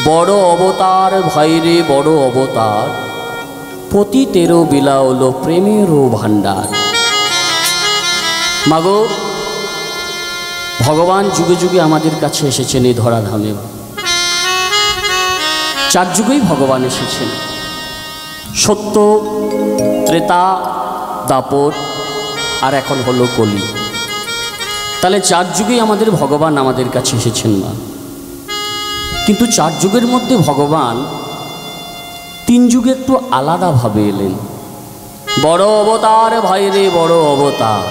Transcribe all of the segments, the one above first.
বড় অবতার ভাইরে বড় অবতার, পতিতেরও বিলাওল প্রেমেরও ভাণ্ডার। মাগো, ভগবান যুগে যুগে আমাদের কাছে এসেছেন এই ধরাধামে। 4 যুগেই ভগবান এসেছেন, সত্য, ত্রেতা, দাপর আর এখন হলো কলি। তাহলে 4 যুগেই আমাদের ভগবান আমাদের কাছে এসেছেন মা। কিন্তু 4 যুগের মধ্যে ভগবান 3 যুগে একটু আলাদাভাবে এলেন। বড় অবতার ভাইরে বড় অবতার,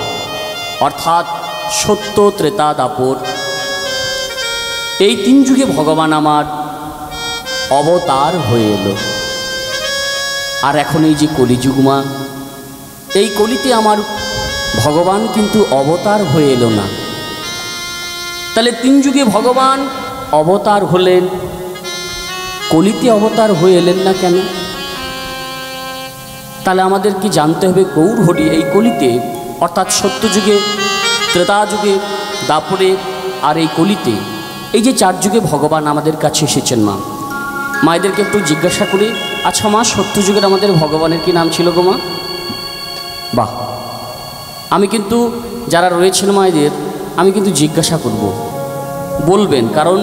অর্থাৎ সত্য, ত্রেতা, দাপর, এই 3 যুগে ভগবান আমার অবতার হয়ে এলো। আর এখন এই যে কলিযুগ মা, এই কলিতে আমার ভগবান কিন্তু অবতার হয়ে এলো না। তাহলে 3 যুগে ভগবান অবতার হলেন, কলিতে অবতার হয়ে এলেন না কেন? তাহলে আমাদের কি জানতে হবে গৌর হরি এই কলিতে, অর্থাৎ সত্য যুগে, ত্রেতা যুগে, দাপরে আর এই কলিতে, এই যে 4 যুগে ভগবান আমাদের কাছে এসেছেন মা। মায়েদেরকে একটু জিজ্ঞাসা করি, আচ্ছা মা, সত্য যুগের আমাদের ভগবানের কি নাম ছিল গো মা? বাহ, আমি কিন্তু যারা রয়েছেন মায়েদের আমি কিন্তু জিজ্ঞাসা করব, বলবেন, কারণ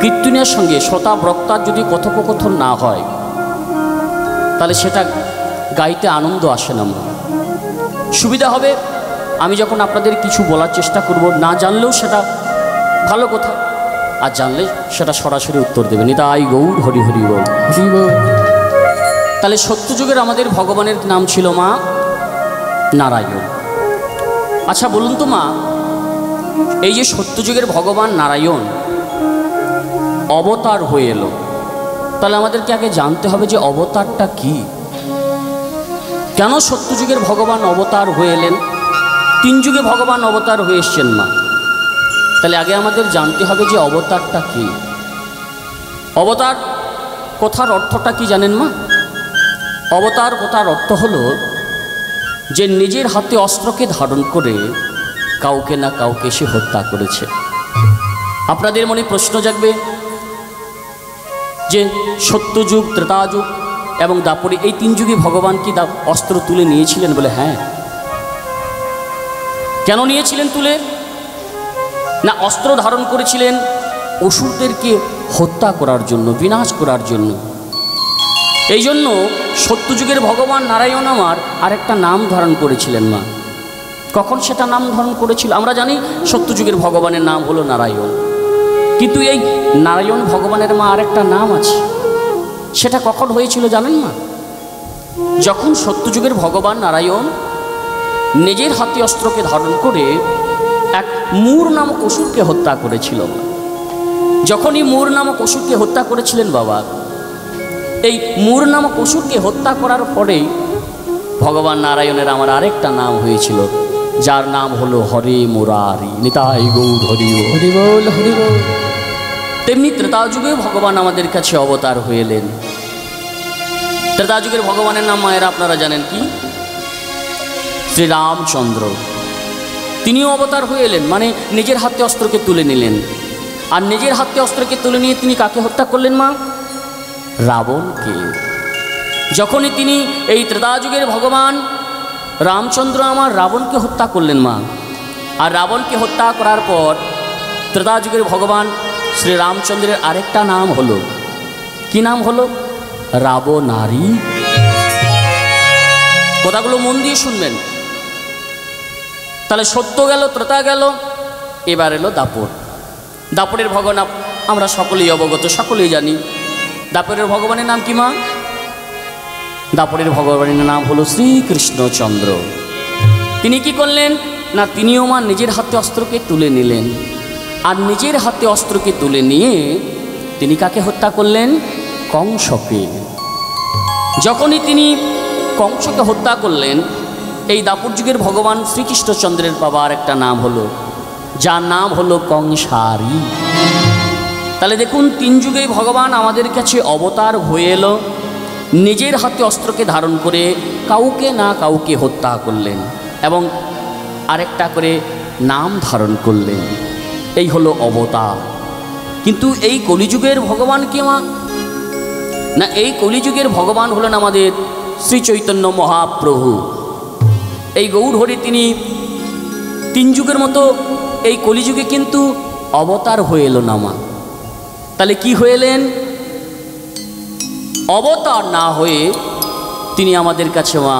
কীর্তনের সঙ্গে শ্রোতা বক্তার যদি কথোপকথন না হয় তাহলে সেটা গাইতে আনন্দ আসে না। সুবিধা হবে আমি যখন আপনাদের কিছু বলার চেষ্টা করব, না জানলেও সেটা ভালো কথা, আর জানলে সেটা সরাসরি উত্তর দেবেন। নিতাই গৌর হরি হরি বল। তাহলে সত্যযুগের আমাদের ভগবানের নাম ছিল মা নারায়ণ। আচ্ছা বলুন তো মা, এই যে সত্যযুগের ভগবান নারায়ণ অবতার হয়ে এলো, তাহলে আমাদেরকে আগে জানতে হবে যে অবতারটা কি। কেন সত্যযুগের ভগবান অবতার হয়ে এলেন? 3 যুগে ভগবান অবতার হয়ে এসছেন মা। তাহলে আগে আমাদের জানতে হবে যে অবতারটা কি। অবতার কথার অর্থটা কি জানেন মা? অবতার কথার অর্থ হলো যে নিজের হাতে অস্ত্রকে ধারণ করে কাউকে না কাউকে সে হত্যা করেছে। আপনাদের মনে প্রশ্ন জাগবে যে সত্যযুগ, ত্রেতাযুগ এবং দাপরে এই 3 যুগে ভগবান কি অস্ত্র তুলে নিয়েছিলেন? বলে হ্যাঁ। কেন নিয়েছিলেন তুলে? না, অস্ত্র ধারণ করেছিলেন অসুরদেরকে হত্যা করার জন্য, বিনাশ করার জন্য। এই জন্য সত্যযুগের ভগবান নারায়ণ আমার আরেকটা নাম ধারণ করেছিলেন মা। কখন সেটা নাম ধারণ করেছিল? আমরা জানি সত্যযুগের ভগবানের নাম হলো নারায়ণ, কিন্তু এই নারায়ণ ভগবানের মা আরেকটা নাম আছে। সেটা কখন হয়েছিল জানেন মা? যখন সত্যযুগের ভগবান নারায়ণ নিজের হাতে অস্ত্রকে ধারণ করে এক মূর নামক অসুরকে হত্যা করেছিল। যখনই মূর নামক অসুরকে হত্যা করেছিলেন বাবা, এই মূর নামক অসুরকে হত্যা করার পরেই ভগবান নারায়ণের আমার আরেকটা নাম হয়েছিল, যার নাম হলো হরে মুরারি। নিতাই গৌর হরি হরি বল হরি বল। তেমনি ত্রেতাযুগে ভগবান আমাদের কাছে অবতার হয়ে এলেন। ত্রেতাযুগের ভগবানের নাম মায়েরা আপনারা জানেন কি? শ্রীরামচন্দ্র। তিনিও অবতার হয়ে এলেন, মানে নিজের হাতে অস্ত্রকে তুলে নিলেন। আর নিজের হাতে অস্ত্রকে তুলে নিয়ে তিনি কাকে হত্যা করলেন মা? রাবণকে। যখনই তিনি এই ত্রেতাযুগের ভগবান রামচন্দ্র আমার রাবণকে হত্যা করলেন মা। আর রাবণকে হত্যা করার পর ত্রেতাযুগের ভগবান শ্রী রামচন্দ্রের আরেকটা নাম হলো, কি নাম হলো? রাবণারী। কথাগুলো মন দিয়ে শুনবেন। তাহলে সত্য গেল, ত্রেতা গেল, এবার এলো দাপর। দাপরের ভগবান আমরা সকলেই অবগত, সকলেই জানি। দাপরের ভগবানের নাম কি মা? দাপরের ভগবানের নাম হলো শ্রীকৃষ্ণচন্দ্র। তিনি কি করলেন না, তিনিও মা নিজের হাতে অস্ত্রকে তুলে নিলেন। আর নিজের হাতে অস্ত্রকে তুলে নিয়ে তিনি কাকে হত্যা করলেন? কংসকে। যখনই তিনি কংসকে হত্যা করলেন, এই দাপর যুগের ভগবান শ্রীকৃষ্ণচন্দ্রের বাবা আর একটা নাম হলো, যার নাম হলো কংসারী। তাহলে দেখুন, 3 যুগেই ভগবান আমাদের কাছে অবতার হয়ে এলো, নিজের হাতে অস্ত্রকে ধারণ করে কাউকে না কাউকে হত্যা করলেন এবং আরেকটা করে নাম ধারণ করলেন। এই হলো অবতার। কিন্তু এই কলিযুগের ভগবান কে মা? না, এই কলিযুগের ভগবান হলেন আমাদের শ্রী চৈতন্য মহাপ্রভু। এই গৌরহরি তিনি 3 যুগের মতো এই কলিযুগে কিন্তু অবতার হয়ে এলো না মা। তাহলে কি হয়ে এলেন? অবতার না হয়ে তিনি আমাদের কাছে মা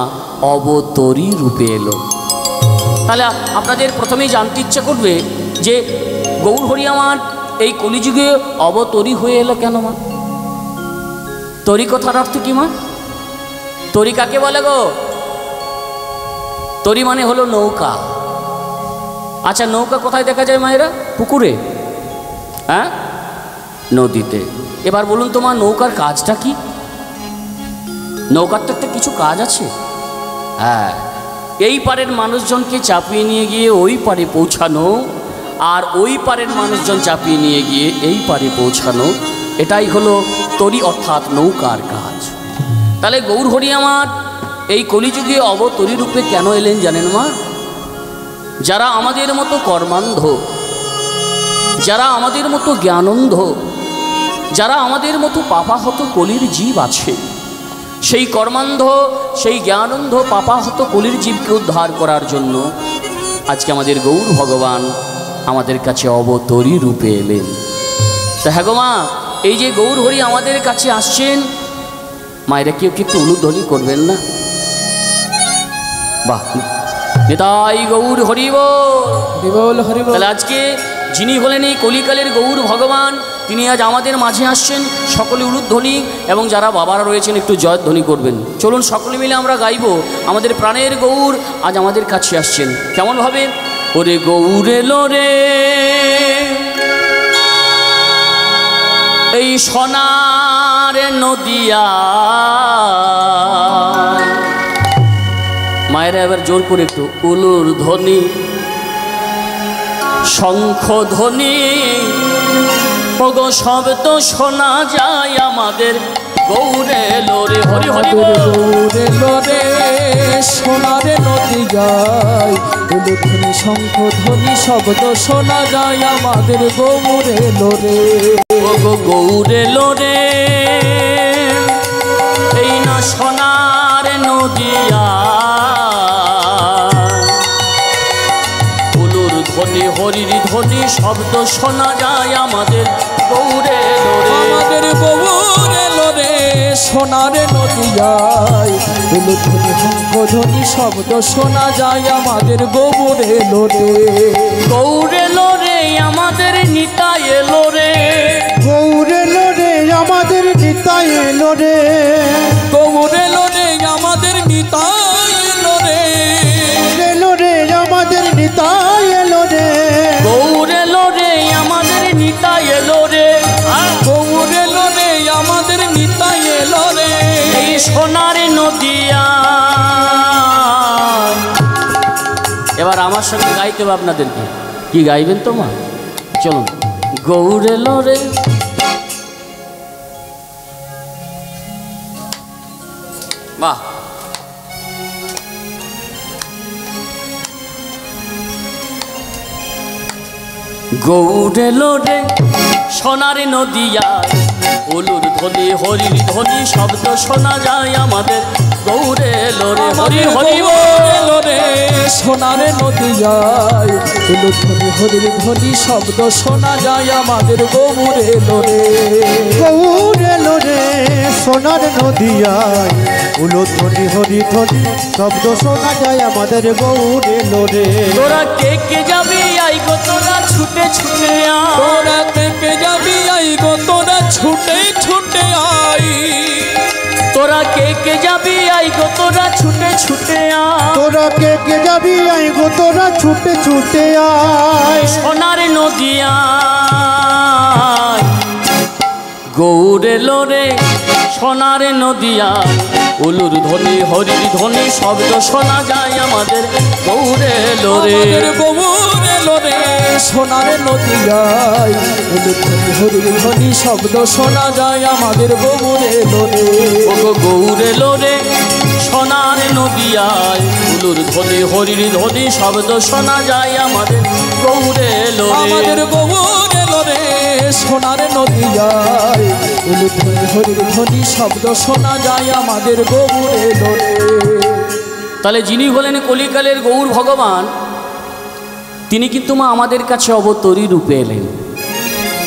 অবতরী রূপে এলো। তাহলে আপনাদের প্রথমেই জানতে ইচ্ছা করবে যে গৌরহরি আমার এই কলিযুগে অবতরী হয়ে এলো কেন মা? তরি কথার অর্থ কি মা? তরি কাকে বলে গো? তরি মানে হলো নৌকা। আচ্ছা, নৌকা কোথায় দেখা যায় মায়েরা? পুকুরে, হ্যাঁ, নদীতে। এবার বলুন তোমার নৌকার কাজটা কি? নৌকার তো একটা কিছু কাজ আছে। হ্যাঁ, এই পারের মানুষজনকে চাপিয়ে নিয়ে গিয়ে ওই পারে পৌঁছানো, আর ওই পারের মানুষজন চাপিয়ে নিয়ে গিয়ে এই পারে পৌঁছানো, এটাই হলো তরি অর্থাৎ নৌকার কাজ। তাহলে গৌরহরি আমার এই কলিযুগে অবতরী রূপে কেন এলেন জানেন মা? যারা আমাদের মতো কর্মান্ধ, যারা আমাদের মতো জ্ঞানন্ধ, যারা আমাদের মতো পাপাহত কলির জীব আছে, সেই কর্মান্ধ, সেই জ্ঞানন্ধ, পাপাহত কলির জীবকে উদ্ধার করার জন্য আজকে আমাদের গৌর ভগবান আমাদের কাছে অবতরী রূপে এলেন। তা হ্যাঁ গো মা, এই যে গৌরহরি আমাদের কাছে আসছেন, মায়েরা কেউ কি একটু উলুধ্বনি করবেন না? বাহ, নিতাই গৌর হরি বল। তাহলে আজকে যিনি হলেন এই কলিকালের গৌর ভগবান, তিনি আজ আমাদের মাঝে আসছেন। সকলে উলুধ্বনি এবং যারা বাবারা রয়েছেন একটু জয়ধ্বনি করবেন। চলুন সকলে মিলে আমরা গাইব, আমাদের প্রাণের গৌর আজ আমাদের কাছে আসছেন। কেমনভাবে? ওরে গৌর এলো রে এই সোনার নদিয়া। মায়েরা এবার জোর করে একটু উলুর ধ্বনি, শঙ্খ ধ্বনি, ওগো শব্দ শোনা যায় আমাদের গৌর এলো রে। হরি হরি গৌর এলো রে সোনার নদিয়ায়, উলু ধ্বনি শঙ্খ ধ্বনি শব্দ শোনা যায় আমাদের গৌর এলো রে। ওগো গৌর এলো রে এই না সোনার নদিয়া, উলুর ধ্বনি হরির ধ্বনি শব্দ শোনা যায় আমাদের গৌর এলো রে। আমাদের গৌর এলো রে সোনার নদিয়ায়, উলু ধ্বনি শঙ্খ ধ্বনি শব্দ শোনা যায় আমাদের গৌর এলো রে। গৌর এলো রে আমাদের নিতাই এলো রে। গৌর এলো রে আমাদের নিতাই এলো রে। গৌর এলো রে আমাদের নিতাই এলো রে। এলো রে আমাদের নিতাই এলো রে। গৌর এলো রে আমাদের নিতাই এলো রে। গৌর এলো রে আমাদের নিতাই এলো রে। এই সোনার নদিয়া। এবার আমার সঙ্গে গাইতে হবে আপনাদেরকে। কি গাইবেন তো মা? চলুন। গৌর এলো রে বাহ, গৌর এলো রে সোনার নদিয়া, উলুর ধ্বনি হরির ধ্বনি শব্দ শোনা যায় আমাদের গৌর এলো রে। হরি হরি এলো রে সোনার নদিয়ায়, উলু ধ্বনি হরির ধ্বনি শব্দ শোনা যায় আমাদের গৌর এলো রে। গৌর এলো রে সোনার নদিয়ায়, উলু ধ্বনি হরি ধ্বনি শব্দ শোনা যায় আমাদের গৌর এলো রে। তোরা কে কে যাবি আই গো তোরা ছুটে ছুটে আয়। তোরা থেকে যাবি আই গো তোরা ছুটে ছুটে আই। তোরা কে কে যাবি আই গো তোরা ছুটে ছুটে আয়। তোরা কে কে যাবি আই গো তোরা ছুটে ছুটে আয়। সোনার নদিয়া গৌর এলো রে সোনার নদিয়া, উলুর ধ্বনি হরির ধ্বনি শব্দ শোনা যায় আমাদের গৌর এলো রে। আমাদের গৌর এলো রে সোনার নদিয়ায়, উলু ধ্বনি হরির ধ্বনি শব্দ শোনা যায় আমাদের গৌর এলো রে। ওগো গৌর এলো রে সোনার নদিয়ায়, উলুর ধ্বনি হরির ধ্বনি শব্দ শোনা যায় আমাদের গৌর এলো রে। আমাদের গৌর এলো রে সোনার নদিয়ায় উলুধ্বনি হরির ধ্বনি শব্দ শোনা যায় আমাদের গৌরে লোরে। তাহলে যিনি হলেন কলিকালের গৌর ভগবান, তিনি কিন্তু মা আমাদের কাছে অবতরী রূপে এলেন।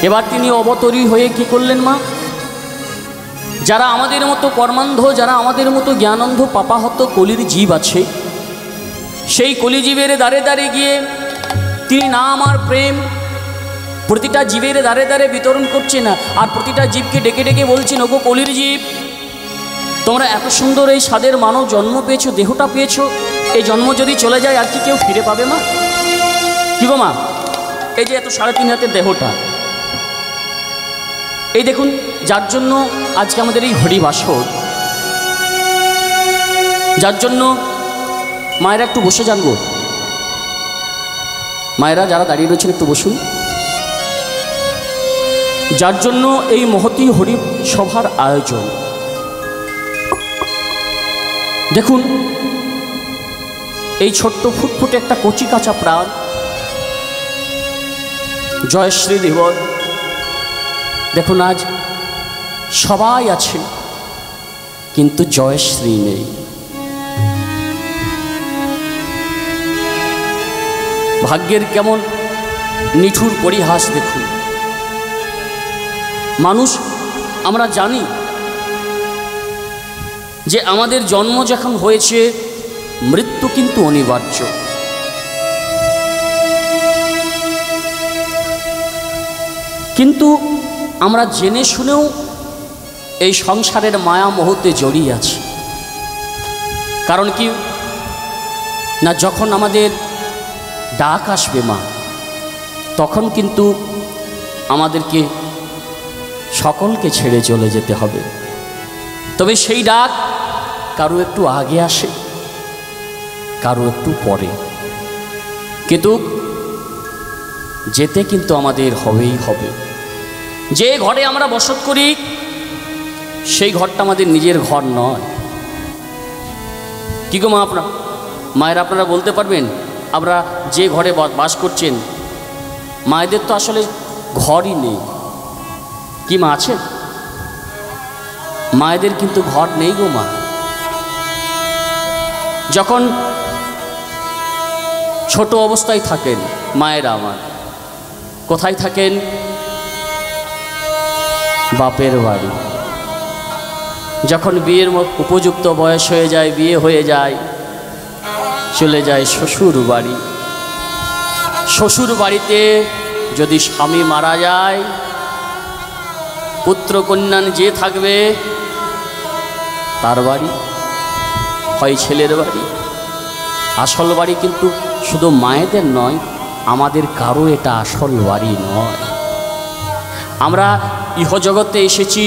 এবার তিনি অবতরী হয়ে কি করলেন মা? যারা আমাদের মতো কর্মান্ধ, যারা আমাদের মতো জ্ঞানন্ধ পাপাহত কলির জীব আছে, সেই কলিজীবের দ্বারে দ্বারে গিয়ে তিনি নাম আর প্রেম প্রতিটা জীবের দ্বারে দ্বারে বিতরণ করছে না, আর প্রতিটা জীবকে ডেকে ডেকে বলছেন, ওগো কলির জীব, তোমরা এত সুন্দর এই স্বাদের মানব জন্ম পেয়েছো, দেহটা পেয়েছো, এই জন্ম যদি চলে যায় আর কি কেউ ফিরে পাবে মা? কি গো মা, এই যে এত 3.5 হাতের দেহটা, এই দেখুন, যার জন্য আজকে আমাদের এই হরিবাসর, যার জন্য মায়েরা একটু বসে যান গো, মায়েরা যারা দাঁড়িয়ে রয়েছেন একটু বসুন। যার জন্য এই মহতী হরি সভার আয়োজন, দেখুন এই ছোট্ট ফুটফুটে একটা কচি কাঁচা প্রাণ জয়শ্রী দেবর, দেখুন আজ সবাই আছে কিন্তু জয়শ্রী নেই। ভাগ্যের কেমন নিঠুর পরিহাস দেখুন। মানুষ আমরা জানি যে আমাদের জন্ম যখন হয়েছে মৃত্যু কিন্তু অনিবার্য, কিন্তু আমরা জেনে শুনেও এই সংসারের মায়া মোহতে জড়িয়ে আছি। কারণ কি না, যখন আমাদের ডাক আসবে মা, তখন কিন্তু আমাদেরকে সকলকে ছেড়ে চলে যেতে হবে। তবে সেই ডাক কারো একটু আগে আসে, কারো একটু পরে, কিন্তু যেতে কিন্তু আমাদের হবেই হবে। যে ঘরে আমরা বসত করি সেই ঘরটা আমাদের নিজের ঘর নয়। কি গো মা, মায়েরা আপনারা বলতে পারবেন, আমরা যে ঘরে বাস করছেন, মায়েদের তো আসলে ঘরই নেই। কি মা আছে? মায়েদের কিন্তু ঘর নেই গো মা। যখন ছোট অবস্থায় থাকেন মায়েরা আমার, কোথায় থাকেন? বাপের বাড়ি। যখন বিয়ের উপযুক্ত বয়স হয়ে যায়, বিয়ে হয়ে যায়, চলে যায় শ্বশুর বাড়ি। শ্বশুর বাড়িতে যদি স্বামী মারা যায়, পুত্র কন্যা যে থাকবে তার বাড়ি, হয় ছেলের বাড়ি। আসল বাড়ি কিন্তু শুধু মায়েদের নয়, আমাদের কারো এটা আসল বাড়ি নয়। আমরা ইহজগতে এসেছি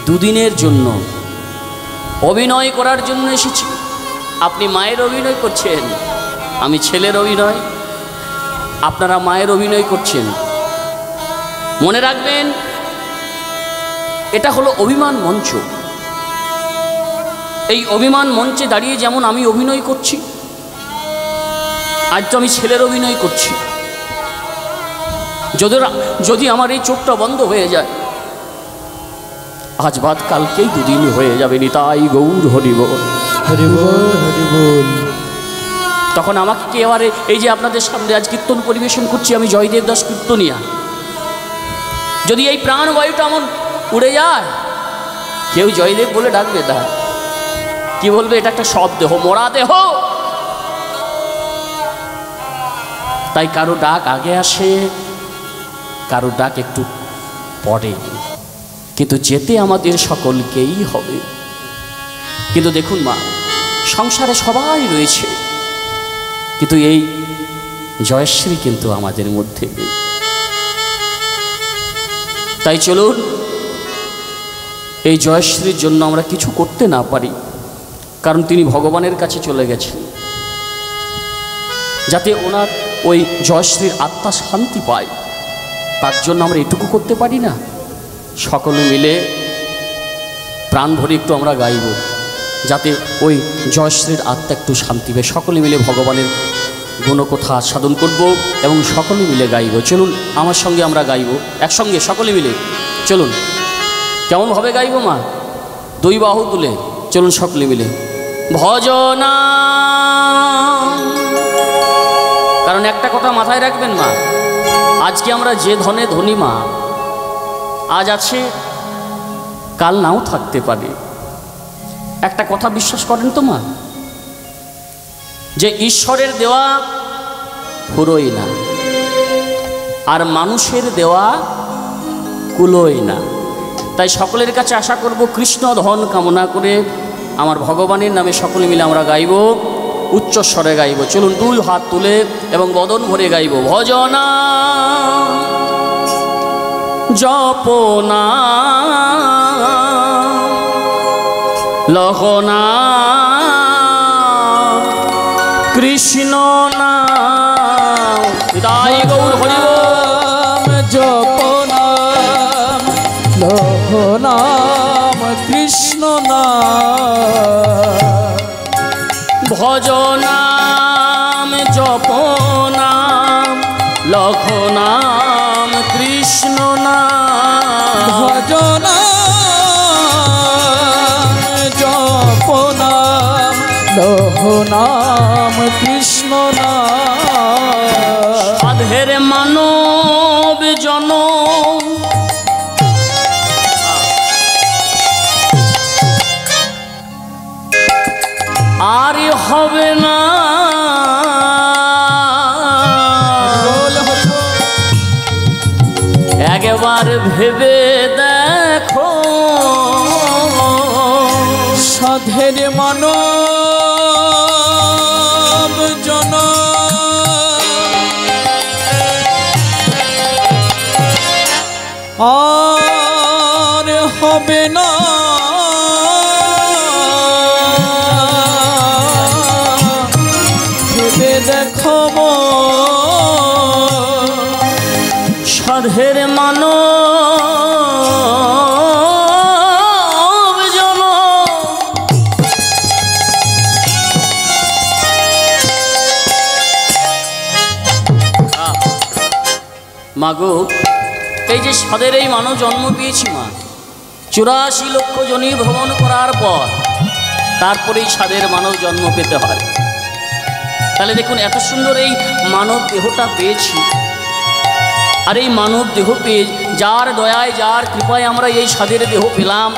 দুদিনের জন্য, অভিনয় করার জন্য এসেছি। আপনি মায়ের অভিনয় করছেন, আমি ছেলের অভিনয়, আপনারা মায়ের অভিনয় করছেন। মনে রাখবেন, এটা হলো অভিমান মঞ্চ। এই অভিমান মঞ্চে দাঁড়িয়ে যেমন আমি অভিনয় করছি, আজ তো আমি ছেলের অভিনয় করছি। যদি আমার এই চোখটা বন্ধ হয়ে যায়, আজ বাদ কালকেই দুদিন হয়ে যাবে। নিতাই গৌর হরিবল হরিবল হরিবল। তখন আমাকে কে এবারে এই যে আপনাদের সামনে আজ কীর্তন পরিবেশন করছি, আমি জয়দেব দাস কীর্তনিয়া, যদি এই প্রাণবায়ুটা এমন উড়ে যায়, কেউ জয়দেব বলে ডাকবে না, কি বলবে? এটা একটা সব দেহ, মরা দেহ। তাই কারো ডাক আগে আসে, কারো ডাক একটু পরে, কিন্তু যেতে আমাদের সকলকেই হবে। কিন্তু দেখুন মা, সংসারে সবাই রয়েছে, কিন্তু এই জয়শ্রী কিন্তু আমাদের মধ্যে নেই। তাই চলুন, এই জয়শ্রীর জন্য আমরা কিছু করতে না পারি, কারণ তিনি ভগবানের কাছে চলে গেছেন, যাতে ওনার ওই জয়শ্রীর আত্মা শান্তি পায়, তার জন্য আমরা এটুকু করতে পারি না? সকলে মিলে প্রাণ ভরে একটু আমরা গাইব, যাতে ওই জয়শ্রীর আত্মা একটু শান্তি পায়। সকলে মিলে ভগবানের গুণকথা সাধন করব এবং সকলে মিলে গাইব। চলুন আমার সঙ্গে আমরা গাইব একসঙ্গে সকলে মিলে। চলুন কেমনভাবে গাইব মা? দুই বাহু তুলে চলুন সকলে মিলে ভজনা। কারণ একটা কথা মাথায় রাখবেন মা, আজকে আমরা যে ধনে ধনী মা, আজ আছে কাল নাও থাকতে পারে। একটা কথা বিশ্বাস করেন তো মা, যে ঈশ্বরের দেওয়া ফুরোয় না, আর মানুষের দেওয়া কুলোয় না। তাই সকলের কাছে আশা করব, কৃষ্ণ ধন কামনা করে আমার ভগবানের নামে সকলে মিলে আমরা গাইব, উচ্চস্বরে গাইব। চলুন দুই হাত তুলে এবং বদন ভরে গাইব। ভজনা জপনা লহনা কৃষ্ণ নাম তাই গৌর হরিব। জপনাম লহনাম কৃষ্ণ নাম। ভজনাম জপনাম লখনাম কৃষ্ণ নাম। ভজনাম জপনাম লহনাম কৃষ্ণ নাম। সাধের মানব জনম আর হবে না, একবার ভেবে দেখো। সাধের মানব জনম আর হবে না, ভেবে দেখো সাধের মানব জন মাগো, এই যে সাধের এই মানব জন্ম পেয়েছি মা, 84 লক্ষ জনি ভ্রমণ করার পর তারপরেই সাধের মানব জন্ম পেতে হয়। তাহলে দেখুন, এত সুন্দর এই মানব দেহটা পেয়েছি, আর এই মানব দেহ পেয়ে যার দয়ায় যার কৃপায় আমরা এই সাধের দেহ পেলাম,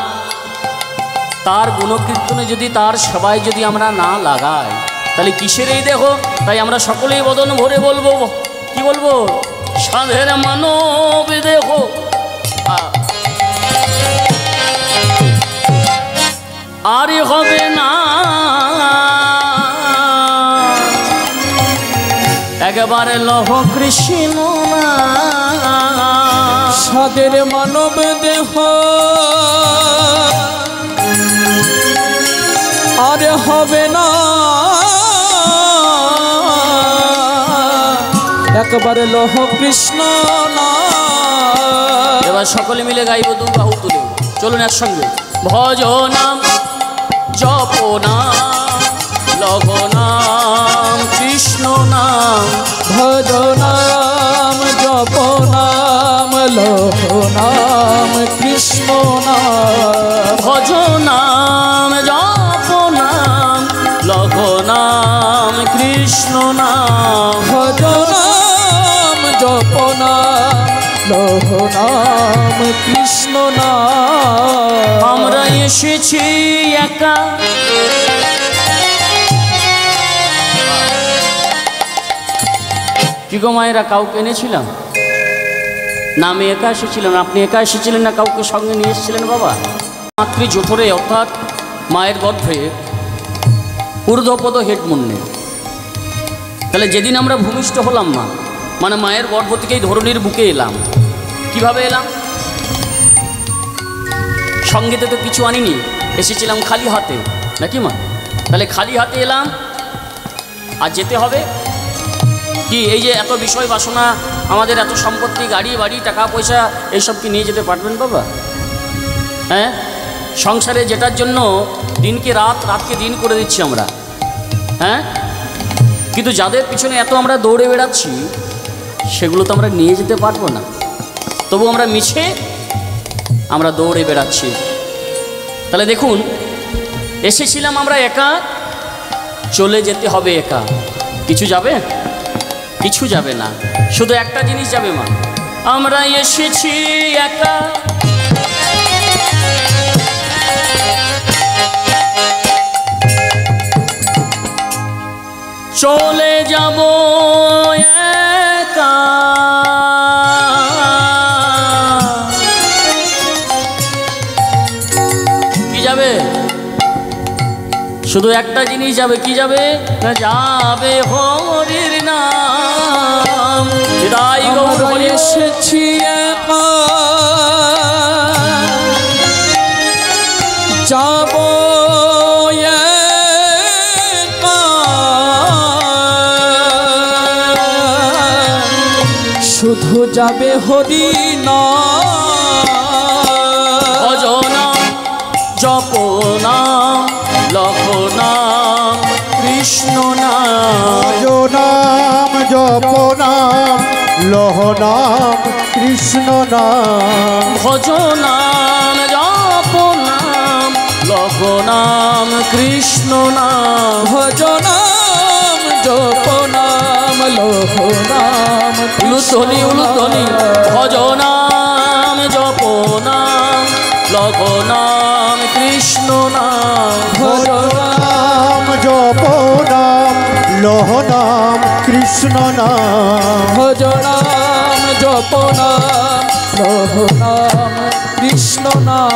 তার গুণকীর্তনে যদি তার সেবায় যদি আমরা না লাগাই, তাহলে কিসের এই দেহ? তাই আমরা সকলেই বদন ভরে বলবো, কি বলবো? সাধের মানব দেহ। আর হবে না, একবারে লহ কৃষ্ণ নাম। সাধের মানব দেহ আর হবে না, একবারে লহ কৃষ্ণ নাম। এবার সকলে মিলে গাইব দু বাহু তুলে। চলুন একসঙ্গে ভজনাম জপনাম লঘনাম কৃষ্ণ নাম। ভজনাম জপনাম লহনাম কৃষ্ণ নাম। ভজনাম জপনাম লঘনাম কৃষ্ণ নাম। ভজনাম জপনাম লহনাম কৃষ্ণ নাম। আমরা এসেছি একা, কি গো মায়েরা, কাউকে এনেছিলাম না? আমি একা এসেছিলাম? আপনি একা এসেছিলেন না কাউকে সঙ্গে নিয়ে এসেছিলেন বাবা? মাতৃ জঠরে অর্থাৎ মায়ের গর্ভে ঊর্ধ্বপদ হেডমুন্নে। তাহলে যেদিন আমরা ভূমিষ্ঠ হলাম মা, মানে মায়ের গর্ভ থেকেই ধরণীর বুকে এলাম। কিভাবে এলাম? সঙ্গেতে তো কিছু আনিনি, এসেছিলাম খালি হাতে, নাকি মা? তাহলে খালি হাতে এলাম, আর যেতে হবে কি? এই যে এত বিষয় বাসনা, আমাদের এত সম্পত্তি, গাড়ি বাড়ি, টাকা পয়সা, এইসব কি নিয়ে যেতে পারবেন বাবা? হ্যাঁ, সংসারে যেটার জন্য দিনকে রাত, রাতকে দিন করে দিচ্ছি আমরা, হ্যাঁ, কিন্তু যাদের পিছনে এত আমরা দৌড়ে বেড়াচ্ছি সেগুলো তো আমরা নিয়ে যেতে পারবো না, তবু আমরা মিছে আমরা দৌড়ে বেড়াচ্ছি। তাহলে দেখুন, এসেছিলাম আমরা একা, চলে যেতে হবে একা। কিছু যাবে? কিছু যাবে না, শুধু একটা জিনিস যাবে মা, আমরা এসেছি একা, চলে যাব একা। কি যাবে? শুধু একটা জিনিস যাবে। কি যাবে? যাবে হরির নাম। হৃদয় গৌর হরি। এসেছি একা, যাব একা, শুধু যাবে হরি নাম। ভজনা জপনা লখনা কৃষ্ণ নাম। নাম জপ নাম লহ নাম কৃষ্ণ নাম। ভজ নাম জপ নাম লখ নাম কৃষ্ণ নাম। ভজ নাম জপ নাম লহ নাম উলুধ্বনি উলুধ্বনি। ভজ নাম জপ নাম লখ নাম কৃষ্ণ নাম। ভজ নাম জপ নাম লহ নাম কৃষ্ণ নাম। ভজ নাম জপ নাম লহ নাম কৃষ্ণ নাম।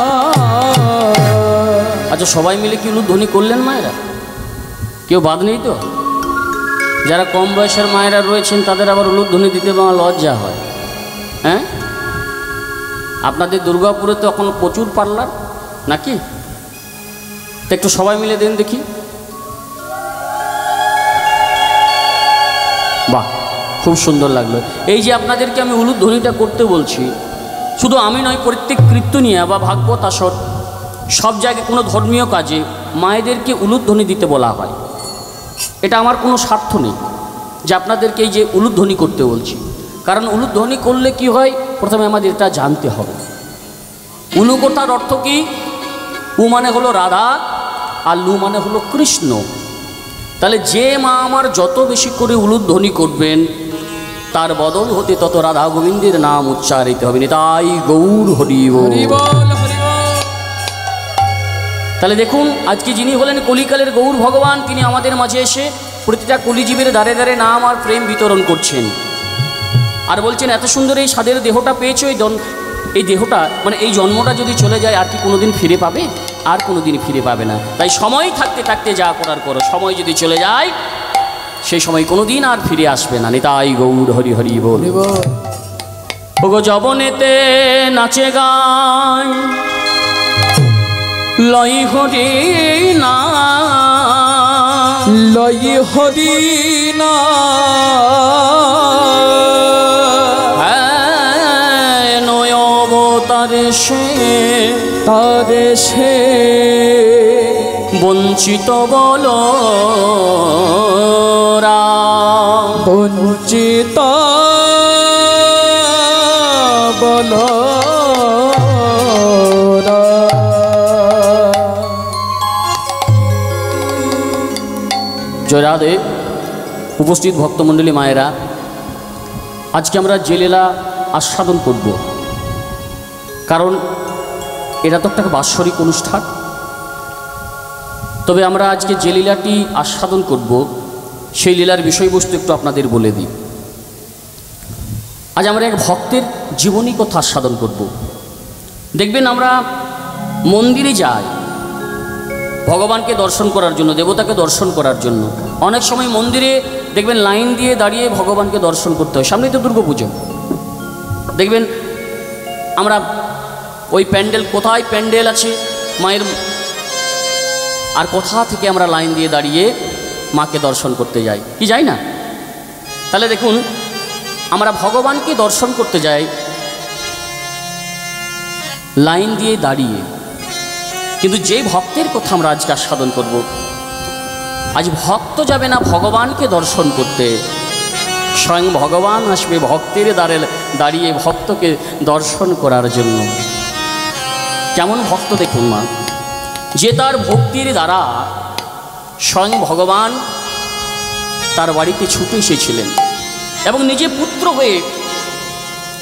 আচ্ছা, সবাই মিলে কি উলুধ্বনি করলেন মায়েরা? কেউ বাদ নেই তো? যারা কম বয়সের মায়েরা রয়েছেন তাদের আবার উলুধ্বনি দিতে আমার লজ্জা হয়। হ্যাঁ, আপনাদের দুর্গাপুরে তো এখন প্রচুর পার্লার নাকি? তো একটু সবাই মিলে দেন দেখি। বাহ, খুব সুন্দর লাগলো। এই যে আপনাদেরকে আমি উলুধ্বনিটা করতে বলছি, শুধু আমি নয়, প্রত্যেক কীর্তনিয়া বা ভাগবত আসর সব জায়গায় কোনো ধর্মীয় কাজে মায়েদেরকে উলুধ্বনি দিতে বলা হয়। এটা আমার কোনো স্বার্থ নেই যে আপনাদেরকে এই যে উলুধ্বনি করতে বলছি, কারণ উলুধ্বনি করলে কি হয়, প্রথমে আমাদের এটা জানতে হবে। উলু কথার অর্থ কি? উ মানে হলো রাধা আর লু মানে হলো কৃষ্ণ। তাহলে যে মা আমার যত বেশি করে উলুধ্বনি করবেন তার বদল হতে তত রাধা গোবিন্দের নাম উচ্চারিত হবে। তাই গৌর হরি বল। হরি বল হরি বল। তাহলে দেখুন, আজকে যিনি হলেন কলিকালের গৌর ভগবান, তিনি আমাদের মাঝে এসে প্রতিটা কলিজীবের দ্বারে দ্বারে নাম আর প্রেম বিতরণ করছেন। আর বলছেন, এত সুন্দর এই স্বাদের দেহটা পেয়েছো, এই দেহটা মানে এই জন্মটা যদি চলে যায় আর কি কোনোদিন ফিরে পাবে? আর কোনোদিন ফিরে পাবে না। তাই সময় থাকতে থাকতে যা করার করো, সময় যদি চলে যায় সেই সময় কোনোদিন আর ফিরে আসবে না। নিতাই গৌর হরি হরি বল। হরি বল। ওগো যবনেতে নাচে গায় লই হরি না, লই হরি না, নয় অবতারে সে তারে সে বঞ্চিত বল বঞ্চিত বল। জয় রাধে। উপস্থিত ভক্তমণ্ডলী মায়েরা, আজকে আমরা যে লীলা আস্বাদন করব, কারণ এটা তো একটা বাৎসরিক অনুষ্ঠান। তবে আমরা আজকে যে লীলাটি আস্বাদন করব সেই লীলার বিষয়বস্তু একটু আপনাদের বলে দিই। আজ আমরা এক ভক্তের জীবনী কথা আস্বাদন করব। দেখবেন আমরা মন্দিরে যাই ভগবানকে দর্শন করার জন্য, দেবতাকে দর্শন করার জন্য। অনেক সময় মন্দিরে দেখবেন লাইন দিয়ে দাঁড়িয়ে ভগবানকে দর্শন করতে হয়। সামনেই তো দুর্গাপুজো, দেখবেন আমরা ওই প্যান্ডেল, কোথায় প্যান্ডেল আছে মায়ের, আর কোথা থেকে আমরা লাইন দিয়ে দাঁড়িয়ে মাকে দর্শন করতে যাই, কি যাই না? তাহলে দেখুন, আমরা ভগবানকে দর্শন করতে যাই লাইন দিয়ে দাঁড়িয়ে, কিন্তু যে ভক্তের কথা আমরা আজকে আস্বাদন করব আজ ভক্ত যাবে না ভগবানকে দর্শন করতে, স্বয়ং ভগবান আসবে ভক্তের দাঁড়িয়ে ভক্তকে দর্শন করার জন্য। কেমন ভক্ত দেখুন মা, যে তার ভক্তির দ্বারা স্বয়ং ভগবান তার বাড়িতে ছুটে এসেছিলেন এবং নিজে পুত্র হয়ে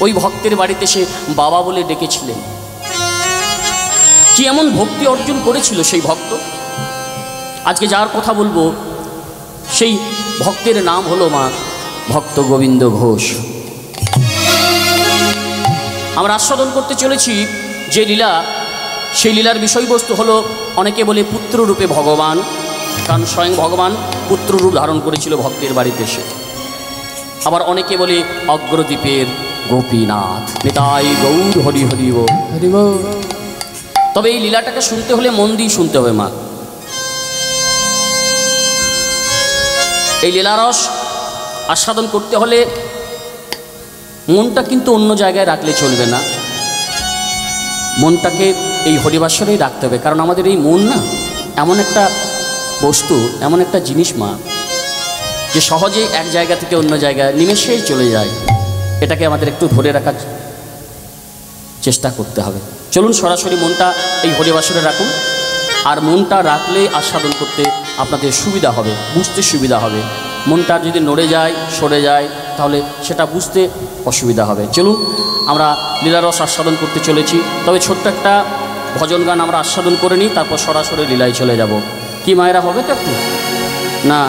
ওই ভক্তের বাড়িতে সে বাবা বলে ডেকেছিলেন। কি এমন ভক্তি অর্জন করেছিল সেই ভক্ত? আজকে যার কথা বলবো সেই ভক্তের নাম হলো মা ভক্ত গোবিন্দ ঘোষ। আমরা আস্বাদন করতে চলেছি যে লীলা, সেই লীলার বিষয়বস্তু হলো, অনেকে বলে পুত্ররূপে ভগবান, কারণ স্বয়ং ভগবান পুত্ররূপ ধারণ করেছিল ভক্তের বাড়িতে এসে। আবার অনেকে বলে অগ্রদ্বীপের গোপীনাথ, নিতাই গৌর হরি হরি বল। তবে এই লীলাটাকে শুনতে হলে মন দিয়ে শুনতে হবে মা। এই লীলারস আস্বাদন করতে হলে মনটা কিন্তু অন্য জায়গায় রাখলে চলবে না, মনটাকে এই হরিবাসরেই রাখতে হবে। কারণ আমাদের এই মন না এমন একটা বস্তু, এমন একটা জিনিস মা, যে সহজেই এক জায়গা থেকে অন্য জায়গায় নিমেষেই চলে যায়। এটাকে আমাদের একটু ধরে রাখার চেষ্টা করতে হবে। চলুন সরাসরি মনটা এই হরিবাসরে রাখুন, আর মনটা রাখলে আস্বাদন করতে আপনাদের সুবিধা হবে, বুঝতে সুবিধা হবে। মনটা যদি নড়ে যায়, সরে যায়, তাহলে সেটা বুঝতে অসুবিধা হবে। চলুন আমরা লীলারস আস্বাদন করতে চলেছি। তবে ছোট্ট একটা ভজন গান আমরা আস্বাদন করে নিই, তারপর সরাসরি লীলায় চলে যাব। কি মায়েরা হবে তো একটু না,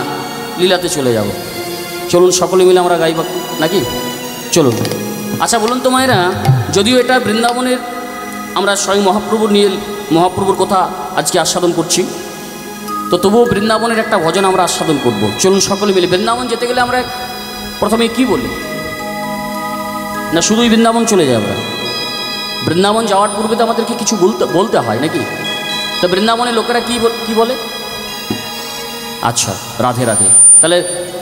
লীলাতে চলে যাব। চলুন সকলে মিলে আমরা গাইব নাকি? চলুন। আচ্ছা বলুন তো মায়েরা, যদিও এটা বৃন্দাবনের, আমরা স্বয়ং মহাপ্রভুর কথা আজকে আস্বাদন করছি, তো তবুও বৃন্দাবনের একটা ভজন আমরা আস্বাদন করব। চলুন সকলে মিলে। বৃন্দাবন যেতে গেলে আমরা প্রথমে কি বলি না, শুধুই বৃন্দাবন চলে যায় আমরা? বৃন্দাবন যাওয়ার পূর্বে তো আমাদেরকে কিছু বলতে হয় নাকি? তো বৃন্দাবনের লোকেরা কি বলে? আচ্ছা, রাধে রাধে। তাহলে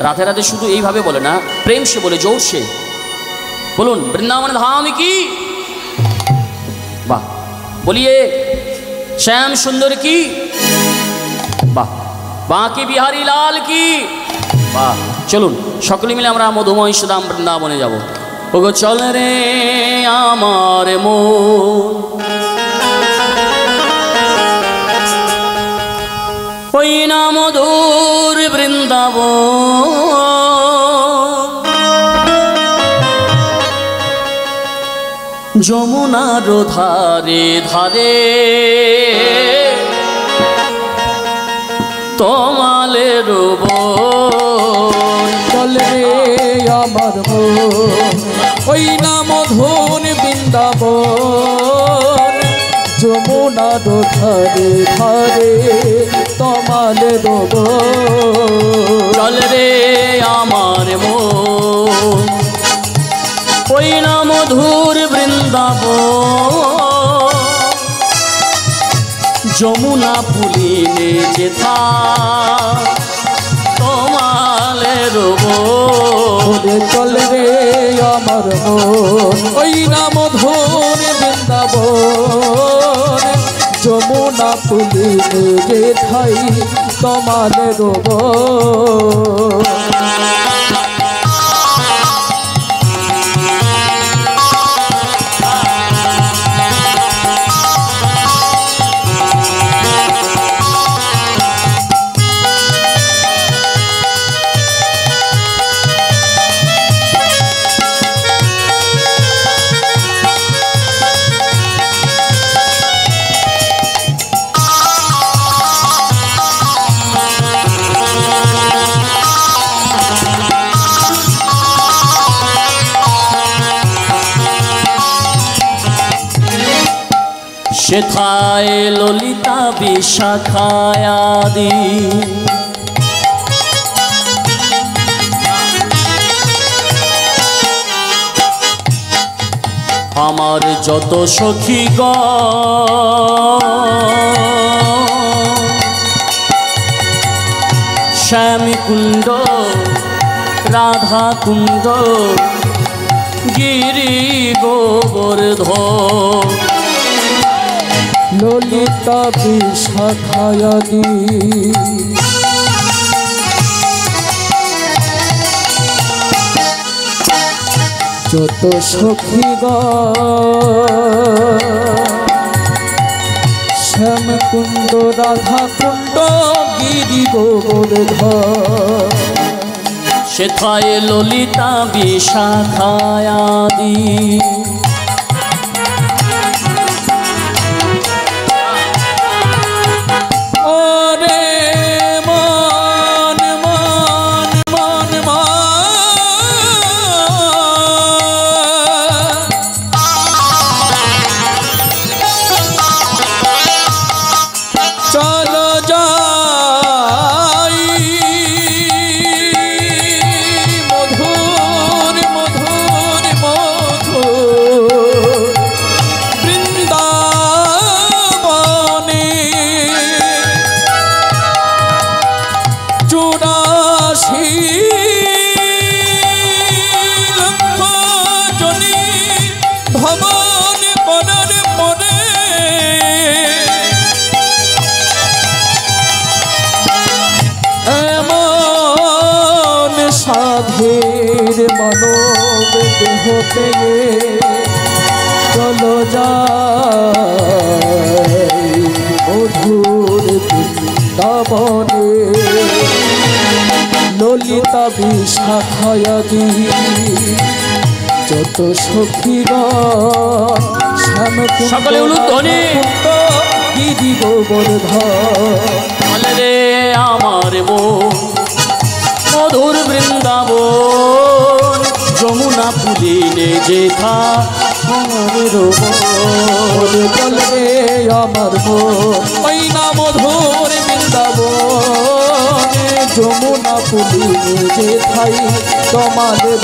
রাধে রাধে শুধু এইভাবে বলে না, প্রেম সে বলে, জোর সে বলুন বৃন্দাবন ধাম কি। বাহ, বলিए শ্যাম সুন্দর কি। বাহ, বাঁকি বিহারী লাল কি। বাহ, চলুন সকলে মিলে আমরা মধুময় সুদাম বৃন্দাবনে যাব। ওগো চল রে আমার মন, ওই না মধুর বৃন্দাবন, যমুনার ধারে ধারে তোমালের বন। চল রে আমার মন, ওই না মধুর বৃন্দাবন, যমুনার ধারে ধারে তোমালের বন। চল রে আমার মন, ওই না মধুর বৃন্দাবন, যমুনা পুলিনে যেথা তোমালের বন। চল রে আমার মন, ওই না মধুর বৃন্দাবন, যমুনা পুলিনে যেথাই তোমালের বন। সেথায় ললিতা বিশাখায়াদি, আমার যত সখী শ্যামী কুণ্ড রাধা কুণ্ড গিরি গোবর্ধন। ললিতা বিশাখায়াদি, যত সখী শ্যাম কুণ্ড রাধা কুণ্ড গিরি গোবর্ধন সেথায় ললিতা বিশাখায়াদি ওরে মন মন মন মন চলো যাই মধুর মধুর মধুর বৃন্দাবনে চুরাশি লক্ষ জনি ভবন করার পরে এমন সাধের মানব দেহ পেয়ে চলো যাই মধুর বৃন্দাবনে ললিতা বিশাখায়াদি যত সখীগণ শ্যাম সকলে উলুধ্বনি। গিরি গোবর্ধন বলে রে আমার মন মধুর বৃন্দাবন যমুনা পুলিনে যেথা আমার ওরে বলবে আমার মন ওই না মধুর বৃন্দাবন যমুনা পুলিনে যে থাই তোমাদের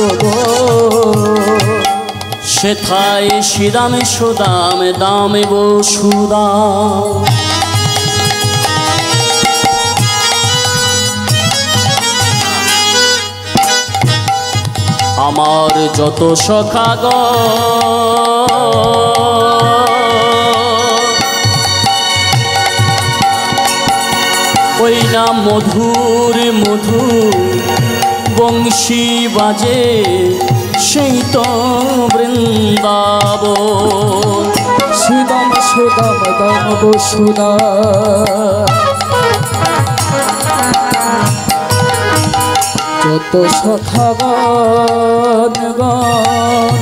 সেথায় শ্রীরামে সুদাম দামে বসুদাম আমার যত সখাগণ ওই না মধুর মধুর বংশী বাজে সেই তো বৃন্দাবন সুদাম সুদাম দাম বসুদা যত সখাগণ গণ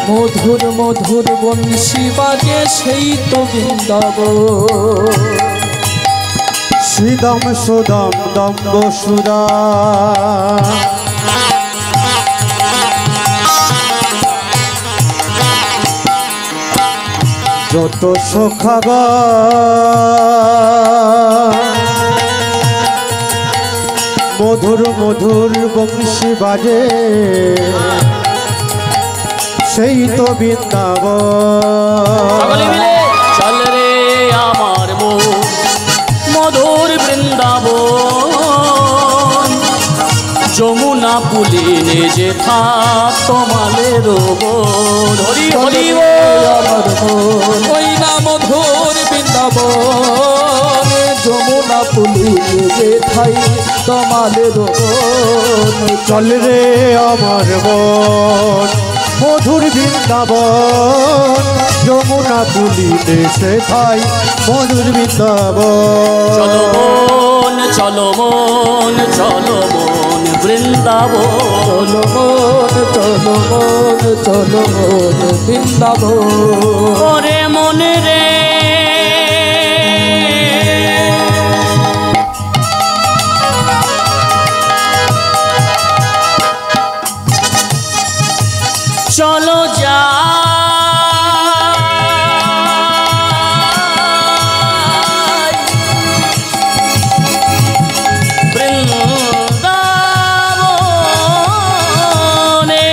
মধুর মধুর বংশী বাজে সেই তো বৃন্দাবন শ্রীদম সুদম দম বসুদা যত সখাগণ মধুর মধুর বংশী বাজে সেই তো সকলে বৃন্দাবন মিলে চল রে আমার মন মধুর বৃন্দাবন যমুনা পুলিনে যেথা তোমালের হরি হরি আমার মন ওই না মধুর বৃন্দাবন যমুনা পুলিনে যে থাই তোমাদের চল রে আমার মন মধুর বৃন্দাবন যমুনা পুলিনে সে ভাই মধুর বৃন্দাবন চলো মন চলো মন চলো মন বৃন্দাবন চলো মন চলো মন চলো মন বৃন্দাবন ওরে মনে রে চলো যা বৃন্দাবনে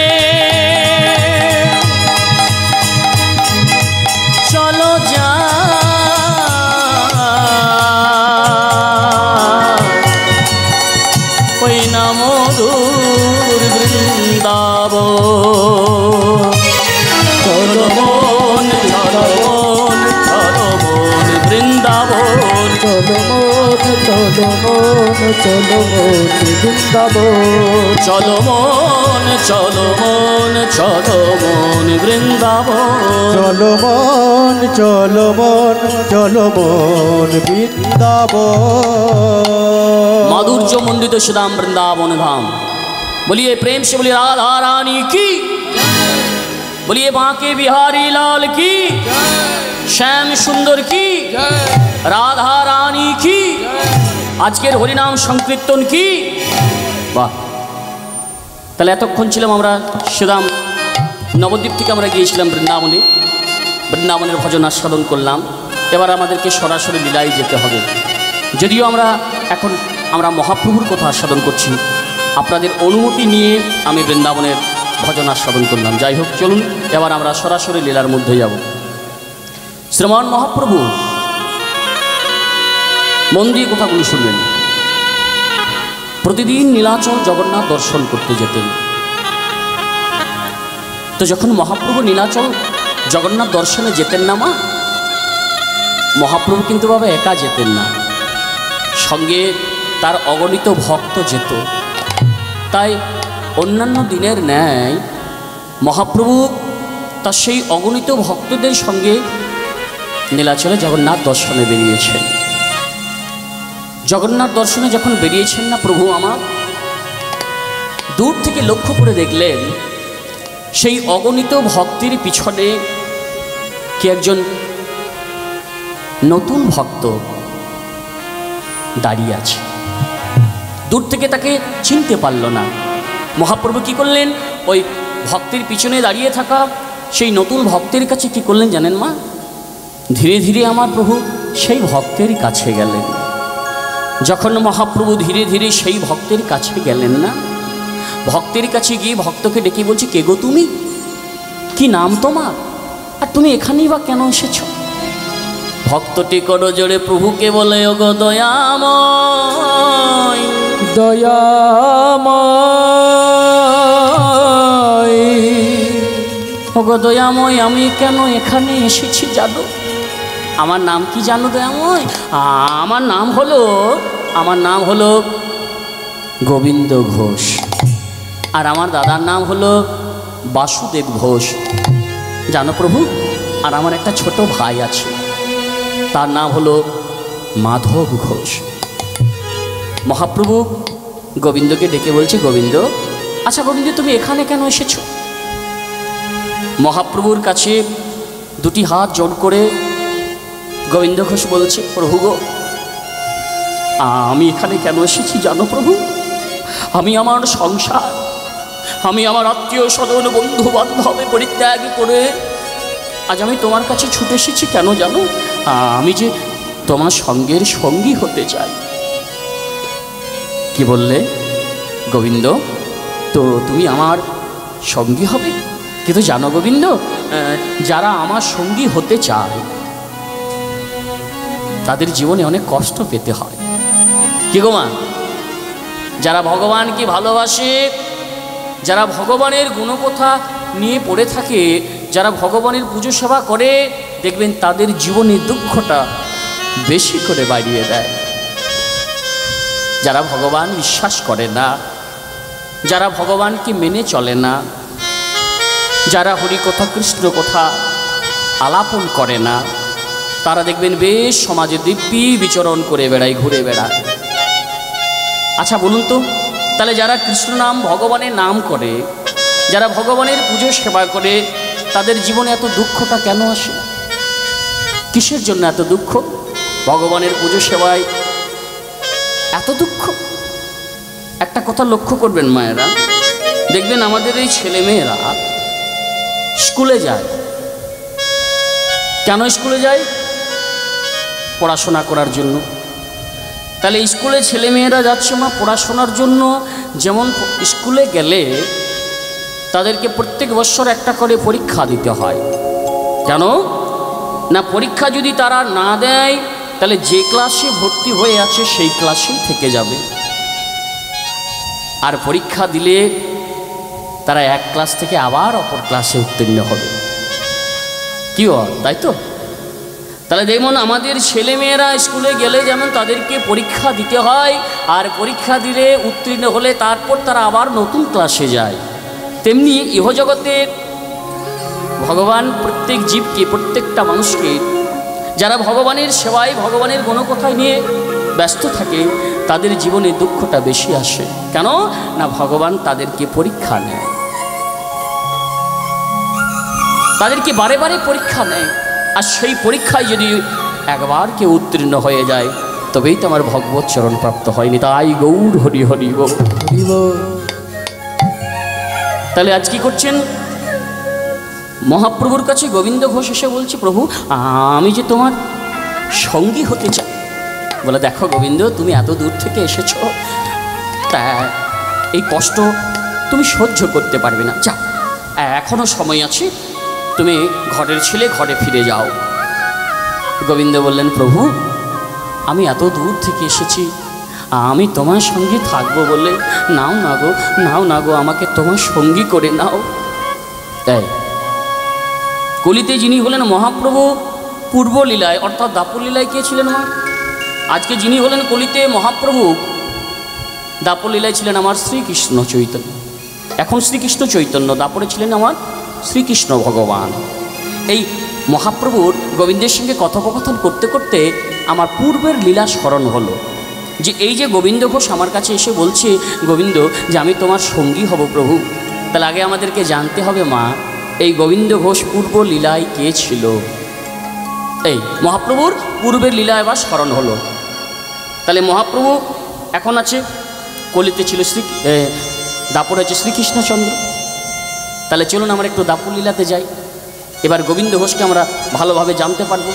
চলো যা ওই না মধুর বৃন্দাবন চলো মন বৃন্দাবন চলো মন চলো মন বৃন্দাবন। চলো মন চলো মন চলো মন বৃন্দাবন। চলো মন চলো মন চলো মন বৃন্দাবন। माधुर्य मंडित श्रीराम वृंदावन धाम। बोलिए प्रेम से, बोलिए राधा रानी की, बोलिए बांके बिहारी लाल की, श्याम सुंदर की, राधा रानी की, আজকের হরিনাম সংকীর্তন কি। বাহ, তাহলে এতক্ষণ ছিলাম আমরা শ্রীরাম নবদ্বীপ থেকে আমরা গিয়েছিলাম বৃন্দাবনে, বৃন্দাবনের ভজন আস্বাদন করলাম। এবার আমাদেরকে সরাসরি লীলায় যেতে হবে। যদিও এখন আমরা মহাপ্রভুর কথা আস্বাদন করছি, আপনাদের অনুমতি নিয়ে আমি বৃন্দাবনের ভজন আস্বাদন করলাম। যাই হোক, চলুন এবার আমরা সরাসরি লীলার মধ্যে যাব। শ্রীমান মহাপ্রভু, মন দিয়ে কথাগুলো শুনবেন। প্রতিদিন নীলাচল জগন্নাথ দর্শন করতে যেতেন। তো যখন মহাপ্রভু নীলাচল জগন্নাথ দর্শনে যেতেন না মা, মহাপ্রভু কিন্তু বাবা একা যেতেন না, সঙ্গে তার অগণিত ভক্ত যেত। তাই অন্যান্য দিনের ন্যায় মহাপ্রভু তার সেই অগণিত ভক্তদের সঙ্গে নীলাচলে জগন্নাথ দর্শনে বেরিয়েছেন। জগন্নাথ দর্শনে যখন বেরিয়েছেন না প্রভু আমার, দূর থেকে লক্ষ্য করে দেখলেন সেই অগণিত ভক্তির পিছনে কি একজন নতুন ভক্ত দাঁড়িয়ে আছে। দূর থেকে তাকে চিনতে পারল না। মহাপ্রভু কি করলেন, ওই ভক্তের পিছনে দাঁড়িয়ে থাকা সেই নতুন ভক্তের কাছে কি করলেন জানেন মা? ধীরে ধীরে আমার প্রভু সেই ভক্তের কাছে গেলেন। যখন মহাপ্রভু ধীরে ধীরে সেই ভক্তের কাছে গেলেন না, ভক্তের কাছে গিয়ে ভক্তকে ডেকে বলছে, কে গো তুমি, কি নাম তোমার, আর তুমি এখানেই বা কেন এসেছো? ভক্তটি করো জোরে প্রভুকে বলে, ওগো দয়াময় দয়াময়, ওগো দয়াময়, আমি কেন এখানে এসেছি জানো? আমার নাম কি জানো দয়াময়? আমার নাম হলো গোবিন্দ ঘোষ, আর আমার দাদার নাম হলো বাসুদেব ঘোষ, জানো প্রভু? আর আমার একটা ছোট ভাই আছে, তার নাম হলো মাধব ঘোষ। মহাপ্রভু গোবিন্দকে ডেকে বলছে, গোবিন্দ, আচ্ছা গোবিন্দ, তুমি এখানে কেন এসেছো? মহাপ্রভুর কাছে দুটি হাত জোড় করে গোবিন্দ ঘোষ বলছে, প্রভু গো, আমি এখানে কেন এসেছি জানো প্রভু? আমি আমার সংসার, আমি আমার আত্মীয় স্বজন বন্ধু বান্ধবে পরিত্যাগ করে আজ আমি তোমার কাছে ছুটে এসেছি। কেন জানো? আমি যে তোমার সঙ্গের সঙ্গী হতে চাই। কি বললে গোবিন্দ? তো তুমি আমার সঙ্গী হবে? কিন্তু জানো গোবিন্দ, যারা আমার সঙ্গী হতে চায় তাদের জীবনে অনেক কষ্ট পেতে হয়। কি গো মা? যারা ভগবানকে ভালোবাসে, যারা ভগবানের গুণকথা নিয়ে পড়ে থাকে, যারা ভগবানের পুজো সেবা করে, দেখবেন তাদের জীবনে দুঃখটা বেশি করে বাড়িয়ে দেয়। যারা ভগবান বিশ্বাস করে না, যারা ভগবানকে মেনে চলে না, যারা হরিকথা কৃষ্ণ কথা আলাপন করে না, তারা দেখবেন বেশ সমাজে দিব্যি বিচরণ করে বেড়ায়, ঘুরে বেড়ায়। আচ্ছা বলুন তো, তাহলে যারা কৃষ্ণ নাম ভগবানের নাম করে, যারা ভগবানের পুজো সেবা করে, তাদের জীবনে এত দুঃখটা কেন আসে? কিসের জন্য এত দুঃখ? ভগবানের পুজো সেবায় এত দুঃখ? একটা কথা লক্ষ্য করবেন মায়েরা, দেখবেন আমাদের এই ছেলেমেয়েরা স্কুলে যায়। কেন স্কুলে যায়? পড়াশোনা করার জন্য। তাহলে স্কুলে ছেলেমেয়েরা যাচ্ছে মা পড়াশোনার জন্য। যেমন স্কুলে গেলে তাদেরকে প্রত্যেক বছর একটা করে পরীক্ষা দিতে হয়। কেন না? পরীক্ষা যদি তারা না দেয়, তাহলে যে ক্লাসে ভর্তি হয়ে আছে সেই ক্লাসেই থেকে যাবে। আর পরীক্ষা দিলে তারা এক ক্লাস থেকে আবার অপর ক্লাসে উত্তীর্ণ হবে। কি তাই তো? তাহলে যেমন আমাদের ছেলেমেয়েরা স্কুলে গেলে যেমন তাদেরকে পরীক্ষা দিতে হয়, আর পরীক্ষা দিলে উত্তীর্ণ হলে তারপর তারা আবার নতুন ক্লাসে যায়, তেমনি ইহজগতে ভগবান প্রত্যেক জীবকে, প্রত্যেকটা মানুষকে, যারা ভগবানের সেবায়, ভগবানের গুণকথায় নিয়ে ব্যস্ত থাকে, তাদের জীবনে দুঃখটা বেশি আসে। কেন না, ভগবান তাদেরকে পরীক্ষা নেয়, তাদেরকে বারে বারে পরীক্ষা নেয়। আর সেই পরীক্ষায় যদি একবার কেউ উত্তীর্ণ হয়ে যায়, তবেই তো আমার ভগবত চরণ প্রাপ্ত হয়নি। তাই গৌর হরি হরি গৌর। তাহলে আজ কি করছেন? মহাপ্রভুর কাছে গোবিন্দ ঘোষ এসে বলছে, প্রভু আমি যে তোমার সঙ্গী হতে চাই। বলে, দেখো গোবিন্দ, তুমি এত দূর থেকে এসেছ, তা এই কষ্ট তুমি সহ্য করতে পারবে না, যাও, এখনো সময় আছে, তুমি ঘরের ছেলে, ঘরে ফিরে যাও। গোবিন্দ বললেন, প্রভু আমি এত দূর থেকে এসেছি, আমি তোমার সঙ্গে থাকবো বলে, নাও না গো, নাও না গো, আমাকে তোমার সঙ্গী করে নাও। তাই কলিতে যিনি হলেন মহাপ্রভু পূর্বলীলায় অর্থাৎ দাপর লীলায় কে ছিলেন মা? আজকে যিনি হলেন কলিতে মহাপ্রভু, দাপর লীলায় ছিলেন আমার শ্রীকৃষ্ণ চৈতন্য। এখন শ্রীকৃষ্ণ চৈতন্য, দাপরে ছিলেন আমার শ্রীকৃষ্ণ ভগবান। এই মহাপ্রভুর গোবিন্দের সঙ্গে কথোপকথন করতে করতে আমার পূর্বের লীলা স্মরণ হলো, যে এই যে গোবিন্দ ঘোষ আমার কাছে এসে বলছে, গোবিন্দ যে আমি তোমার সঙ্গী হব প্রভু। তাহলে আগে আমাদেরকে জানতে হবে মা, এই গোবিন্দ ঘোষ পূর্ব লীলায় কে ছিল? এই মহাপ্রভুর পূর্বের লীলা এবার স্মরণ হলো। তাহলে মহাপ্রভু এখন আছে কলিতে ছিল দাপর আছে শ্রীকৃষ্ণচন্দ্র। তাহলে চলুন আমরা একটু দাপর লীলাতে যাই, এবার গোবিন্দ ঘোষকে আমরা ভালোভাবে জানতে পারবো।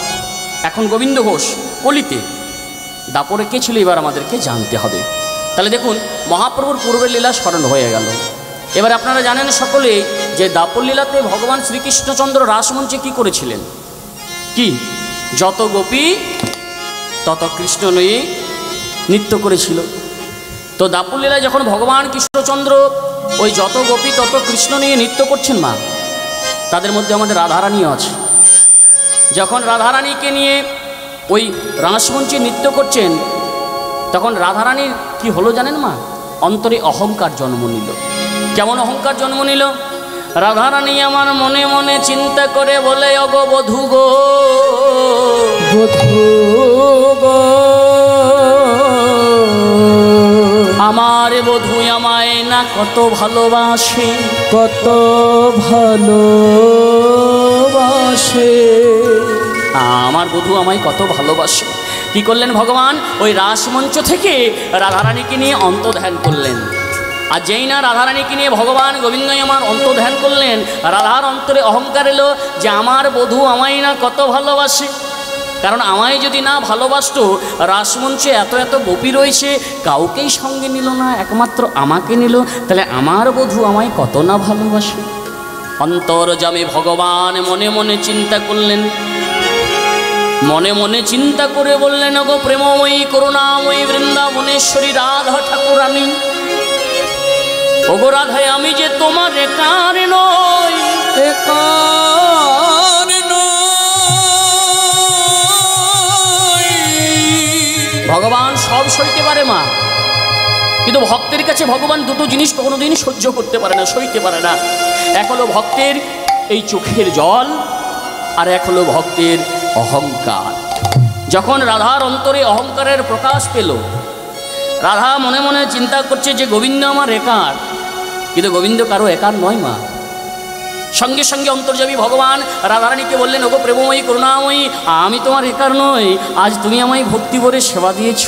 এখন গোবিন্দ ঘোষ কলিতে, দাপরে কে ছিল এবার আমাদেরকে জানতে হবে। তাহলে দেখুন, মহাপ্রভুর পূর্বের লীলা স্মরণ হয়ে গেল। এবার আপনারা জানেন সকলে যে দাপর লীলাতে ভগবান শ্রীকৃষ্ণচন্দ্র রাসমঞ্চে কি করেছিলেন? কি, যত গোপী তত কৃষ্ণ নিয়ে নৃত্য করেছিল। তো দাপর লীলায় যখন ভগবান কৃষ্ণচন্দ্র ওই যত গোপী তত কৃষ্ণ নিয়ে নৃত্য করছেন মা, তাদের মধ্যে আমাদের রাধারানীও আছে। যখন রাধারানীকে নিয়ে ওই রাসমঞ্চে নৃত্য করছেন, তখন রাধারানীর কি হলো জানেন মা? অন্তরে অহংকার জন্ম নিল। কেমন অহংকার জন্ম নিল? রাধারানী আমার মনে মনে চিন্তা করে বলে, অগো বধূ গো, আমার বধূ আমায় না কত ভালোবাসে, কত ভালোবাসে, আমার বধূ আমায় কত ভালোবাসে। কি করলেন ভগবান? ওই রাসমঞ্চ থেকে রাধারানীকে নিয়ে অন্তর্ধ্যান করলেন। আর যেই না রাধারানীকে নিয়ে ভগবান গোবিন্দই আমার অন্তর্ধ্যান করলেন, রাধার অন্তরে অহংকার এলো যে আমার বধূ আমায় না কত ভালোবাসে। কারণ আমায় যদি না ভালোবাসতো, রাসমঞ্চে এত এত গোপী রয়েছে, কাউকেই সঙ্গে নিল না, একমাত্র আমাকে নিল, তাহলে আমার বধূ আমায় কত না ভালোবাসে। অন্তর্যামী ভগবান মনে মনে চিন্তা করলেন, মনে মনে চিন্তা করে বললেন, ওগো প্রেমময়ী করুণাময়ী বৃন্দাবনেশ্বরী রাধা ঠাকুরানী, ওগো রাধায় আমি যে তোমার একার নই, একার নই। ভগবান সব সইতে পারে মা, কিন্তু ভক্তের কাছে ভগবান দুটো জিনিস কোনোদিন সহ্য করতে পারে না, সইতে পারে না। এক হলো ভক্তের এই চোখের জল, আর এক হলো ভক্তের অহংকার। যখন রাধার অন্তরে অহংকারের প্রকাশ পেল, রাধা মনে মনে চিন্তা করছে যে গোবিন্দ আমার একার, কিন্তু গোবিন্দ কারো একার নয় মা। সঙ্গে সঙ্গে অন্তর্যামী ভগবান রাধারানীকে বললেন, ওগো প্রেমময়ী করুণাময়ী, আমি তোমার একার নই। আজ তুমি আমায় ভক্তি ভরে সেবা দিয়েছ,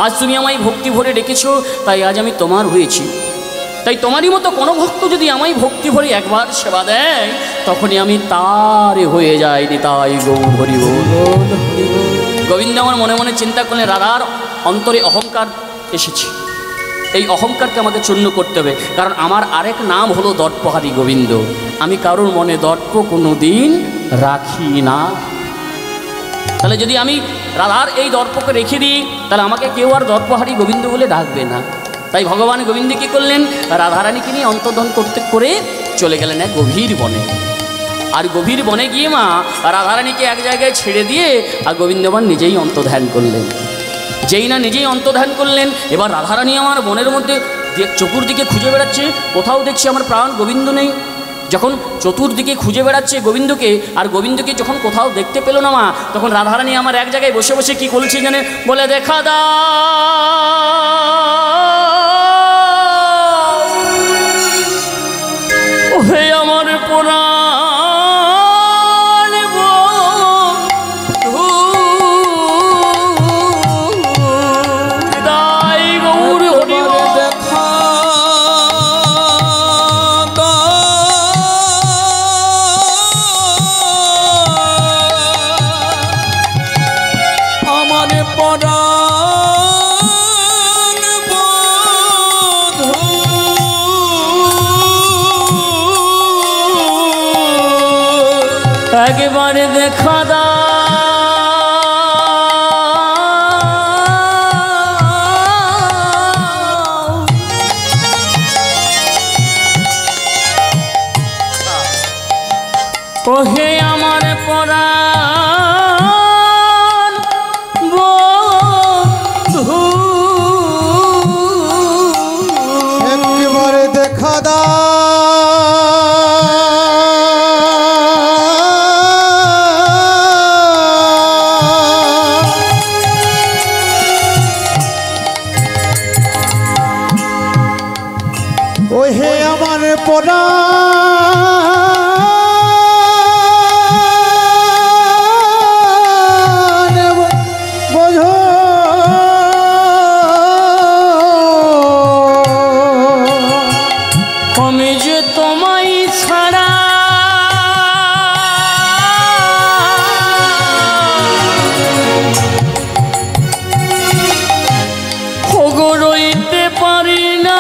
আজ তুমি আমায় ভক্তি ভরে ডেকেছ, তাই আজ আমি তোমার হয়েছি। তাই তোমারই মতো কোনো ভক্ত যদি আমায় ভক্তি ভরে একবার সেবা দেয়, তখনই আমি তারে হয়ে যাই। তাই গৌর হরি বল। গোবিন্দ আমার মনে মনে চিন্তা করলেন, রাধার অন্তরে অহংকার এসেছে, এই অহংকারকে আমাকে চূর্ণ করতে হবে। কারণ আমার আরেক নাম হলো দর্পহারী গোবিন্দ। আমি কারোর মনে দর্প কোনো দিন রাখি না। তাহলে যদি আমি রাধার এই দর্পকে রেখে দিই, তাহলে আমাকে কেউ আর দর্পহারী গোবিন্দ বলে ডাকবে না। তাই ভগবান গোবিন্দ কী করলেন? রাধারানীকে নিয়ে অন্তর্ধান করতে করে চলে গেলেন এক গভীর বনে। আর গভীর বনে গিয়ে মা রাধারানীকে এক জায়গায় ছেড়ে দিয়ে আর গোবিন্দমান নিজেই অন্তর্ধান করলেন। যেই না নিজেই অন্তর্ধান করলেন, এবার রাধারানী আমার বনের মধ্যে চতুর্দিকে খুঁজে বেড়াচ্ছে, কোথাও দেখছি আমার প্রাণ গোবিন্দ নেই। যখন চতুর্দিকে খুঁজে বেড়াচ্ছে গোবিন্দকে, আর গোবিন্দকে যখন কোথাও দেখতে পেল না মা, তখন রাধারানী আমার এক জায়গায় বসে বসে কি করছে জানে, বলে দেখা দাও হে আমার পুরাণ বন্ধু, দাই গৌর হরি বল। দেখা আমার পরাণ বন্ধু, একবারে দেখা দাও ওহে আমার পরাণ বন্ধু, একবারে দেখা দাও ওই হে আমার পরাণ বন্ধু, আমি যে তোমায় ছাড়া ওগো রইতে পারি না,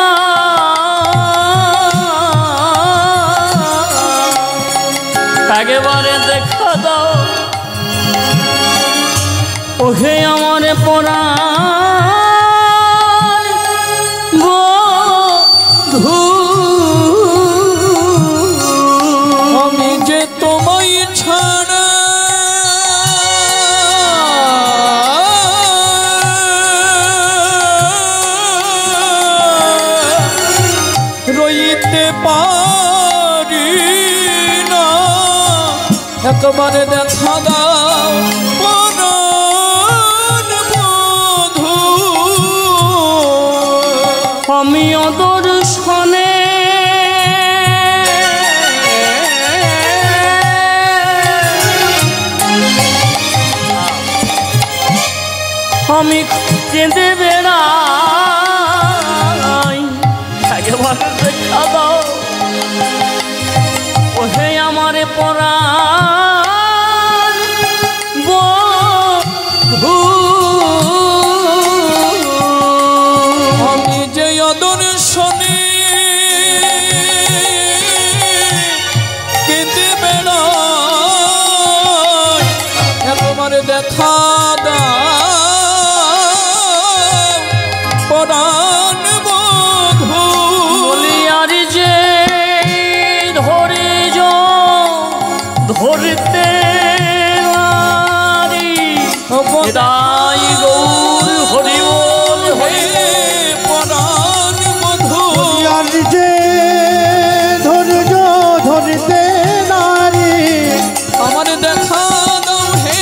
একেবারে দেখা দাও ওহে আমার পরাণ বন্ধু, আমি যে তোমায় ছাড়া রইতে পারি না, একবারে দেখা দাও পরাণ বন্ধু, আমি অদর্শনে আমি কেঁদে বেড়াই, একেবারে দেখা দাও ওহে আমার পরাণ বন্ধু, আমি যে অদর্শনে কেঁদে বেড়াই, একবারে দেখা দাও পরাণ বন্ধু, বলি আর যে ধরতে নারী, দাই গৌর হরি বল হে পরাণ বন্ধু, আর যে ধৈর্য ধরতে নারী, আমার দেখা দাও হে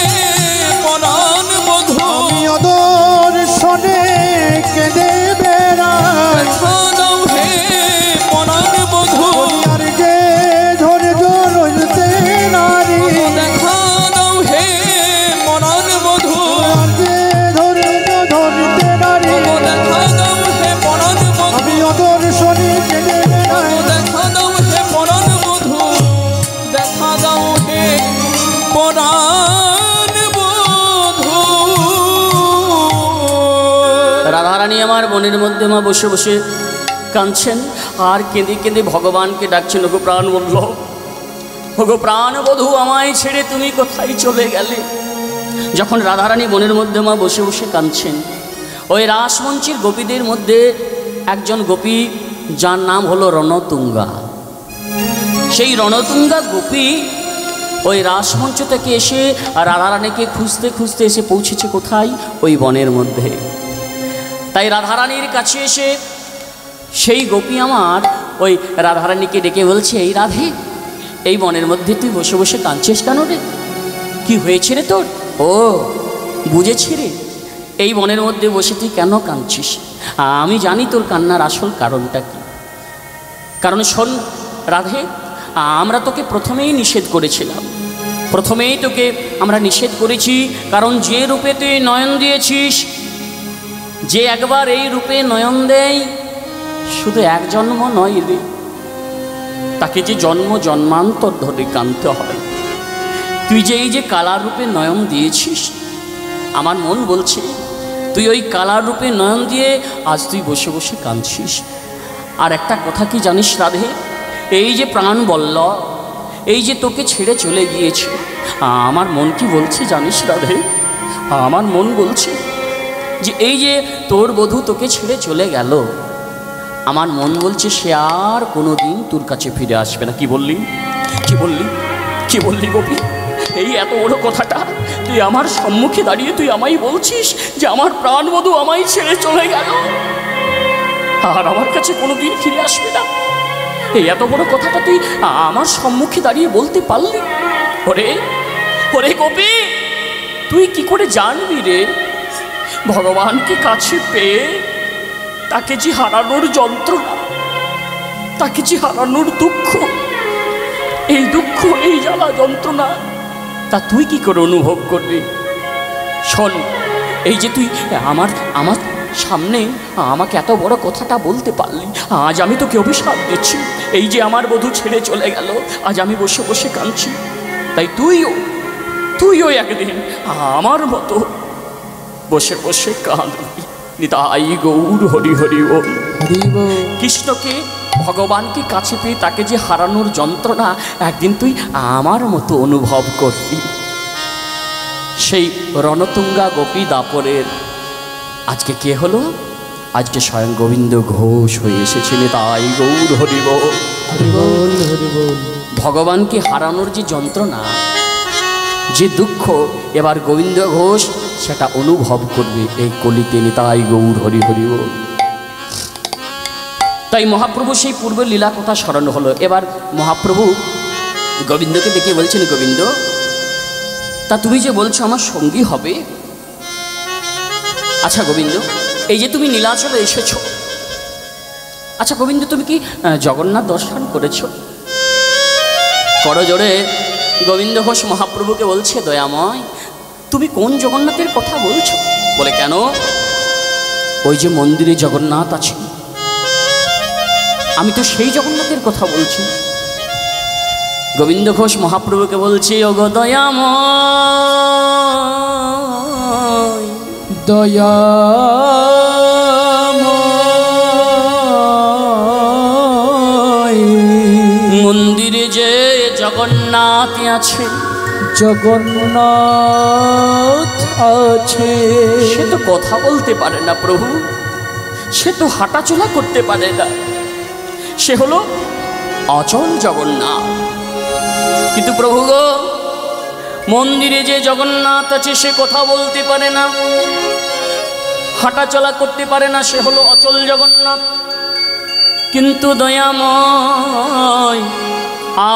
পরাণ বন্ধু, আমি অদর্শনে কেঁদে বেড়াই, দেখা দাও হে পরাণ বন্ধু, আর যে ধৈর্য ধরতে নারী, দেখা দাও হে পরাণ বন্ধু, আর যে ধৈর্য ধরতে নারী, দেখা দাও হে পরাণ বন্ধু, আমি অদর্শনে কেঁদে বেড়াই, দেখা দাও হে পরাণ বন্ধু, দেখা দাও হে পরাণ বন্ধু। রাধারানী আমার বনের মধ্যে মা বসে বসে কাঁদছেন আর কেঁদে কেঁদে ভগবানকে ডাকছেন, ওগো প্রাণ বলল, ওগো প্রাণ বধূ আমায় ছেড়ে তুমি কোথায় চলে গেলে। যখন রাধারানী বনের মধ্যে মা বসে বসে কাঁদছেন, ওই রাসমঞ্চের গোপীদের মধ্যে একজন গোপী যার নাম হলো রণতুঙ্গা, সেই রণতুঙ্গা গোপী ওই রাসমঞ্চ থেকে এসে রাধারানীকে খুঁজতে খুঁজতে এসে পৌঁছেছে কোথায়? ওই বনের মধ্যে। তাই রাধারানীর কাছে এসে সেই গোপী আমার ওই রাধারানীকে ডেকে বলছে, এই রাধে, এই বনের মধ্যে তুই বসে বসে কাঁদছিস কেন রে? কি হয়েছে রে তোর? ও বুঝেছি রে, এই বনের মধ্যে বসে তুই কেন কাঁদছিস। আমি জানি তোর কান্নার আসল কারণটা কি। কারণ শোন রাধে, আমরা তোকে প্রথমেই নিষেধ করেছিলাম, প্রথমেই তোকে আমরা নিষেধ করেছি। কারণ যে রূপে তুই নয়ন দিয়েছিস, যে একবার এই রূপে নয়ন দেয়, শুধু এক জন্ম নয় রে, তাকে যে জন্ম জন্মান্তর ধরে কাঁদতে হয়। তুই যে এই যে কালার রূপে নয়ন দিয়েছিস, আমার মন বলছে তুই ওই কালার রূপে নয়ন দিয়ে আজ তুই বসে বসে কাঁদছিস। আর একটা কথা কি জানিস রাধে, এই যে প্রাণ বল্ল, এই যে তোকে ছেড়ে চলে গিয়েছে, আমার মন কি বলছে জানিস রাধে? আমার মন বলছে যে এই যে তোর বধূ তোকে ছেড়ে চলে গেল, আমার মন বলছে সে আর কোনো দিন তোর কাছে ফিরে আসবে না। কি বললি, কি বললি, কি বললি গোপী? এই এত বড় কথাটা তুই আমার সম্মুখে দাঁড়িয়ে তুই আমায় বলছিস যে আমার প্রাণবধূ আমায় ছেড়ে চলে গেল আর আমার কাছে কোনো দিন ফিরে আসবে না। এই এত বড় কথাটা তুই আমার সম্মুখে দাঁড়িয়ে বলতে পারলি? ওরে ওরে গোপী, তুই কি করে জানবি রে ভগবানকে কাছে পেয়ে তাকে যে হারানোর যন্ত্রণা, তাকে যে হারানোর দুঃখ, এই দুঃখ, এই জ্বালা যন্ত্রণা তা তুই কি করে অনুভব করবি? শোন, এই যে তুই আমার আমার সামনে আমাকে এত বড় কথাটা বলতে পারলি, আজ আমি তোকে অভিশাপ দিচ্ছি। এই যে আমার বধূ ছেড়ে চলে গেল, আজ আমি বসে বসে কাঁদছি। তাই তুইও একদিন আমার মতো বসে বসে কাঁদবি। নিতাই গৌর হরি হরি বল। কৃষ্ণকে, ভগবানকে কাছে পেয়ে তাকে যে হারানোর যন্ত্রণা একদিন তুই আমার মতো অনুভব করবি। সেই রণতুঙ্গা গোপী দাপরের আজকে কে হলো? আজকে স্বয়ং গোবিন্দ ঘোষ হয়ে এসেছে। নিতাই গৌর হরি বল। ভগবানকে হারানোর যে যন্ত্রণা, যে দুঃখ, এবার গোবিন্দ ঘোষ সেটা অনুভব করবে এই কলিতে। নিতাই গৌর হরি হরি বল। তাই মহাপ্রভু সেই পূর্বের লীলা কথা স্মরণ হলো। এবার মহাপ্রভু গোবিন্দকে ডেকে বলছেন, গোবিন্দ, তা তুমি যে বলছো আমার সঙ্গী হবে, আচ্ছা গোবিন্দ, এই যে তুমি নীলাচলে এসেছো, আচ্ছা গোবিন্দ, তুমি কি জগন্নাথ দর্শন করেছো? করজোড়ে গোবিন্দ ঘোষ মহাপ্রভুকে বলছে, দয়াময়, তুমি কোন জগন্নাথের কথা বলছো? বলে, কেন? ওই যে মন্দিরে জগন্নাথ আছে, আমি তো সেই জগন্নাথের কথা বলছি। গোবিন্দ ঘোষ মহাপ্রভুকে বলছে, ওগো দয়াময়, দয়াময়, মন্দিরে যে জগন্নাথ আছে, জগন্নাথ আছে, সে তো কথা বলতে পারে না প্রভু, সে তো হাঁটাচলা করতে পারে না, সে হলো অচল জগন্নাথ। কিন্তু প্রভু গো, মন্দিরে যে জগন্নাথ আছে সে কথা বলতে পারে না, হাঁটাচলা করতে পারে না, সে হলো অচল জগন্নাথ। কিন্তু দয়াময়,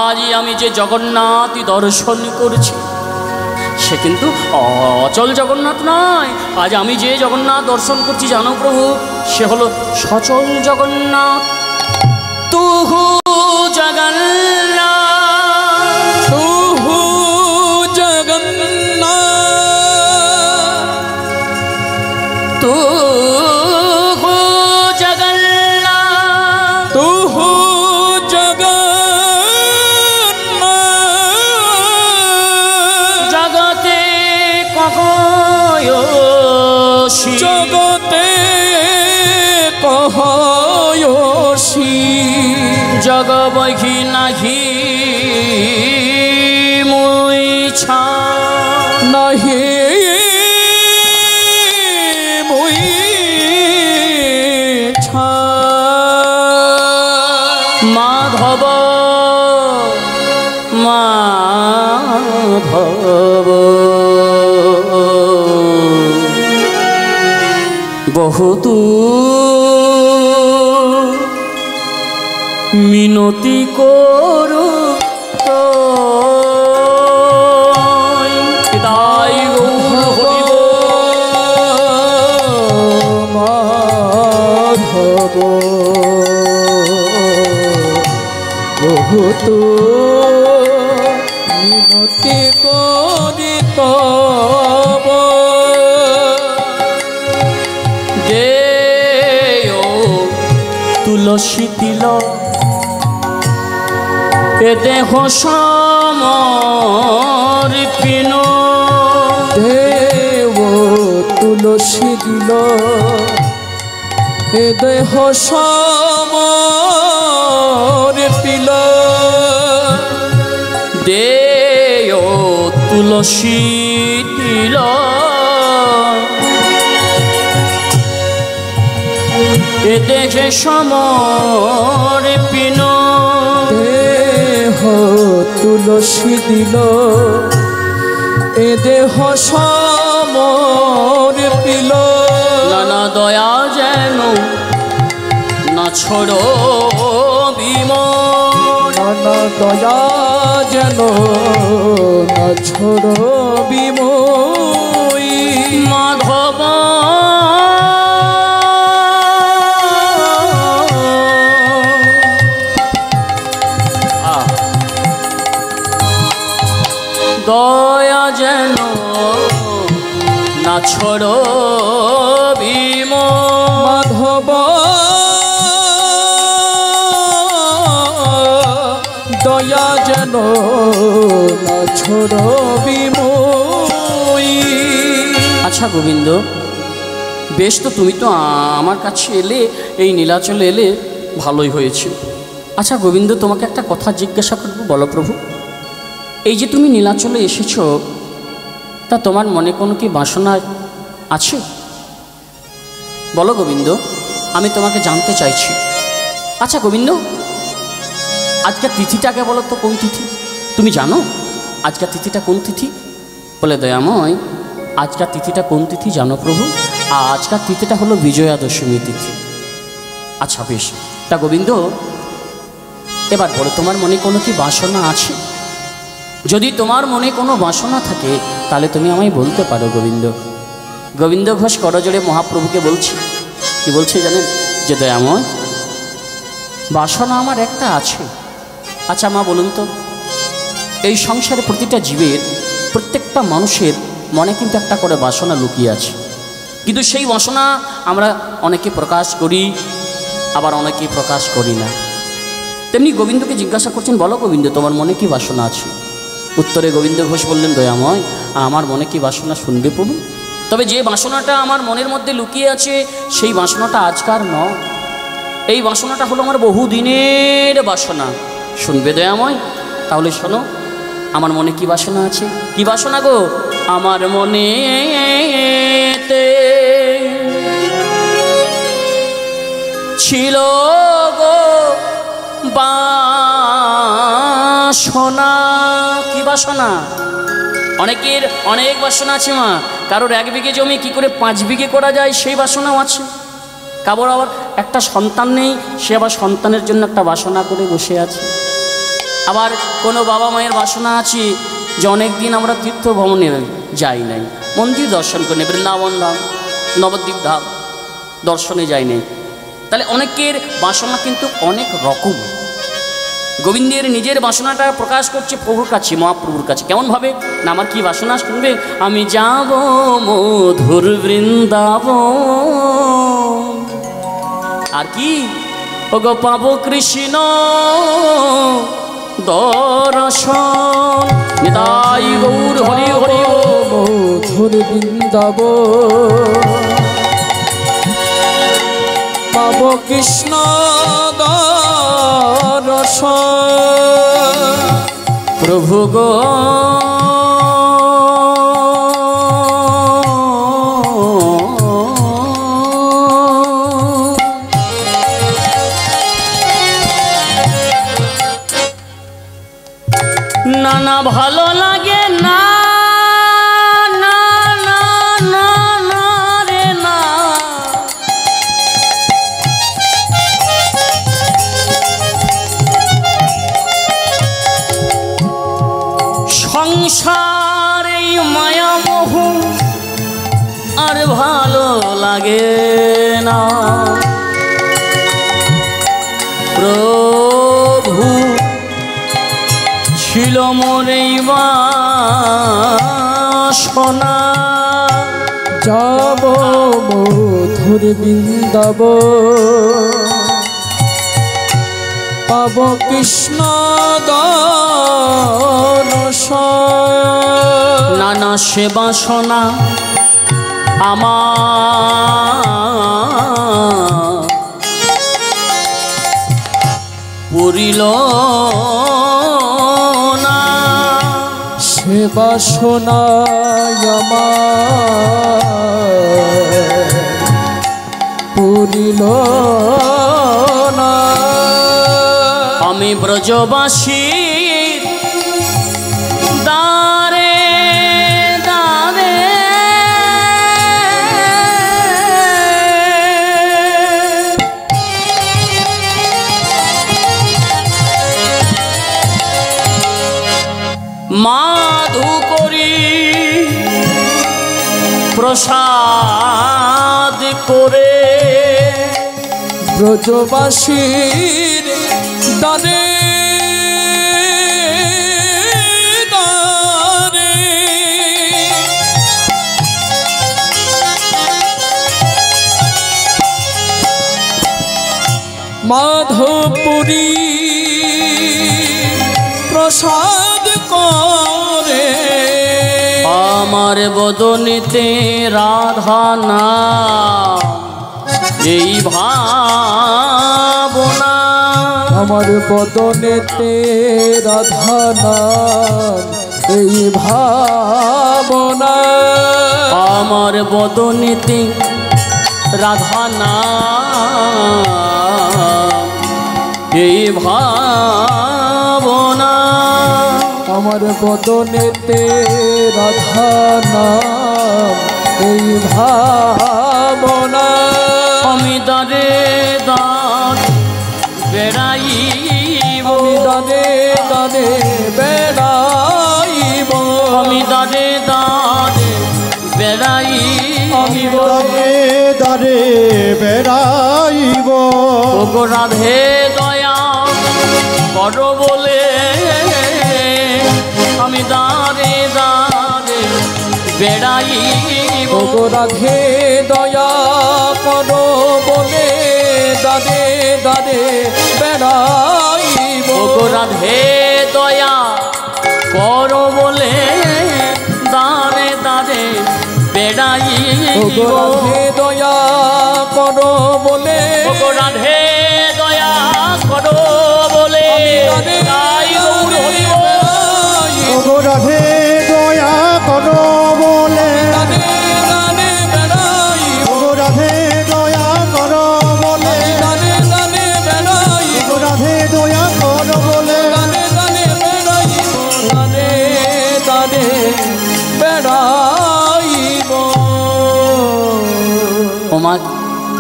আজ আমি যে জগন্নাথ দর্শন করছি সে কিন্তু অচল জগন্নাথ নয়। আজ আমি যে জগন্নাথ দর্শন করছি জানো প্রভু, সে হলো সচল জগন্নাথ। তুহু জগন্নাথ, তুহু জগন্নাথ, তুহু জগন্নাথ, তুহু জগন্নাথ, জগতে কহয়সি, জগতে কহয়সি, জগ বহি নাহি মুই ছা, নাহি মুই ছা, মাধব মাধব মাধব বহুতু মিনতি করু তাই গৌর মাধব বহুত মিনতি করি তব দেও তুলসী তিলক এ দেহ সমর্পিন দেব তুলসী দিল এ দেহ সমর্পিল দেও তুলসী তিলক এ দেহে সমর্পিন দেহ তুলসী দিল এ দেহ সমর্পিল নানা দয়া যেন না ছোড়ো বিমন নানা দয়া যেন না ছোড় বিময়ী মাধব দয়া যেন না ছোড়ো বিমন মাধব দয়া যেন না ছোড় বিময়ী আচ্ছা গোবিন্দ, বেশ তো তুমি তো আমার কাছে এলে, এই নীলাচলে এলে, ভালোই হয়েছে। আচ্ছা গোবিন্দ, তোমাকে একটা কথা জিজ্ঞাসা করবো, বলো প্রভু। এই যে তুমি নীলাচলে এসেছো, তা তোমার মনে কোনো কি বাসনা আছে? বলো গোবিন্দ, আমি তোমাকে জানতে চাইছি। আচ্ছা গোবিন্দ, আজকের তিথিটাকে বলো তো কোন তিথি? তুমি জানো আজকের তিথিটা কোন তিথি? বলে দয়াময়, আজকের তিথিটা কোন তিথি জানো প্রভু? আজকের তিথিটা হলো বিজয়া দশমী তিথি। আচ্ছা বেশ, তা গোবিন্দ এবার বলো, তোমার মনে কোনো কি বাসনা আছে? যদি তোমার মনে কোনো বাসনা থাকে তাহলে তুমি আমায় বলতে পারো গোবিন্দ। গোবিন্দ ঘোষ করজোড়ে মহাপ্রভুকে বলছি, কি বলছে জানেন? যে দয়াময়, বাসনা আমার একটা আছে। আচ্ছা মা বলুন তো, এই সংসারে প্রতিটা জীবের, প্রত্যেকটা মানুষের মনে কিন্তু একটা করে বাসনা লুকিয়ে আছে, কিন্তু সেই বাসনা আমরা অনেকে প্রকাশ করি, আবার অনেকে প্রকাশ করি না। তেমনি গোবিন্দকে জিজ্ঞাসা করছেন, বলো গোবিন্দ, তোমার মনে কি বাসনা আছে? উত্তরে গোবিন্দ ঘোষ বললেন, দয়াময়, আমার মনে কি বাসনা শুনবে প্রভু? তবে যে বাসনাটা আমার মনের মধ্যে লুকিয়ে আছে, সেই বাসনাটা আজকার নয়। এই বাসনাটা হলো আমার বহুদিনের বাসনা। শুনবে দয়াময়? তাহলে শোনো, আমার মনে কি বাসনা আছে। কি বাসনা গো? আমার মনে ছিল গো বাসনা। কি বাসনা? অনেকের অনেক বাসনা আছে মা। কারোর 1 বিঘে জমি কি করে 5 বিঘে করা যায়, সেই বাসনাও আছে। কারোর আবার একটা সন্তান নেই, সে আবার সন্তানের জন্য একটা বাসনা করে বসে আছে। আবার কোনো বাবা মায়ের বাসনা আছে যে অনেক দিন আমরা তীর্থ ভ্রমণে যাই নাই, মন্দির দর্শন করে নেই, বৃন্দাবন ধাম, নবদ্বীপ ধাম দর্শনে যাই নাই। তাহলে অনেকের বাসনা কিন্তু অনেক রকম। গোবিন্দের নিজের বাসনাটা প্রকাশ করছে প্রভুর কাছে, মহাপ্রভুর কাছে। কেমনভাবে না, আমার কি বাসনা শুনবে? আমি যাব মধুর বৃন্দাবন, আর কি ওগো পাবো কৃষ্ণ দর্শন। নিতাই গৌর হরি হরি মধুর বৃন্দাবন, পাব কৃষ্ণ দর্শন। প্রভু গো নানা ভালো লাগে না আর ভালো লাগে না। প্রভু ছিল মোরেই বাসনা, যাব মধুর বৃন্দাবন, পাব কৃষ্ণ দর্শন। নানা সে বাসনা আমার পুরিল না, সে বাসনায় আমার পুরিল না। আমি ব্রজবাসী দারে দারে মাধু করি প্রসাদ করে, ব্রজবাসীর দানে দানে মাধবপুরী প্রসাদ করে, আমার বদনেতে রাধা নাম এই ভাবনা, আমার বদনেতে রাধা নাম এই ভাবনা, আমার বদনেতে রাধা নাম এই ভাবনা, আমার বদনেতে রাধা নাম এই ভাবনা। আমি দারে দাঁত বেড়াইব, আমি দানে দানে বেড়াইব, আমি দারে দাঁত বেড়াইব, আমি দারে দারে বেড়াইব, ওগো রাধে দয়া করো বলে, আমি দারে দারে বেড়াইব, ওগো রাধে দয়া করো বলে, দাদে দাদে বেড়াইব, ওগো রাধে দয়া করো বলে, দারে দারে বেড়াইব, ওগো রাধে দয়া করো বলে, ওগো রাধে দয়া করো বলে, তাই গৌর হরি বল। ওগো রাধে দয়া করো বলে, দাদে দাদে বেড়াইব, ওগো রাধে দয়া করো বলে, দাদে দাদে বেড়াইব, ওগো রাধে দয়া করো বলে, দাদে দাদে বেড়াইব, দাদে দাদে বেড়াইব। ওমা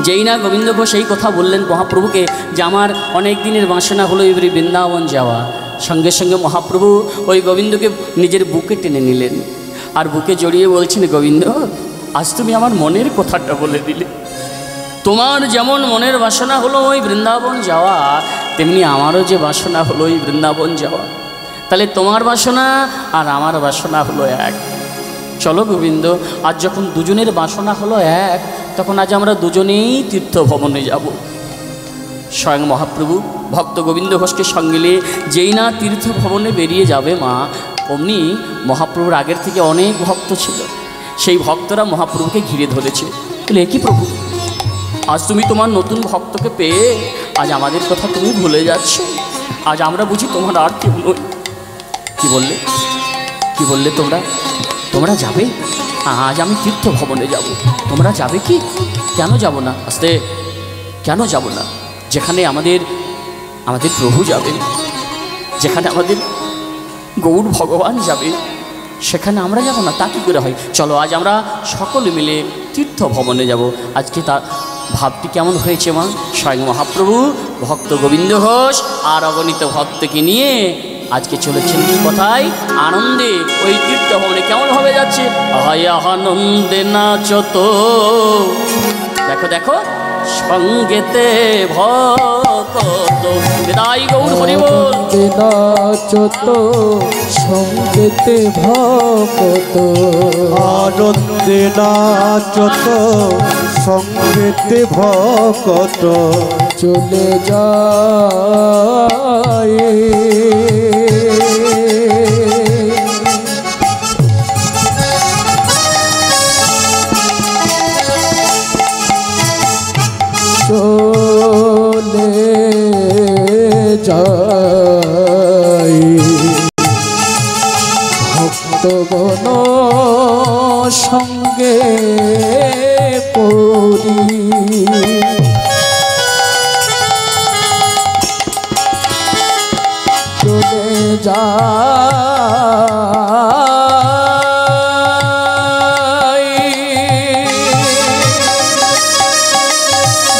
যেই না গোবিন্দ ঘোষ এই কথা বললেন মহাপ্রভুকে যে আমার অনেক দিনের বাসনা হলো এবারে বৃন্দাবন যাওয়া, সঙ্গে সঙ্গে মহাপ্রভু ওই গোবিন্দকে নিজের বুকে টেনে নিলেন আর বুকে জড়িয়ে বলছেন, গোবিন্দ আজ তুমি আমার মনের কথাটা বলে দিলে, তোমার যেমন মনের বাসনা হলো ওই বৃন্দাবন যাওয়া, তেমনি আমারও যে বাসনা হলো ওই বৃন্দাবন যাওয়া, তাহলে তোমার বাসনা আর আমার বাসনা হলো এক। চলো গোবিন্দ, আজ যখন দুজনের বাসনা হলো এক, তখন আজ আমরা দুজনেই তীর্থ ভবনে যাব। স্বয়ং মহাপ্রভু ভক্ত গোবিন্দ ঘোষকে সঙ্গে নিয়ে যেই না তীর্থ ভবনে বেরিয়ে যাবে মা, অমনি মহাপ্রভুর আগের থেকে অনেক ভক্ত ছিল, সেই ভক্তরা মহাপ্রভুকে ঘিরে ধরেছে। বলে কি প্রভু, আজ তুমি তোমার নতুন ভক্তকে পেয়ে আজ আমাদের কথা তুমি ভুলে যাচ্ছ, আজ আমরা বুঝি তোমার আর কেউ নই। কি বললে, কি বললে তোমরা, তোমরা যাবে? আজ আমি তীর্থ ভবনে যাব, তোমরা যাবে কি? কেন যাব না? আস্তে, কেন যাব না? যেখানে আমাদের প্রভু যাবে, যেখানে আমাদের গৌর ভগবান যাবে, সেখানে আমরা যাব না? তা কী করে হয়? চলো আজ আমরা সকলে মিলে তীর্থ ভবনে যাব। আজকে তার ভাবটি কেমন হয়েছে মা? স্বয়ং মহাপ্রভু ভক্ত গোবিন্দ ঘোষ আর অগণিত ভক্তকে নিয়ে আজকে চলেছেন কোথায়? আনন্দে ওই তীর্থভবনে। কেমন ভাবে যাচ্ছে? হায় আনন্দে নাচত, দেখো দেখো সঙ্গেতে ভকত। বিদায় গৌর হরি বল। নাচত সঙ্গেতে ভকত, আনন্দে নাচত সঙ্গেতে ভকত, চলে যায় চলে যায় ভক্তগণ সঙ্গে পড়ি, চলে যায়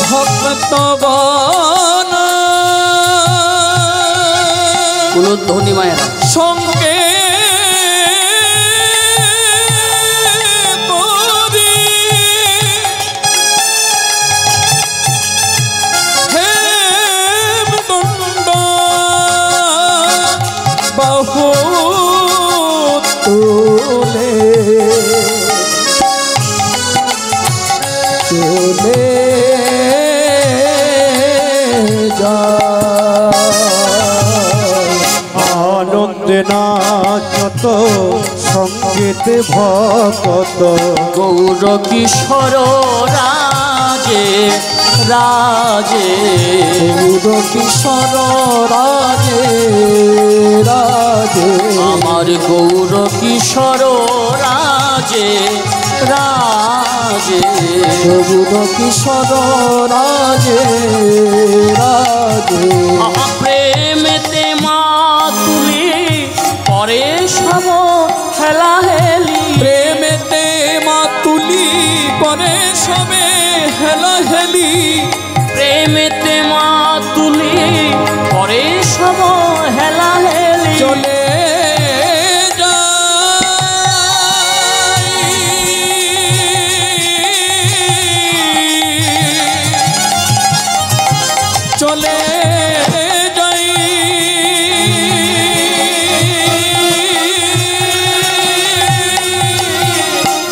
ভক্তগণ কুলধ্বনি মায়েরা সঙ্গে পড়ি, হেমদণ্ড বাহু তুলে চলে যায় আনন্দে নাচত সঙ্গেতে ভকত, গৌর কিশোর রাজে রাজে, গৌর কিশোর রাজে রাজে, আমার গৌর কিশোর রাজে রাজে। গৌর কিশোর রাজে রাজে, আহা প্রেমেতে মা তুলি পরে সব হেলা হেলি, প্রেমেতে মা তুলি করে সবে হেলা হেলি, প্রেমেতে মা তুলি পরে সব হেলা হেলি, চলে চলে যাই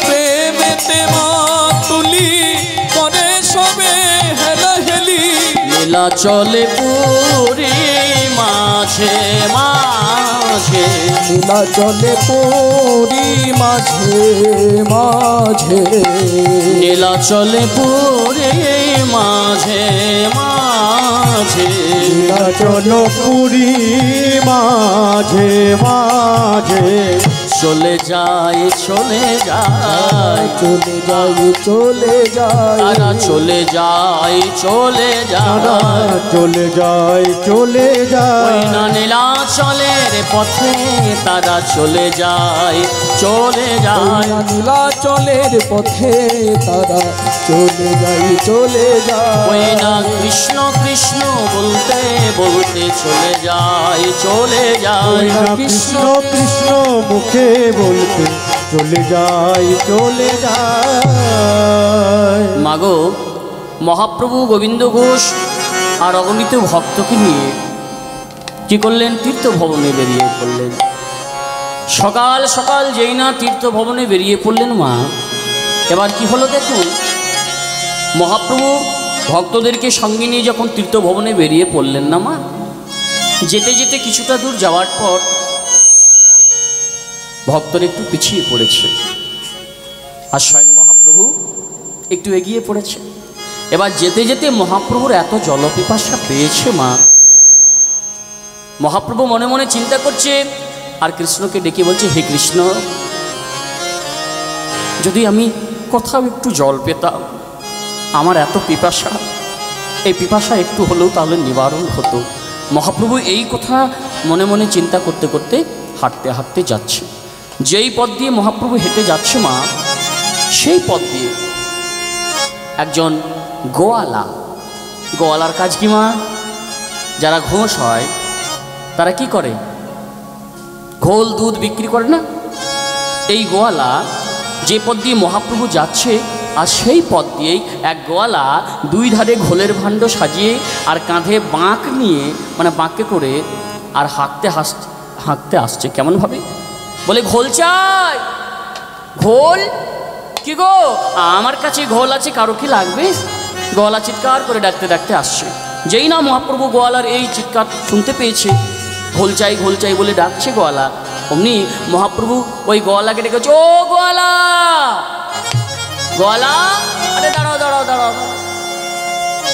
প্রেমেতে মা তুলি করে সবে হেলা হেলি, লীলা চলে পুরী মাঝে মাঝে, লীলা চলে পুরী মাঝে মাঝে, লীলা চলে পুরী মাঝে মাঝে, লীলা চলো পুরী মাঝে মাঝে, চলে যায় চলে যায়, চলে যাই চলে যাই, তারা চলে যায় চলে তারা যায়, চলে যায় চলে ওই যায়, না নীলাচলের পথে তারা চলে যায় চলে যায়, নীলাচলের পথে তারা চলে যাই চলে ওই যায়, না কৃষ্ণ কৃষ্ণ বলতে বলতে চলে যায় চলে যায়। কৃষ্ণ কৃষ্ণ মুখে বলতে চলে যায় চলে যায়। মাগো মহাপ্রভু গোবিন্দ ঘোষ আর অগণিত ভক্তকে নিয়ে কি করলেন? তীর্থভবনে বেরিয়ে পড়লেন। সকাল সকাল যেই না তীর্থভবনে বেরিয়ে পড়লেন মা, এবার কি হলো দেখুন। মহাপ্রভু ভক্তদেরকে সঙ্গে নিয়ে যখন তীর্থভবনে বেরিয়ে পড়লেন না মা, যেতে যেতে কিছুটা দূর যাওয়ার পর ভক্তরা একটু পিছিয়ে পড়েছে, আর স্বয়ং মহাপ্রভু একটু এগিয়ে পড়েছে। এবার যেতে যেতে মহাপ্রভুর এত জলপিপাসা পেয়েছে মা, মহাপ্রভু মনে মনে চিন্তা করছে আর কৃষ্ণকে ডেকে বলছে, হে কৃষ্ণ, যদি আমি কোথাও একটু জল পেতাম, আমার এত পিপাসা, এই পিপাসা একটু হলেও তাহলে নিবারণ হতো। মহাপ্রভু এই কথা মনে মনে চিন্তা করতে করতে হাঁটতে হাঁটতে যাচ্ছে। যেই পথ দিয়ে মহাপ্রভু হেঁটে যাচ্ছে মা, সেই পথ দিয়ে একজন গোয়ালা, গোয়ালার কাজ কি মা? যারা ঘোষ হয় তারা কি করে? ঘোল দুধ বিক্রি করে না, এই গোয়ালা যে পথ দিয়ে মহাপ্রভু যাচ্ছে আর সেই পথ দিয়েই এক গোয়ালা দুই ধারে ঘোলের ভাণ্ড সাজিয়ে আর কাঁধে বাঁক নিয়ে, মানে বাঁকে করে আর হাঁকতে আসছে। কেমনভাবে বলে, ঘোল চাই, ঘোল। কি গো, আমার কাছে ঘোল আছে, কারো কি লাগবে? গোয়ালা চিৎকার করে ডাকতে ডাকতে আসছে। যেই না মহাপ্রভু গোয়ালার এই চিৎকার শুনতে পেয়েছে, ঘোল চাই ঘোল চাই বলে ডাকছে গোয়ালা, অমনি মহাপ্রভু ওই গোয়ালাকে ডেকেছে, ও গোয়ালা, গোয়ালা, আরে দাঁড়াও দাঁড়াও দাঁড়াও,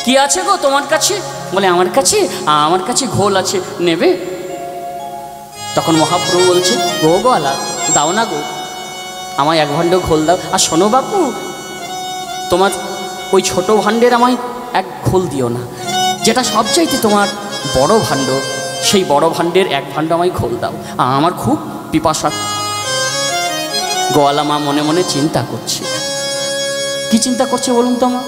কি আছে গো তোমার কাছে? বলে, আমার কাছে ঘোল আছে, নেবে? তখন মহাপ্রভু বলছে, গো গোয়ালা, দাও না গো, আমায় এক ভাণ্ড ঘোল দাও। আর শোনো বাপু, তোমার ওই ছোট ভাণ্ডের আমায় এক ঘোল দিও না, যেটা সবচাইতে তোমার বড় ভাণ্ড, সেই বড় ভাণ্ডের এক ভাণ্ড আমায় ঘোল দাও, আমার খুব পিপাসা। গোয়ালা মা মনে মনে চিন্তা করছে। কি চিন্তা করছে বলুন তো মা?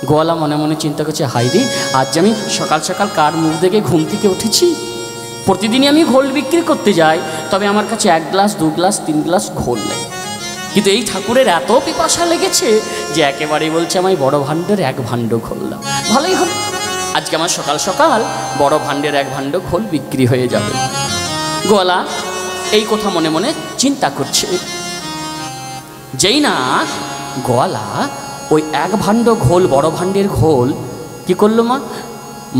গোয়ালা মনে মনে চিন্তা করছে, হাই রে, আজ আমি সকাল সকাল কার মুখ দেখে ঘুম থেকে উঠেছি? প্রতিদিনই আমি ঘোল বিক্রি করতে যাই, তবে আমার কাছে 1 গ্লাস 2 গ্লাস 3 গ্লাস ঘোল নেই। কিন্তু এই ঠাকুরের এত পিপাসা লেগেছে যে একেবারেই বলছে, আমায় বড় ভাণ্ডের এক ভাণ্ড ঘোল দাও। ভালোই হল, আজকে আমার সকাল সকাল বড় ভাণ্ডের এক ভাণ্ড ঘোল বিক্রি হয়ে যাবে। গোয়ালা এই কথা মনে মনে চিন্তা করছে। যেই না গোয়ালা ওই এক ভাণ্ড ঘোল, বড় ভাণ্ডের ঘোল কি করলো মা?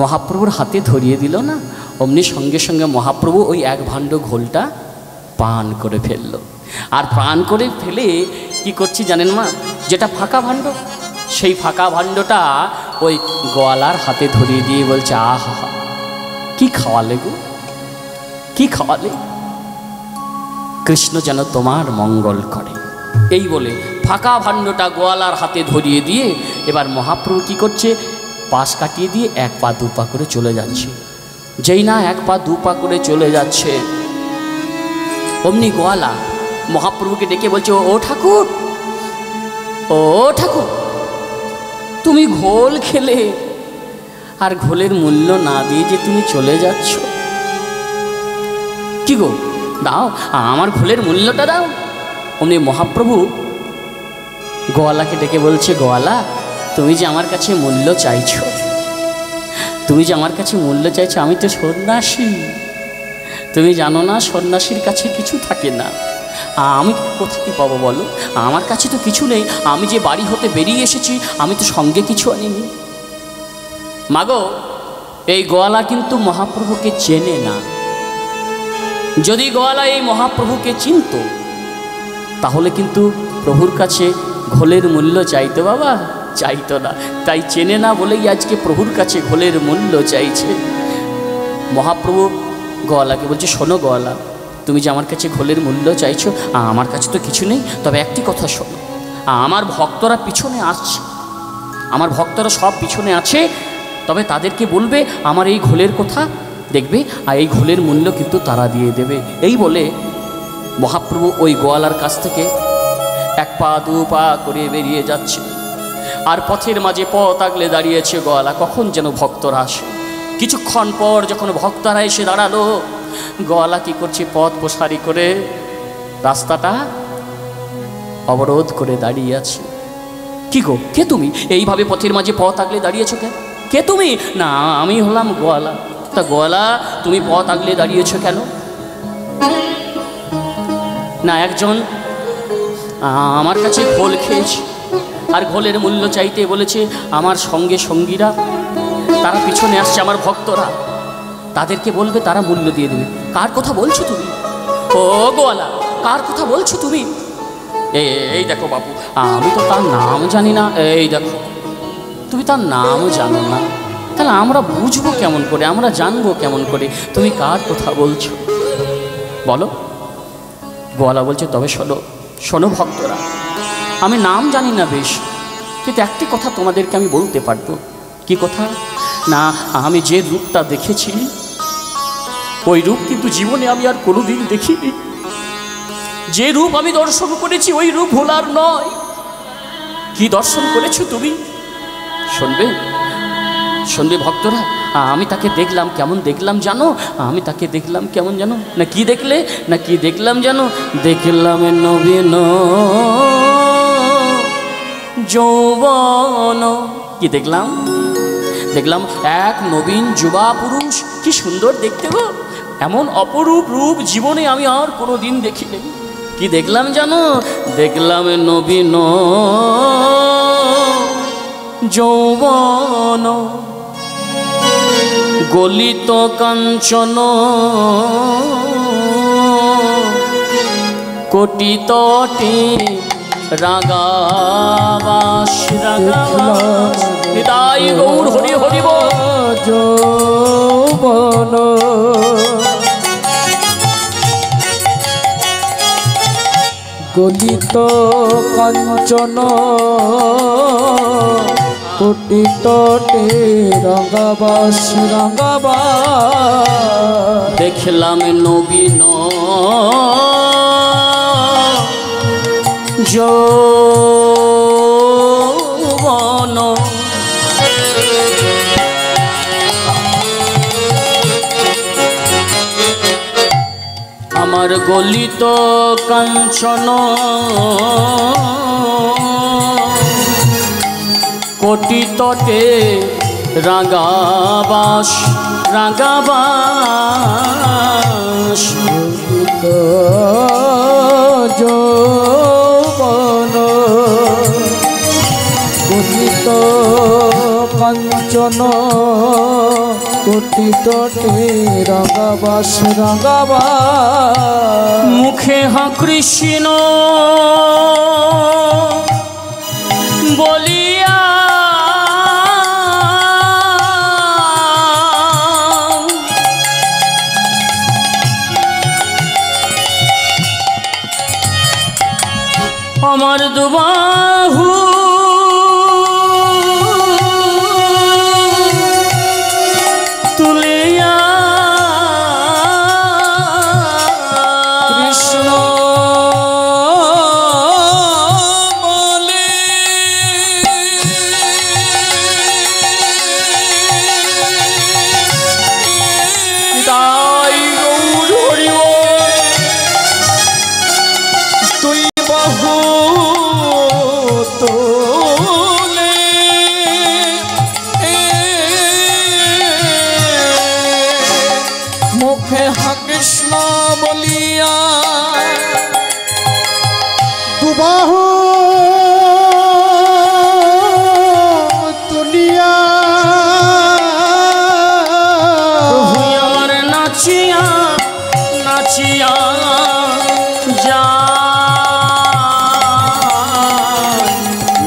মহাপ্রভুর হাতে ধরিয়ে দিল না, অমনি সঙ্গে সঙ্গে মহাপ্রভু ওই এক ভাণ্ড ঘোলটা পান করে ফেললো। আর পান করে ফেলে কি করছি জানেন মা? যেটা ফাঁকা ভাণ্ড, সেই ফাঁকা ভাণ্ডটা ওই গোয়ালার হাতে ধরিয়ে দিয়ে বলছে, আহা, কি খাওয়ালে গো, কি খাওয়ালে, কৃষ্ণ যেন তোমার মঙ্গল করে। এই বলে ফাঁকা ভাণ্ডটা গোয়ালার হাতে ধরিয়ে দিয়ে এবার মহাপ্রভু কি করছে? পাশ কাটিয়ে দিয়ে 1 পা 2 পা করে চলে যাচ্ছে। যেই না 1 পা 2 পা করে চলে যাচ্ছে, অমনি গোয়ালা মহাপ্রভুকে ডেকে বলছে, ও ঠাকুর, ও ঠাকুর, তুমি ঘোল খেলে আর ঘোলের মূল্য না দিয়ে যে তুমি চলে যাচ্ছ, কি গো, দাও, আমার ঘোলের মূল্যটা দাও। অমনি মহাপ্রভু গোয়ালাকে ডেকে বলছে, গোয়ালা, তুমি যে আমার কাছে মূল্য চাইছো, তুমি যে আমার কাছে মূল্য চাইছো, আমি তো সন্ন্যাসী, তুমি জানো না সন্ন্যাসীর কাছে কিছু থাকে না। আমি কোথায় পাবো বলো? আমার কাছে তো কিছু নেই, আমি যে বাড়ি হতে বেরিয়ে এসেছি, আমি তো সঙ্গে কিছু আনিনি। মাগো, এই গোয়ালা কিন্তু মহাপ্রভুকে চেনে না। যদি গোয়ালা এই মহাপ্রভুকে চিনত, তাহলে কিন্তু প্রভুর কাছে ঘোলের মূল্য চাইতো বাবা, চাইতো না। তাই চেনে না বলেই আজকে প্রভুর কাছে ঘোলের মূল্য চাইছে। মহাপ্রভু গোয়ালাকে বলছে, শোনো গোয়ালা, তুমি যে আমার কাছে ঘোলের মূল্য চাইছো, আমার কাছে তো কিছু নেই, তবে একটি কথা শোনো, আমার ভক্তরা পিছনে আসছে, আমার ভক্তরা সব পিছনে আছে, তবে তাদেরকে বলবে আমার এই ঘোলের কথা, দেখবে, আর এই ঘোলের মূল্য কিন্তু তারা দিয়ে দেবে। এই বলে মহাপ্রভু ওই গোয়ালার কাছ থেকে 1 পা 2 পা করে বেরিয়ে যাচ্ছে। আর পথের মাঝে পথ আগলে দাঁড়িয়েছে গোয়ালা, কখন যেন ভক্তরা আসে। কিছুক্ষণ পর যখন ভক্তরা এসে দাঁড়ালো, গোয়ালা কি করছে? পথ প্রসারী করে রাস্তাটা অবরোধ করে দাঁড়িয়ে আছে। কি গো, কে তুমি? এইভাবে পথের মাঝে পথ আগলে দাঁড়িয়েছো কেন? কে তুমি? না, আমি হলাম গোয়ালা। তা গোয়ালা, তুমি পথ আগলে দাঁড়িয়েছো কেন? না, একজন আমার কাছে ঘোল খেয়েছে আর ঘোলের মূল্য চাইতে বলেছে, আমার সঙ্গে সঙ্গীরা তারা পিছনে আসছে, আমার ভক্তরা, তাদেরকে বলবে তারা মূল্য দিয়ে দেবে। কার কথা বলছো তুমি? ও গোয়ালা, কার কথা বলছো তুমি? এই দেখো বাবু, আমি তো তার নাম জানি না। এই দেখো, তুমি তার নাম জানো না, তাহলে আমরা বুঝবো কেমন করে, আমরা জানবো কেমন করে তুমি কার কথা বলছো? বলো। গোয়ালা বলছে, তবে শোনো, শোনো ভক্তরা, আমি নাম জানি না বেশ, কিন্তু একটি কথা তোমাদেরকে আমি বলতে পারবো। কি কথা? না, আমি যে রূপটা দেখেছি, ওই রূপ কিন্তু জীবনে আমি আর কোনোদিন দেখিনি। যে রূপ আমি দর্শন করেছি, ওই রূপ ভোলার নয়। কি দর্শন করেছো তুমি? শুনবে, শুনবে ভক্তরা, আমি তাকে দেখলাম, কেমন দেখলাম জানো? আমি তাকে দেখলাম কেমন জানো? না কি দেখলে? না কি দেখলাম জানো? দেখলাম নবীন যৌবন। কি দেখলাম? দেখলাম এক নবীন যুবা পুরুষ, কি সুন্দর দেখতে গো, এমন অপরূপ রূপ জীবনে আমি আর কোনো দিন দেখিনি। কি দেখলাম জানো? দেখলাম নবীন যৌবন, গলিত কাঞ্চন, কোটি তটে রাগাবাস। রাগাবাস নিতাই গৌর হরি হরি বল। যৌবন গলিত কাঞ্চন, কোটি তটে রাগাবাস। রাগাবাস দেখলাম নবীন যৌবন, আমার গলিত কাঞ্চন, কোটি তটে রাগাবাস। রাগাবাস যৌবন গলিত কাঞ্চন, কোটি তটে রাগাবাস। রাগাবাস মুখে হা কৃষ্ণ বলিয়া, আমার দুবাহু তুলিয়া, কৃষ্ণ বলে তাই গৌর হরি বল। তুই বহু তোলে মুখে হা কৃষ্ণ বলিয়া, দুবাহু তুলিয়া ভুয়ার নাচিয়া নাচিয়া যা,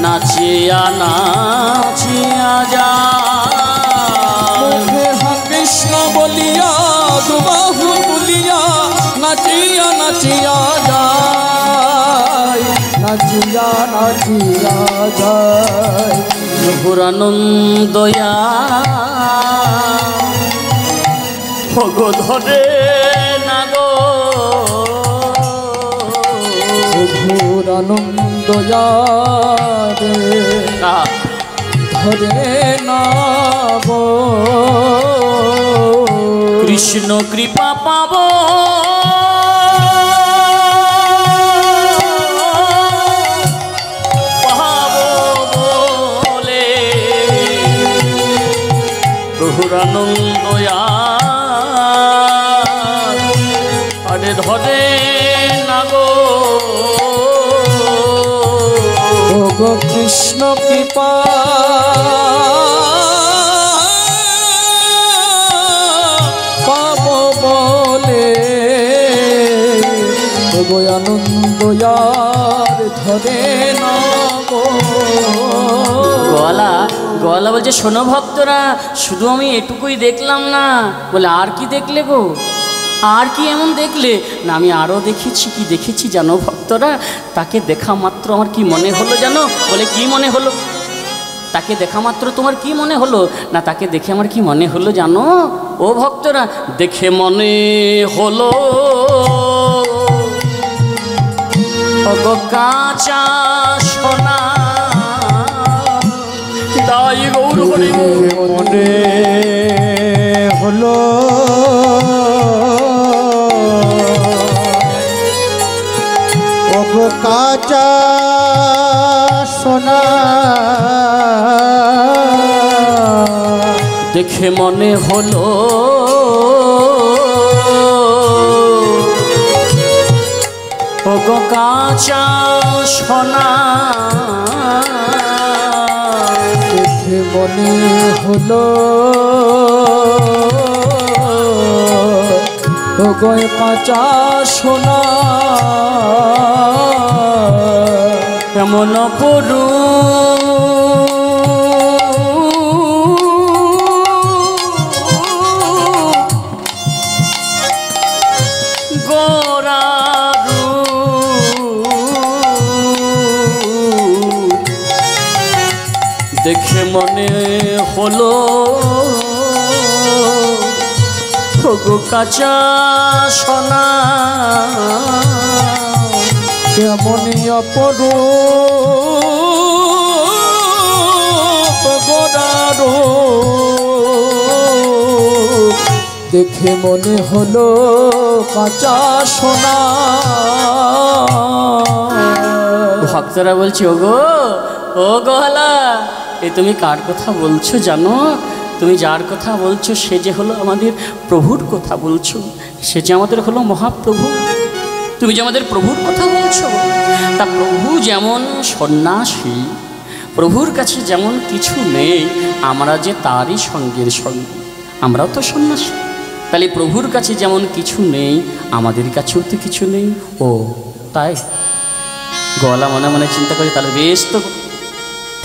নাচিয়া নাচিয়া যা। মুখে হা কৃষ্ণ বলিয়া, দুবাহু তুলিয়া নাচিয়া নাচিয়া যায়, নাচিয়া নাচিয়া যায়। ঘোরানন্দয়া ভগো ধরে না গো, ঘোর আনন্দ যারে ধরে নাব, কৃষ্ণ কৃপা পাবো বলে, ঘোরানন্দয়া আরে ধরে না গো, গো কৃষ্ণ কৃপা পাব বলে, গো আনন্দ যার ধরে নাব। গলা গলা বলছে, শোনো ভক্তরা, শুধু আমি এটুকুই দেখলাম না। বলে আর কি দেখলে গো? আর কি এমন দেখলে? না আমি আরও দেখেছি। কি দেখেছি জানো ভক্তরা? তাকে দেখা মাত্র আমার কি মনে হলো জানো? বলে কি মনে হলো? তাকে দেখা মাত্র তোমার কি মনে হলো? না তাকে দেখে আমার কি মনে হলো জানো ও ভক্তরা? দেখে মনে হলো কাঁচা সোনা, তাই গো গৌর হরি বল। মনে হলো ওগো কাঁচা সোনা দেখে মনে হলো ওগো কাঁচা সোনা দেখে মনে হলো ওগো কাঁচা সোনা এমন পরু গোরারু দেখে মনে হলো ওগো কাঁচা সোনা কেমনি অপরূপ গোরারো দেখে মনে হলো কাঁচা সোনা। ভক্তরা বলছে ওগো ও গোহালা এ তুমি কার কথা বলছো জানো? তুমি যার কথা বলছো সে যে হলো আমাদের প্রভুর কথা বলছো, সে যে আমাদের হলো মহাপ্রভু। তুমি যে আমাদের প্রভুর কথা বলছো, তা প্রভু যেমন সন্ন্যাসী, প্রভুর কাছে যেমন কিছু নেই, আমরা যে তারই সঙ্গের সঙ্গে, আমরাও তো সন্ন্যাসী। তাহলে প্রভুর কাছে যেমন কিছু নেই, আমাদের কাছেও তো কিছু নেই। ও তাই গলা মনে মনে চিন্তা করে, তাহলে বেশ তো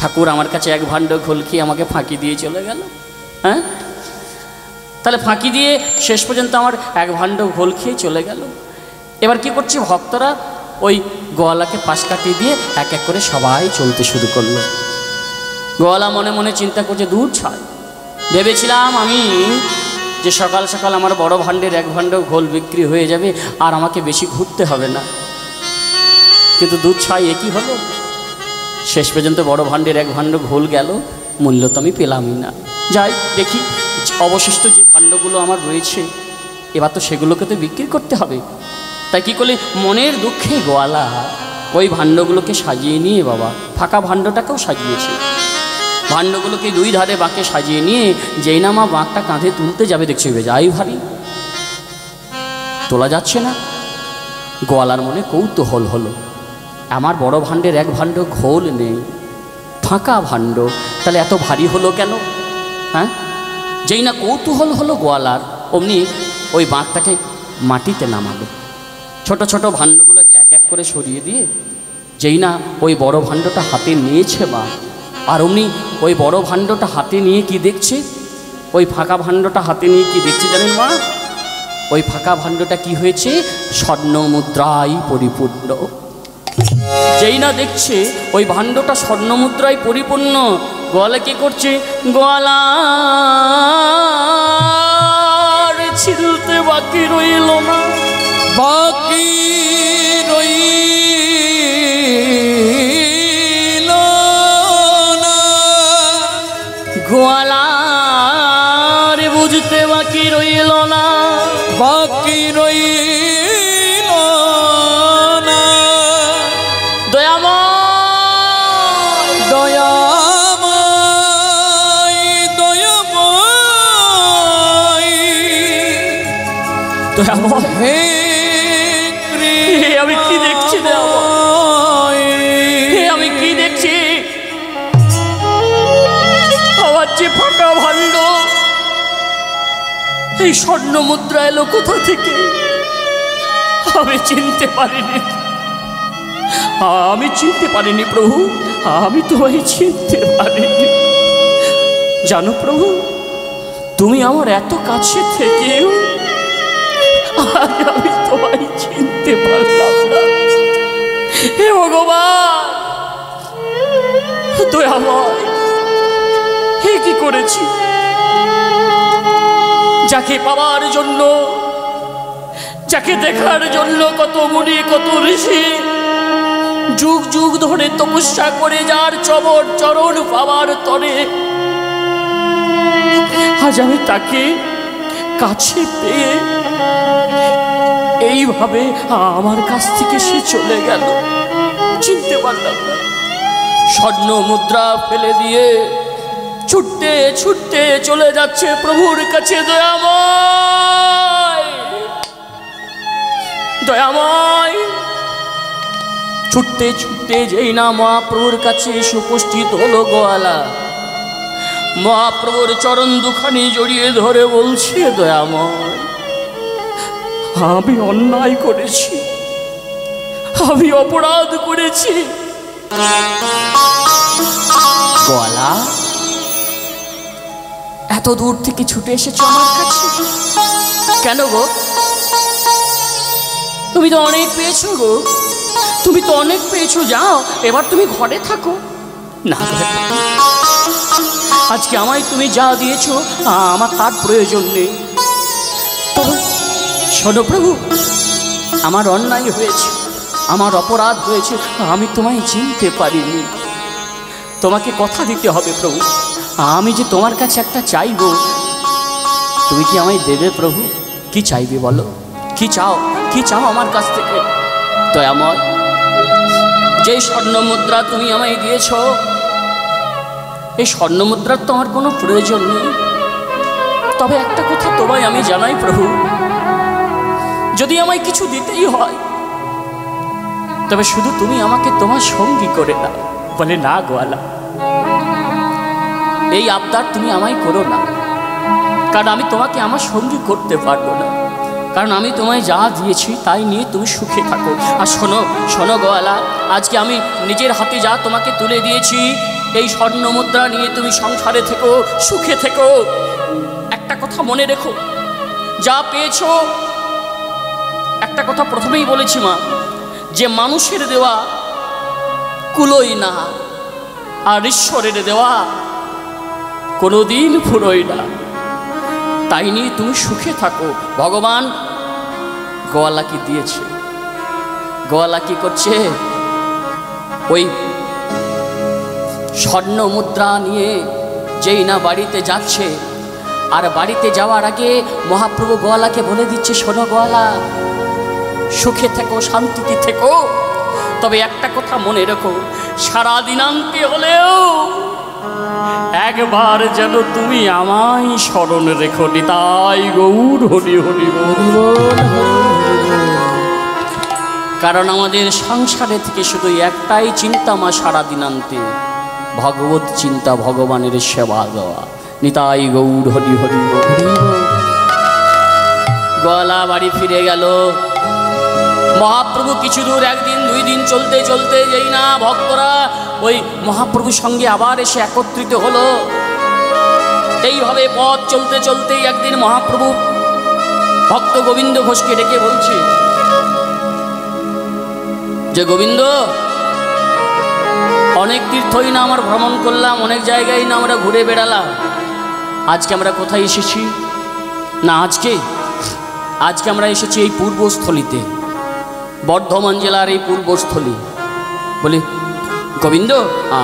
ঠাকুর আমার কাছে এক ভাণ্ড ঘোল খেয়ে আমাকে ফাঁকি দিয়ে চলে গেল। হ্যাঁ, তাহলে ফাঁকি দিয়ে শেষ পর্যন্ত আমার এক ভাণ্ড ঘোল খেয়ে চলে গেল। এবার কি করছে ভক্তরা, ওই গোয়ালাকে পাশ কাটিয়ে দিয়ে এক এক করে সবাই চলতে শুরু করলো। গোয়ালা মনে মনে চিন্তা করছে, দূর ছাই, ভেবেছিলাম আমি যে সকাল সকাল আমার বড় ভাণ্ডের এক ভাণ্ড ঘোল বিক্রি হয়ে যাবে আর আমাকে বেশি ঘুরতে হবে না, কিন্তু দুধ ছাই একই হলো। শেষ পর্যন্ত বড় ভাণ্ডের এক ভাণ্ড ঘোল গেল, মূল্য তো আমি পেলামই না। যাই দেখি অবশিষ্ট যে ভাণ্ডগুলো আমার রয়েছে, এবার তো সেগুলোকে তো বিক্রি করতে হবে। তাই কী করলে মনের দুঃখে গোয়ালা ওই ভাণ্ডগুলোকে সাজিয়ে নিয়ে, বাবা ফাঁকা ভাণ্ডটাকেও সাজিয়েছে, ভাণ্ডগুলোকে দুই ধারে বাঁকে সাজিয়ে নিয়ে যেই না মা বাঁকটা কাঁধে তুলতে যাবে, দেখছি যাই ভারী তোলা যাচ্ছে না। গোয়ালার মনে কৌতূহল হলো, আমার বড় ভাণ্ডের এক ভাণ্ড ঘোল নেই, ফাঁকা ভাণ্ড, তাহলে এত ভারী হলো কেন? হ্যাঁ, যেই না কৌতূহল হলো গোয়ালার, অমনি ওই বাঁকটাকে মাটিতে নামালো, ছোট ছোট ভাণ্ডগুলো এক এক করে সরিয়ে দিয়ে যেই না ওই বড় ভাণ্ডটা হাতে নিয়েছে বা, আর অমনি ওই বড় ভাণ্ডটা হাতে নিয়ে কি দেখছে, ওই ফাঁকা ভাণ্ডটা হাতে নিয়ে কি দেখছে জানেন মা? ওই ফাঁকা ভাণ্ডটা কি হয়েছে, স্বর্ণ মুদ্রায় পরিপূর্ণ। যেই না দেখছে ওই ভাণ্ডটা স্বর্ণ মুদ্রায় পরিপূর্ণ, গোয়ালা কি করছে, গোয়ালা ছিলতে বাকি রইল না, বাকি রইল না, গোয়ালার বুঝতে বাকি রইল না, বাকি রইল না, দয়াময় দয়াময় দয়াময় দয়াময় হে আমি কি দেখছি, দয়াময় আমি কি দেখছি, আমার যে ফাঁকা ভাণ্ড, এই স্বর্ণ মুদ্রা এলো কোথা থেকে আমি চিনতে পারিনি, আমি চিনতে পারিনি প্রভু, আমি তোমায় চিনতে পারিনি। জানো প্রভু, তুমি আমার এত কাছে থেকেও আজ আমি তোমায় চিনতে পারলাম না। হে ভগবান, দয়াময়, হে কি করেছি, যাকে পাওয়ার জন্য, যাকে দেখার জন্য কত মুনি কত ঋষি যুগ যুগ ধরে তপস্যা করে, যার চরণ পাওয়ার তরে আজ আমি তাকে কাছে পেয়ে এইভাবে আমার কাছ থেকে সে চলে গেল, চিনতে পারলাম না। স্বর্ণ মুদ্রা ফেলে দিয়ে ছুটতে ছুটতে চলে যাচ্ছে প্রভুর কাছে। দয়াময়, দয়াময়। ছুটতে ছুটতে যেই না মহাপ্রভুর কাছে এসে উপস্থিত হলো গোয়ালা, মহাপ্রভুর চরণ দুখানি জড়িয়ে ধরে বলছে, দয়াময়, আমি অন্যায় করেছি, আমি অপরাধ করেছি। গোয়ালা, এত দূর থেকে ছুটে এসেছো আমার কাছে কেন গো? তুমি তো অনেক পেয়েছো গো, তুমি তো অনেক পেয়েছো। যাও, এবার তুমি ঘরে থাকো। না, আজকে আমায় তুমি যা দিয়েছো আমার তার প্রয়োজন নেই। তবে শোনো প্রভু, আমার অন্যায় হয়েছে, আমার অপরাধ হয়েছে, আমি তোমায় চিনতে পারিনি। তোমাকে কথা দিতে হবে প্রভু, আমি যে তোমার কাছে একটা চাইবো, তুমি কি আমায় দেবে প্রভু? কি চাইবে বলো, কি চাও, কি চাও আমার কাছ থেকে? দয়াময়, যে স্বর্ণ মুদ্রা তুমি আমায় দিয়েছ, এই স্বর্ণ মুদ্রার তো আমার কোনো প্রয়োজন নেই। তবে একটা কথা তোমায় আমি জানাই প্রভু, যদি আমায় কিছু দিতেই হয় তবে শুধু তুমি আমাকে তোমার সঙ্গী করে দাও। বলে, না গোয়ালা, এই আবদার তুমি আমায় করো না, কারণ আমি তোমাকে আমার সঙ্গী করতে পারবো না। কারণ আমি তোমায় যা দিয়েছি তাই নিয়ে তুমি সুখে থাকো। আর শোনো, শোনো গোয়ালা, আজকে আমি নিজের হাতে যা তোমাকে তুলে দিয়েছি, এই স্বর্ণ মুদ্রা নিয়ে তুমি সংসারে থেকো, সুখে থেকো। একটা কথা মনে রেখো, যা পেয়েছো, একটা কথা প্রথমেই বলেছি মা, যে মানুষের দেওয়া কুলোই না, আর ঈশ্বরের দেওয়া কোনোদিন ফুরোয় না। তাই নিয়ে তুমি সুখে থাকো। ভগবান গোয়ালাকে দিয়েছে, গোয়ালা কি করছে? ওই স্বর্ণ মুদ্রা নিয়ে যেই না বাড়িতে যাচ্ছে, আর বাড়িতে যাওয়ার আগে মহাপ্রভু গোয়ালাকে বলে দিচ্ছে, শোনো গোয়ালা, সুখে থেকো, শান্তিতে থেকো, তবে একটা কথা মনে রেখো, সারা দিনান্তে হলেও একবার যেন তুমি আমায় স্মরণ রেখো। নিতাই গৌর হরি হরি বল। কারণ আমাদের সংসারে থেকে শুধু একটাই চিন্তা মা, সারা দিনান্তে ভগবত চিন্তা, ভগবানের সেবা দেওয়া। নিতাই গৌর হরি হরি বল। গোয়ালা বাড়ি ফিরে গেল। মহাপ্রভু কিছু দূর, একদিন দুই দিন চলতে চলতে যেই না ভক্তরা ওই মহাপ্রভুর সঙ্গে আবার এসে একত্রিত হলো। এইভাবে পথ চলতে চলতেই একদিন মহাপ্রভু ভক্ত গোবিন্দ ঘোষকে ডেকে বলছে যে, গোবিন্দ, অনেক তীর্থই না আমার ভ্রমণ করলাম, অনেক জায়গায় না আমরা ঘুরে বেড়ালাম, আজকে আমরা কোথায় এসেছি? না, আজকে আমরা এসেছি এই পূর্বস্থলীতে, বর্ধমান জেলার এই পূর্বস্থলী। বলি, গোবিন্দ,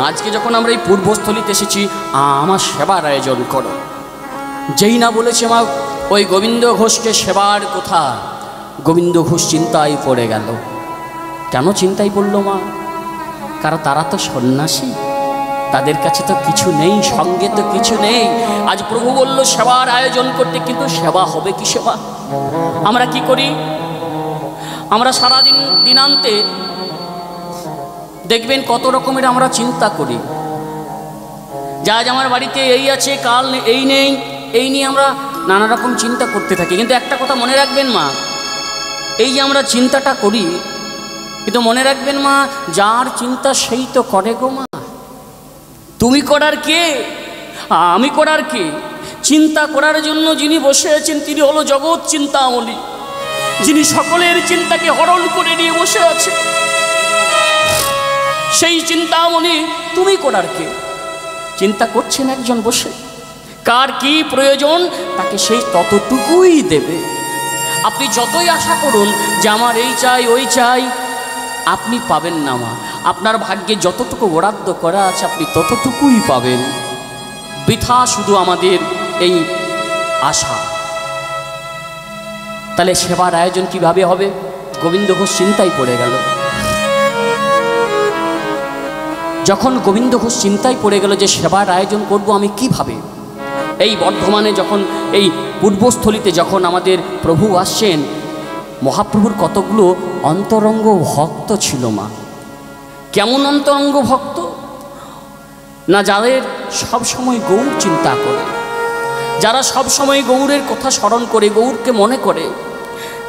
আজকে যখন আমরা এই পূর্বস্থলীতে এসেছি, আমার সেবার আয়োজন করো। যেই না বলেছে মা ওই গোবিন্দ ঘোষকে সেবার কথা, গোবিন্দ ঘোষ চিন্তায় পড়ে গেল। কেন চিন্তায় পড়লো মা? কারণ তারা তো সন্ন্যাসী, তাদের কাছে তো কিছু নেই, সঙ্গে তো কিছু নেই। আজ প্রভু বলল সেবার আয়োজন করতে, কিন্তু সেবা হবে কি সেবা? আমরা কি করি? আমরা সারাদিন দিনান্তে দেখবেন কত রকমের আমরা চিন্তা করি, যে আজ আমার বাড়িতে এই আছে, কাল এই নেই, এই নিয়ে আমরা নানা রকম চিন্তা করতে থাকি। কিন্তু একটা কথা মনে রাখবেন মা, এই যে আমরা চিন্তাটা করি, কিন্তু মনে রাখবেন মা, যার চিন্তা সেই তো করে গো মা। তুমি করার কে? আমি করার কে? চিন্তা করার জন্য যিনি বসে আছেন তিনি হলো জগৎ চিন্তামণি, যিনি সকলের চিন্তাকে হরণ করে নিয়ে বসে আছে। সেই চিন্তামণি তুমি করার কে? চিন্তা করছেন একজন বসে, কার কি প্রয়োজন তাকে সেই ততটুকুই দেবে। আপনি যতই আশা করুন যে আমার এই চাই ওই চাই, আপনি পাবেন না মা। আপনার ভাগ্যে যতটুকু বরাদ্দ করা আছে আপনি ততটুকুই পাবেন। বৃথা শুধু আমাদের এই আশা। তাহলে সেবার আয়োজন কিভাবে হবে? গোবিন্দ ঘোষ চিন্তায় পড়ে গেল। যখন গোবিন্দ ঘোষ চিন্তায় পড়ে গেল যে সেবার আয়োজন করব আমি কিভাবে, এই বর্ধমানে যখন এই পূর্বস্থলিতে যখন আমাদের প্রভু আসছেন, মহাপ্রভুর কতগুলো অন্তরঙ্গ ভক্ত ছিল মা। কেমন অন্তরঙ্গ ভক্ত না, যাদের সব সময় গৌর চিন্তা করে, যারা সব সময় গৌরের কথা স্মরণ করে, গৌরকে মনে করে,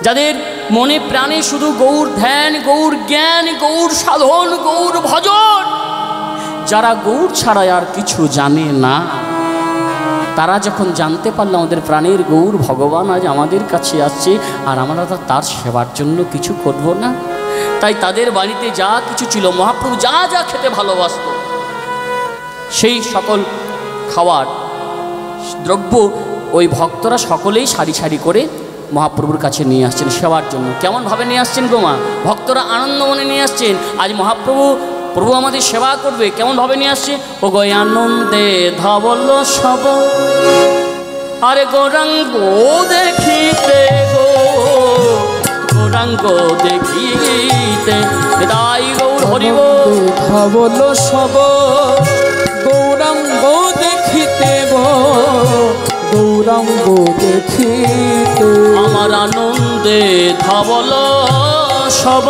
যাদের মনে প্রাণে শুধু গৌর ধ্যান, গৌর জ্ঞান, গৌর সাধন, গৌর ভজন, যারা গৌর ছাড়া আর কিছু জানে না। তারা যখন জানতে পারলো আমাদের প্রাণের গৌর ভগবান আজ আমাদের কাছে আসছে আর আমরা তার সেবার জন্য কিছু করব না, তাই তাদের বাড়িতে যা কিছু ছিল, মহাপ্রভু যা যা খেতে ভালোবাসত, সেই সকল খাওয়ার দ্রব্য ওই ভক্তরা সকলেই সারি সারি করে মহাপ্রভুর কাছে নিয়ে আসছেন সেবার জন্য। কেমনভাবে নিয়ে আসছেন গো মা? ভক্তরা আনন্দ মনে নিয়ে আসছেন, আজ মহাপ্রভু প্রভু আমাদের সেবা করবে। কেমনভাবে নিয়ে আসছে? ও গো আনন্দে ধবল সব, আরে গৌরাঙ্গ দেখিতে গো, গৌরাঙ্গ দেখিতে, তাই গৌর হরিব ধবল সব, গৌরাঙ্গ দেখিতে গো, গৌরাঙ্গ দেখিতে। আমার আনন্দে ধবল সব,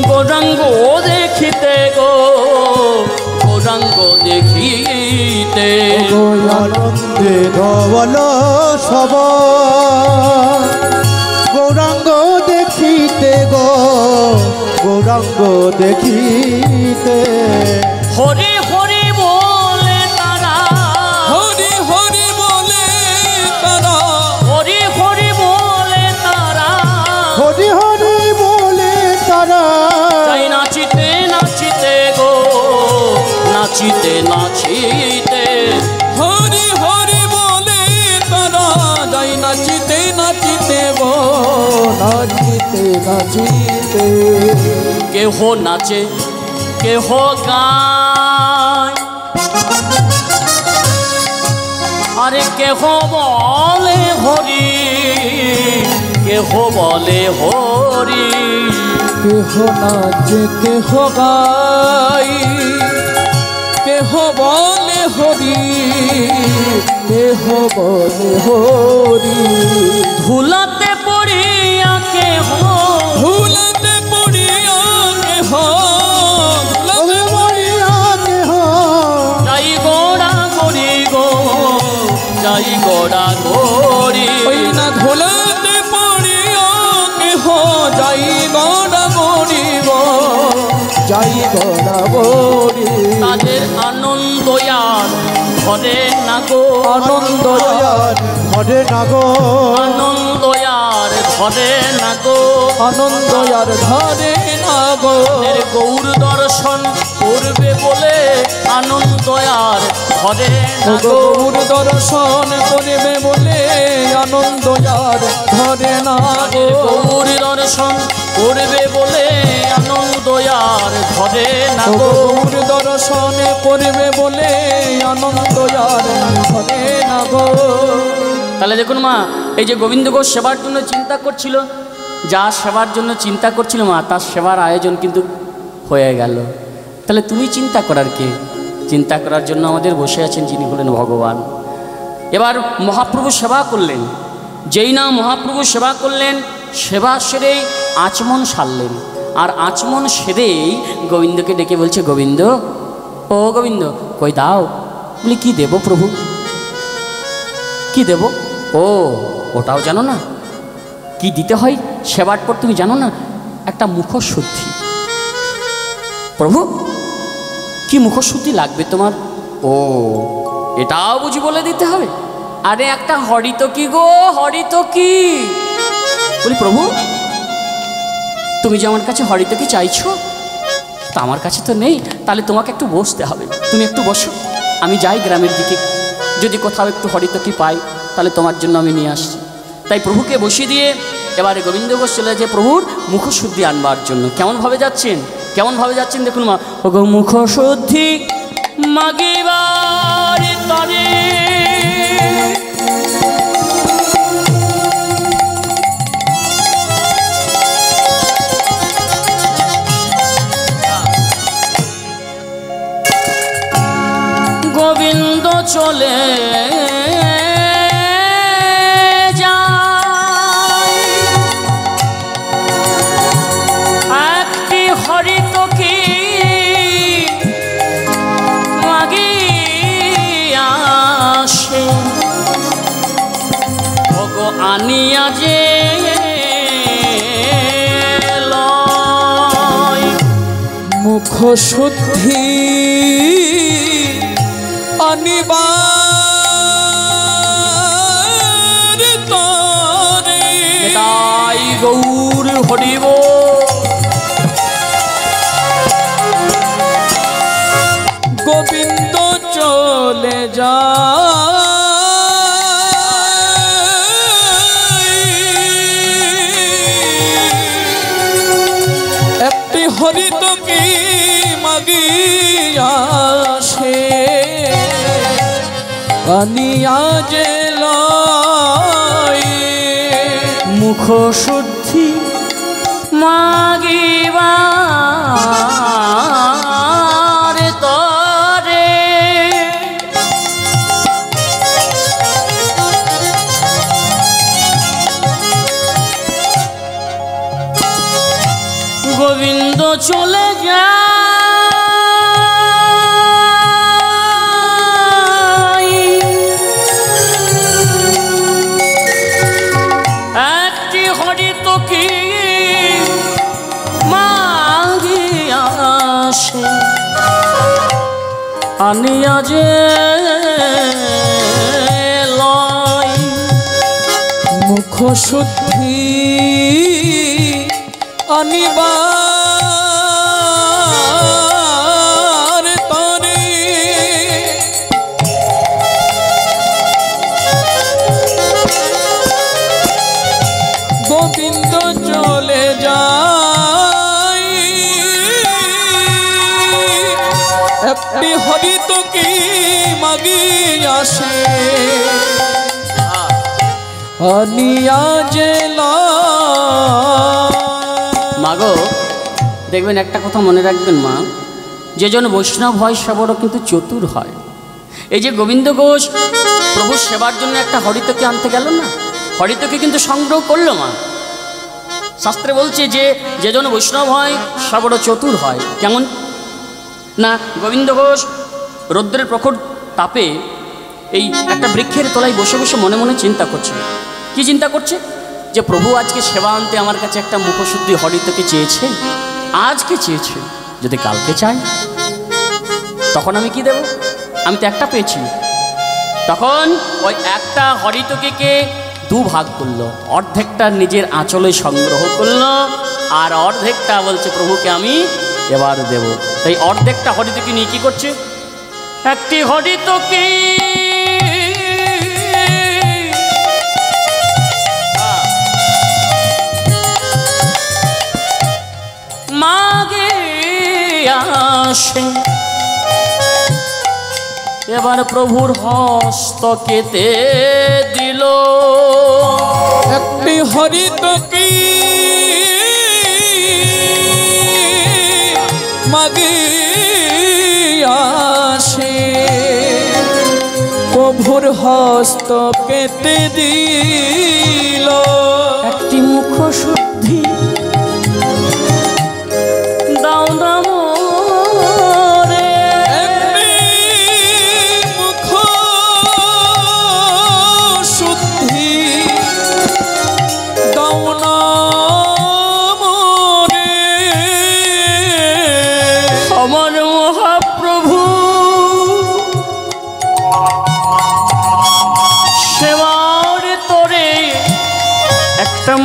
গৌরাঙ্গ দেখিতে গো, গৌরাঙ্গ দেখিতে। আনন্দে ধবল সব, গৌরাঙ্গ দেখিতে গো, গৌরাঙ্গ দেখিতে। হরি হরি বলে তারা, হরি হরি বলে তারা, হরি হরি বলে তারা, হরি হরি বলে তারা, তাই নাচিতে নাচিতে গো, নাচিতে নাচিতে। হরি হরি বলে তারা, যাই নাচিতে নাচিতে গো, নাচিতে নাচিতে। কেহ নাচে কেহ গায়, আরে কেহ বলে হরি, কেহ বলে হরি। কেহ নাচে কেহ গাই, কেহ বলে হরি, কেহ বলে হরি। ধুলাতে পড়িয়া কেহ, ভুলতে পড়িয়া কেহ, ভুলতে পড়িয়া কেহ, যাই গোড়া গড়ি গো, যাই গোড়া গড়ি। ওই না ভুলতে পড়িয়া কেহ, যাই গড়া গড়িব, যাই গড়া গড়ি। তাদের আনন্দ আর ঘরে না গো, আনন্দ ঘরে না গো, আনন্দ আর ঘরে না গো। আনন্দ আর ধরে না গো, এর গৌর দর্শন করবে বলে আনন্দ আর ঘরে না গো। গৌর দর্শন করিবে বলে আনন্দ আর ধরে না গো। গৌর দর্শন করবে বলে আনন্দ আর ঘরে না গো। গৌর দর্শন করিবে বলে আনন্দ আর ধরে না গো। তাহলে দেখুন মা, এই যে গোবিন্দ ঘোষ সেবার জন্য চিন্তা করছিল, যা সেবার জন্য চিন্তা করছিল মা, তার সেবার আয়োজন কিন্তু হয়ে গেল। তাহলে তুমি চিন্তা করার কে? চিন্তা করার জন্য আমাদের বসে আছেন যিনি হলেন ভগবান। এবার মহাপ্রভু সেবা করলেন, যেই না মহাপ্রভু সেবা করলেন, সেবা সেরেই আচমন সারলেন। আর আচমন সেরেই গোবিন্দকে ডেকে বলছে, গোবিন্দ, ও গোবিন্দ, কই দাও। বলি, কি দেব প্রভু, কি দেব? ও, ওটাও জানো না কি দিতে হয় সেবার পর? তুমি জানো না, একটা মুখশুদ্ধি। প্রভু, কি মুখশুদ্ধি লাগবে তোমার? ও, এটাও বুঝি বলে দিতে হবে? আরে একটা হরিত কি গো, হরিত কি। বলি, প্রভু, তুমি যে আমার কাছে হরিত কি চাইছো, তা আমার কাছে তো নেই। তাহলে তোমাকে একটু বসতে হবে, তুমি একটু বসো, আমি যাই গ্রামের দিকে, যদি কোথাও একটু হরিত কি পাই তাহলে তোমার জন্য আমি নিয়ে আসছি। তাই প্রভুকে বসিয়ে দিয়ে এবারে গোবিন্দ ঘোষ চলে যায় প্রভুর মুখশুদ্ধি আনবার জন্য। কেমনভাবে যাচ্ছেন, কেমনভাবে যাচ্ছেন দেখুন মা। ও গো মুখশুদ্ধি মাগিবার তরে গোবিন্দ চলে যায় একটি হরিত কি মাগিয়া আসে ভগো আনিয়া যে লয় মুখ শুদ্ধি আনিবার তরে তাই গৌর হরিব গোবিন্দ চলে যায় একটি হরিত কি মাগিয়া আসে আনিয়া যে লয় মুখ শুদ্ধি মাগিবার তরে গোবিন্দ চলে যায় একটি হরিত কি মাগিয়া আসে আনিয়া যে লয় মুখ শুদ্ধি আনিবার তরে গোবিন্দ চলে যায় একটি হরিত কি মাগিয়া আসে আনিয়া যে লয় মাগো দেখবেন একটা কথা মনে রাখবেন মা, যে জন বৈষ্ণব হয় সে বড় কিন্তু চতুর হয়। এই যে গোবিন্দ ঘোষ প্রভুর সেবার জন্য একটা হরিতকে আনতে গেল না, হরিতকে কিন্তু সংগ্রহ করলো মা। শাস্ত্রে বলছে যে যে জন বৈষ্ণব হয় সে বড় চতুর হয়। কেমন না, গোবিন্দ ঘোষ রৌদ্রের প্রখর তাপে এই একটা বৃক্ষের তলায় বসে বসে মনে মনে চিন্তা করছে। কি চিন্তা করছে? যে প্রভু আজকে সেবা আনতে আমার কাছে একটা মুখশুদ্ধি হরিতকে চেয়েছে, আজকে চেয়েছে, যদি কালকে চাই তখন আমি কি দেব? আমি তো একটা পেয়েছি। তখন ওই একটা হরিতকে দু ভাগ করলো, অর্ধেকটা নিজের আঁচলে সংগ্রহ করলো আর অর্ধেকটা বলছে প্রভুকে আমি এবার দেব। তাই অর্ধেকটা হরিতকে নিয়ে কি করছে? একটি হরিতকে মাগে আসে এবার প্রভুর হস্তকেতে দিল একটি হরিত কি মাগিয়া আসে প্রভুর হস্ত কেটে দিল একটি মুখ শুদ্ধি দাও দাম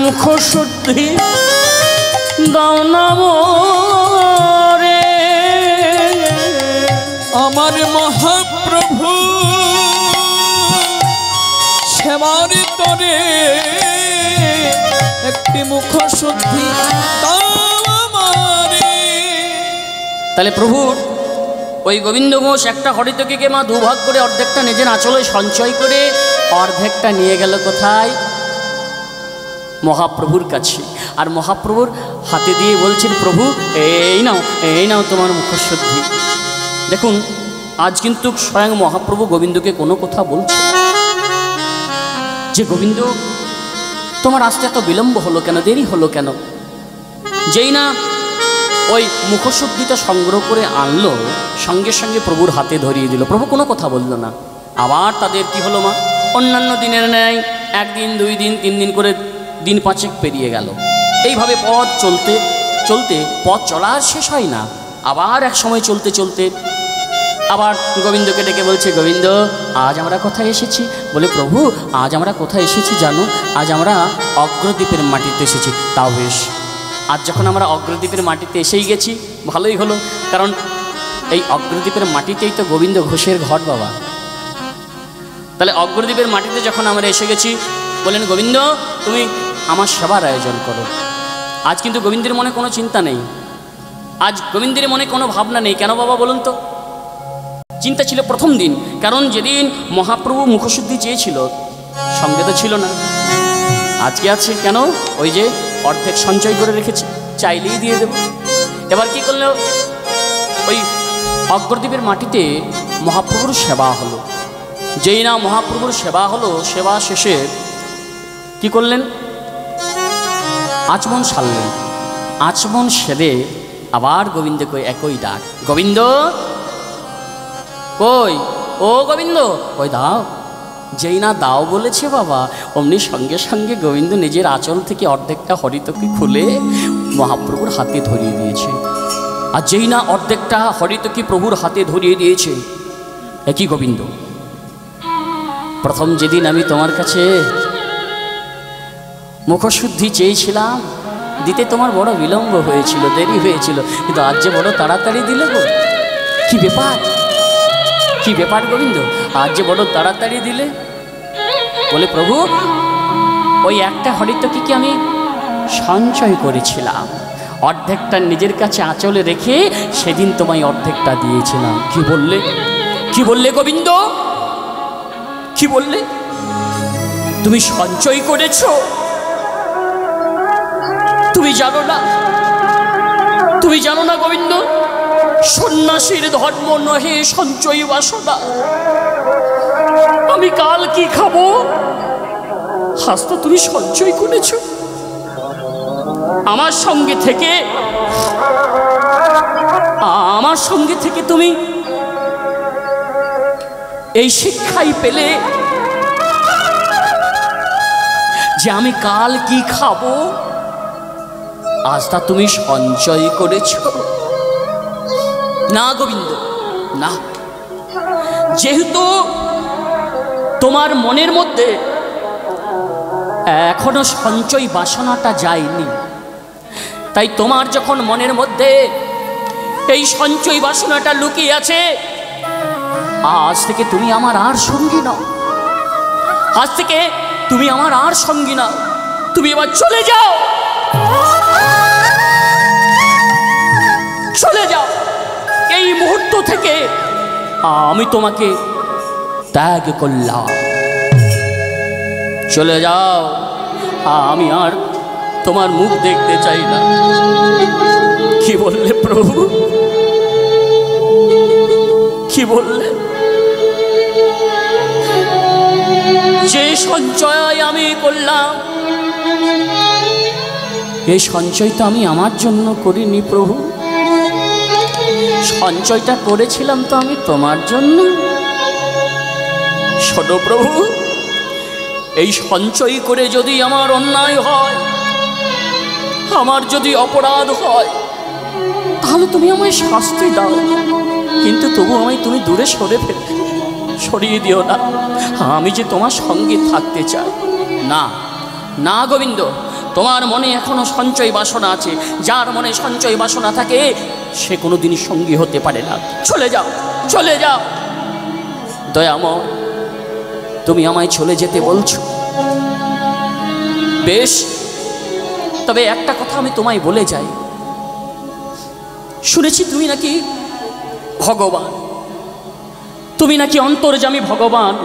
মুখ শুদ্ধি দাও নাম রে আমার মহাপ্রভু সেবার তরে একটি মুখ শুদ্ধি দাও আমারে। তাহলে প্রভুর ওই গোবিন্দ ঘোষ একটা হরিতকিকে মা দুভাগ করে অর্ধেকটা নিজের আঁচলে সঞ্চয় করে অর্ধেকটা নিয়ে গেল কোথায়? মহাপ্রভুর কাছে। আর মহাপ্রভুর হাতে দিয়ে বলছেন, প্রভু এই নাও তোমার মুখশুদ্ধি। দেখুন, আজ কিন্তু স্বয়ং মহাপ্রভু গোবিন্দকে কোনো কথা বলছে যে গোবিন্দ তোমার আসতে এত বিলম্ব হলো কেন, দেরি হলো কেন? যেই না ওই মুখশুদ্ধিটা সংগ্রহ করে আনলো, সঙ্গে সঙ্গে প্রভুর হাতে ধরিয়ে দিল। প্রভু কোনো কথা বলল না। আবার তাদের কি হলো মা? অন্যান্য দিনের ন্যায় 1 দিন 2 দিন 3 দিন করে দিন 5 পেরিয়ে গেল। এইভাবে পথ চলতে চলতে পথ চলা আর শেষ হয় না। আবার এক সময় চলতে চলতে আবার গোবিন্দকে ডেকে বলছে, গোবিন্দ আজ আমরা কোথায় এসেছি? বলে, প্রভু আজ আমরা কোথায় এসেছি জানো? আজ আমরা অগ্রদ্বীপের মাটিতে এসেছি। তাও বেশ, আজ যখন আমরা অগ্রদ্বীপের মাটিতে এসেই গেছি ভালোই হলো, কারণ এই অগ্রদ্বীপের মাটিতেই তো গোবিন্দ ঘোষের ঘর বাবা। তাহলে অগ্রদ্বীপের মাটিতে যখন আমরা এসে গেছি, বলেন গোবিন্দ তুমি আমার সেবার আয়োজন করো। আজ কিন্তু গোবিন্দের মনে কোনো চিন্তা নেই, আজ গোবিন্দের মনে কোনো ভাবনা নেই। কেন বাবা বলুন তো? চিন্তা ছিল প্রথম দিন, কারণ যেদিন মহাপ্রভু মুখশুদ্ধি চেয়েছিল সঙ্গে তো ছিল না। আজকে আছে কেন? ওই যে অর্ধেক সঞ্চয় করে রেখেছি, চাইলেই দিয়ে দেব। এবার কি করলো? ওই অগ্রদ্বীপের মাটিতে মহাপ্রভুর সেবা হলো। যেই না মহাপ্রভুর সেবা হলো, সেবা শেষে কি করলেন? আচমন সারলেন। আচমন সেরে আবার গোবিন্দ কই একই ডাক, গোবিন্দ কই, ও গোবিন্দ কই দাও। যেই না দাও বলেছে বাবা, অমনি সঙ্গে সঙ্গে গোবিন্দ নিজের আঁচল থেকে অর্ধেকটা হরিতকি খুলে মহাপ্রভুর হাতে ধরিয়ে দিয়েছে। আর যেই না অর্ধেকটা হরিতকি প্রভুর হাতে ধরিয়ে দিয়েছে, একই গোবিন্দ, প্রথম যেদিন আমি তোমার কাছে মুখশুদ্ধি চেয়েছিলাম, দিতে তোমার বড় বিলম্ব হয়েছিল, দেরি হয়েছিল, কিন্তু আজ যে বড় তাড়াতাড়ি দিলে গো। কি ব্যাপার, কি ব্যাপার গোবিন্দ, আজ যে বড় তাড়াতাড়ি দিলে? বলে, প্রভু ওই একটা হরিতকি কি আমি সঞ্চয় করেছিলাম, অর্ধেকটা নিজের কাছে আঁচলে রেখে সেদিন তোমায় অর্ধেকটা দিয়েছিলাম। কি বললে, কি বললে গোবিন্দ, কি বললে? তুমি সঞ্চয় করেছো? তুমি জানো না, তুমি জানো না গোবিন্দ, সন্ন্যাসীর ধর্ম নহে সঞ্চয় বাসনা। আমি কাল কি খাবো, আজ তো তুমি সঞ্চয় করেছো। আমার সঙ্গে থেকে তুমি এই শিক্ষাই পেলে যে আমি কাল কি খাবো, আজ তা তুমি সঞ্চয় করেছ। না গোবিন্দ না, যেহেতু তোমার মনের মধ্যে এখনো সঞ্চয় বাসনাটা যায়নি, তাই তোমার যখন মনের মধ্যে এই সঞ্চয় বাসনাটা লুকিয়ে আছে, আজ থেকে তুমি আমার আর সঙ্গী নাও, আজ থেকে তুমি আমার আর সঙ্গী নাও, তুমি এবার চলে যাও, চলে যাও। এই মুহূর্ত থেকে আমি তোমাকে ত্যাগ করলাম, চলে যাও, আমি আর তোমার মুখ দেখতে চাই না। কি বললে প্রভু, কি বললে? যে সঞ্চয় আমি করলাম, এই সঞ্চয় তো আমি আমার জন্য করিনি প্রভু, সঞ্চয়টা করেছিলাম তো আমি তোমার জন্য। শোনো প্রভু, এই সঞ্চয় করে যদি আমার অন্যায় হয়, আমার যদি অপরাধ হয়, তাহলে তুমি আমায় শাস্তি দাও, কিন্তু তবু আমায় তুমি দূরে সরিয়ে দিও না। আমি যে তোমার সঙ্গে থাকতে চাই। না না গোবিন্দ, তোমার মনে এখনো সঞ্চয় বাসনা আছে। যার মনে সঞ্চয় বাসনা থাকে সে কোনোদিনই সঙ্গী হতে পারে না। চলে যাও, চলে যাও। দয়াময়, তুমি আমায় চলে যেতে বলছো, বেশ, তবে একটা কথা আমি তোমায় বলে যাই। শুনেছি তুমি নাকি ভগবান, তুমি নাকি অন্তর্যামী ভগবান।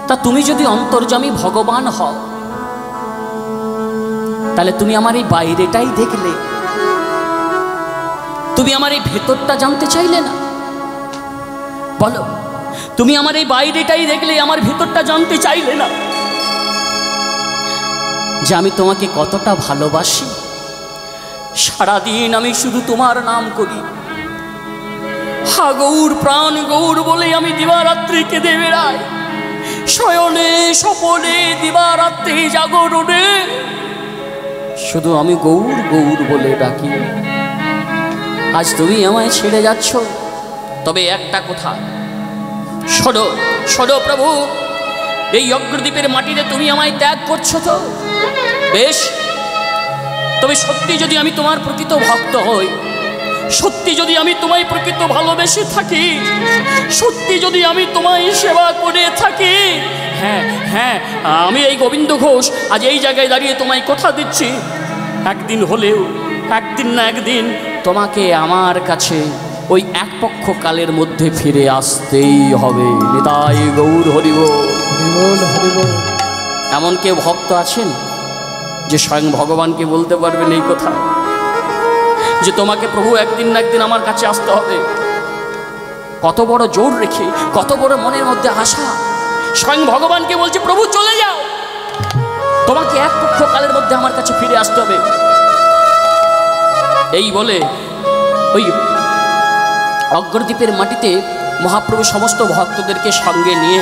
তা তুমি যদি অন্তর্যামী ভগবান হও, তাহলে তুমি আমার এই বাইরেটাই দেখলে, তুমি আমার এই ভেতরটা জানতে চাইলে না? বলো, তুমি আমার এই বাইরেটাই দেখলে, আমার ভেতরটা জানতে চাইলে না যে আমি তোমাকে কতটা ভালোবাসি? সারাদিন আমি শুধু তোমার নাম করি, হা গৌর, প্রাণ গৌর বলে আমি দিবারাত্রি কেঁদে বেড়াই, শয়নে স্বপনে দিবারাত্রি জাগরণে শুধু আমি গৌর গৌর বলে ডাকি। আজ তুমি আমায় ছেড়ে যাচ্ছ, তবে একটা কথা, শোনো শোনো প্রভু, এই অগ্রদ্বীপের মাটিতে তুমি আমায় ত্যাগ করছো তো বেশ, তবে সত্যি যদি আমি তোমার প্রকৃত ভক্ত হই, সত্যি যদি আমি তোমায় প্রকৃত ভালোবেসে থাকি, সত্যি যদি আমি তোমায় সেবা করে থাকি, হ্যাঁ হ্যাঁ, আমি এই গোবিন্দ ঘোষ আজ এই জায়গায় দাঁড়িয়ে তোমায় কথা দিচ্ছি, একদিন হলেও, একদিন না একদিন তোমাকে আমার কাছে ওই এক পক্ষ কালের মধ্যে ফিরে আসতেই হবে। নিতাই গৌর হরিবোল। এমন কেউ ভক্ত আছেন যে স্বয়ং ভগবানকে বলতে পারবেন এই কথা, যে তোমাকে প্রভু একদিন না একদিন আমার কাছে আসতে হবে? কত বড় জোর রেখে, কত বড় মনের মধ্যে আশা, স্বয়ং ভগবানকে বলছে প্রভু চলে যাও, তোমাকে এক পক্ষ কালের মধ্যে আমার কাছে ফিরে আসতে হবে। এই বলে ওই অগ্রদ্বীপের মাটিতে মহাপ্রভু সমস্ত ভক্তদেরকে সঙ্গে নিয়ে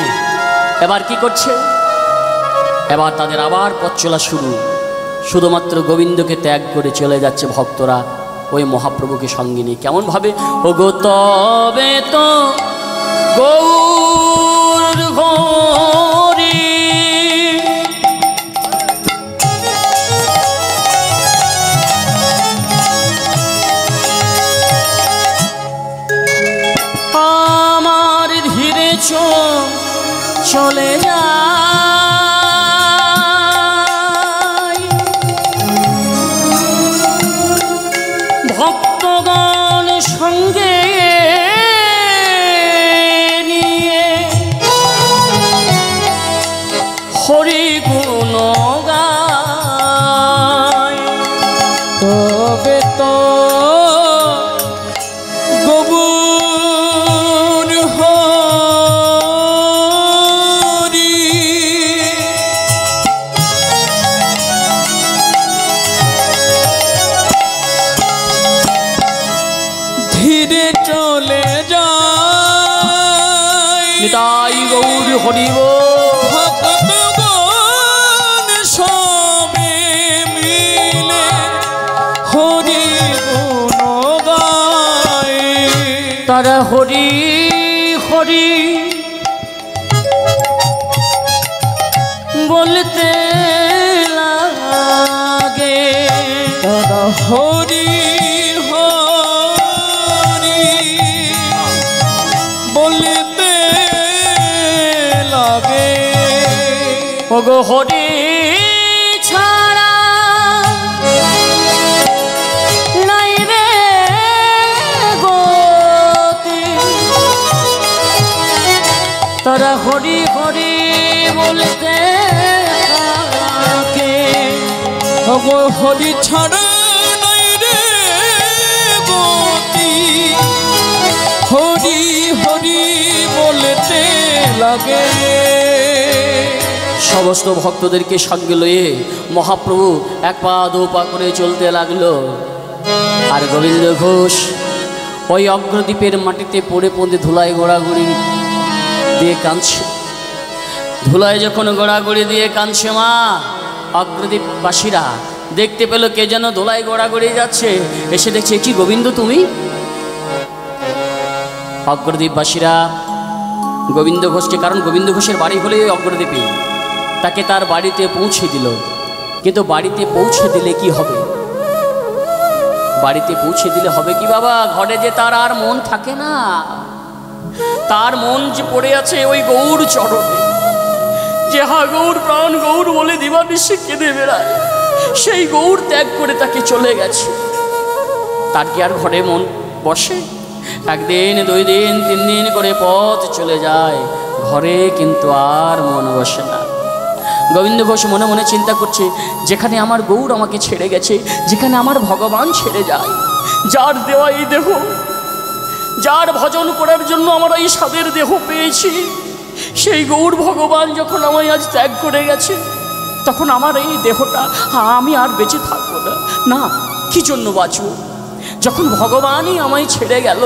এবার কি করছে? এবার তাদের আবার পথ চলা শুরু, শুধুমাত্র গোবিন্দকে ত্যাগ করে চলে যাচ্ছে ভক্তরা ওই মহাপ্রভুকে সঙ্গে নিয়ে। কেমন ভাবে? ও গো তবে তো গৌর হরি আমার ধীরে চলে যা, ভক্তগণ সঙ্গে নিয়ে হরি গুণ গায়, তবে তো গৌর হরি ধীরে চলে যায়। নিতাই গৌর হরিবোল। ভক্তগণ সবে মিলে হরি গুণ গায়, তারা হরি হরি বলতে লাগে, তারা হরি হরি বলতে লাগে। ওগো হরি ছাড়া নাই রে গতি, তারা হরি হরি বলতে থাকে, ওগো হরি ছাড়া নাই রে গতি, হরি হরি বলতে লাগে। সমস্ত ভক্তদেরকে সঙ্গে লয়ে মহাপ্রভু এক পা দু পা করে চলতে লাগলো, আর গোবিন্দ ঘোষ ওই অগ্রদ্বীপের মাটিতে পড়ে পড়ে ধুলায় গোড়াগুড়ি দিয়ে কাঁদছে। ধুলায় যখন গোড়াগুড়ি দিয়ে কাঁদছে মা, অগ্রদ্বীপবাসীরা দেখতে পেল কে যেন ধুলায় গোড়াগুড়ি যাচ্ছে, এসে দেখছে কি গোবিন্দ তুমি? অগ্রদ্বীপবাসীরা গোবিন্দ ঘোষকে, কারণ গোবিন্দ ঘোষের বাড়ি হলে অগ্রদ্বীপে, তাকে তার বাড়িতে পৌঁছে দিল। কিন্তু বাড়িতে পৌঁছে দিলে কি হবে? বাড়িতে পৌঁছে দিলে হবে কি বাবা? ঘরে যে তার আর মন থাকে না, তার মন যে পড়ে আছে ওই গৌর চরণে, যে হা গৌর, প্রাণ গৌর বলে দিবানিশি কেঁদে বেড়ায়, সেই গৌর ত্যাগ করে তাকে চলে গেছে। তার কি আর ঘরে মন বসে? একদিন, 2 দিন, 3 দিন করে পথ চলে যায়, ঘরে কিন্তু আর মন বসে না। গোবিন্দ ঘোষ মনে মনে চিন্তা করছে, যেখানে আমার গৌর আমাকে ছেড়ে গেছে, যেখানে আমার ভগবান ছেড়ে যায়, যার দেওয়া এই দেহ, যার ভজন করার জন্য আমরা এই স্বাদের দেহ পেয়েছি, সেই গৌর ভগবান যখন আমায় আজ ত্যাগ করে গেছে, তখন আমার এই দেহটা আমি আর বেঁচে থাকবো না। না, কি জন্য বাঁচব? যখন ভগবানই আমায় ছেড়ে গেল,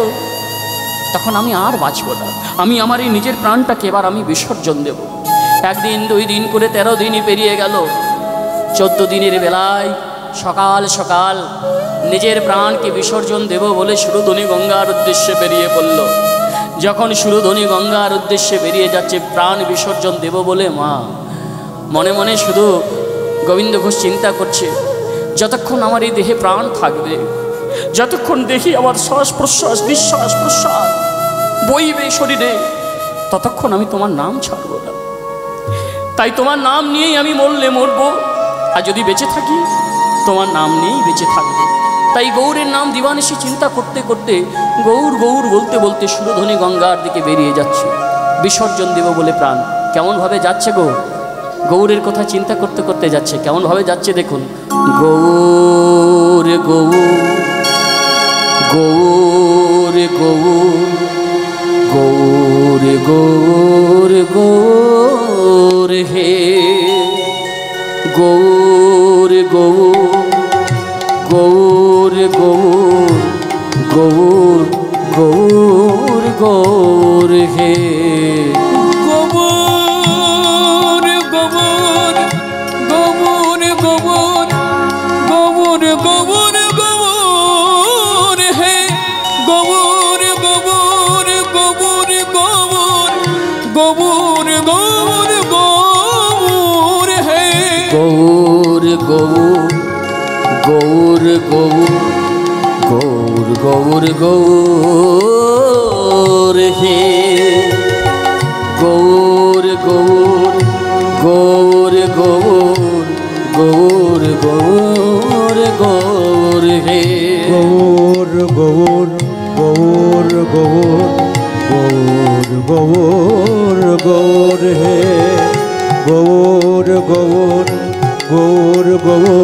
তখন আমি আর বাঁচব না। আমি আমার এই নিজের প্রাণটাকে এবার আমি বিসর্জন দেব। 1 দিন, 2 দিন করে 13 দিনই পেরিয়ে গেল। 14 দিনের বেলায় সকাল সকাল নিজের প্রাণকে বিসর্জন দেব বলে সুরধনী গঙ্গার উদ্দেশ্যে বেরিয়ে পড়ল। যখন সুরধনী গঙ্গার উদ্দেশ্যে বেরিয়ে যাচ্ছে প্রাণ বিসর্জন দেব বলে, মা মনে মনে শুধু গোবিন্দ ঘোষ চিন্তা করছে, যতক্ষণ আমার এই দেহে প্রাণ থাকবে, যতক্ষণ দেখি আমার শ্বাস প্রশ্বাস, নিঃশ্বাস প্রশ্বাস বইবে শরীরে, ততক্ষণ আমি তোমার নাম ছাড়ব না। তাই তোমার নাম নিয়েই আমি মরলে মরব, আর যদি বেঁচে থাকি তোমার নাম নিয়েই বেঁচে থাকবে। তাই গৌরের নাম দিবানিশি চিন্তা করতে করতে, গৌর গৌর বলতে বলতে সুরধনী গঙ্গার দিকে বেরিয়ে যাচ্ছে বিসর্জন দেব বলে প্রাণ। কেমনভাবে যাচ্ছে গো? গৌরের কথা চিন্তা করতে করতে যাচ্ছে। কেমনভাবে যাচ্ছে দেখুন, গৌর গৌর গৌর গৌর গৌর গৌর হে, গৌর গৌর গৌর গৌর গৌর গৌর গৌর হে, গৌর গৌর গৌর গৌর গৌর গৌর গৌর হে, গৌর গৌর গৌর গৌর গৌর গৌর গৌর হে, গৌর গৌর গৌর গৌর গৌর গৌর গৌর হে, গৌর গৌর গৌর গৌর গৌর গৌর গৌর হে, গৌর গৌর গৌর গৌর গৌর গৌর গৌর হে, গৌর গৌর গৌর গৌর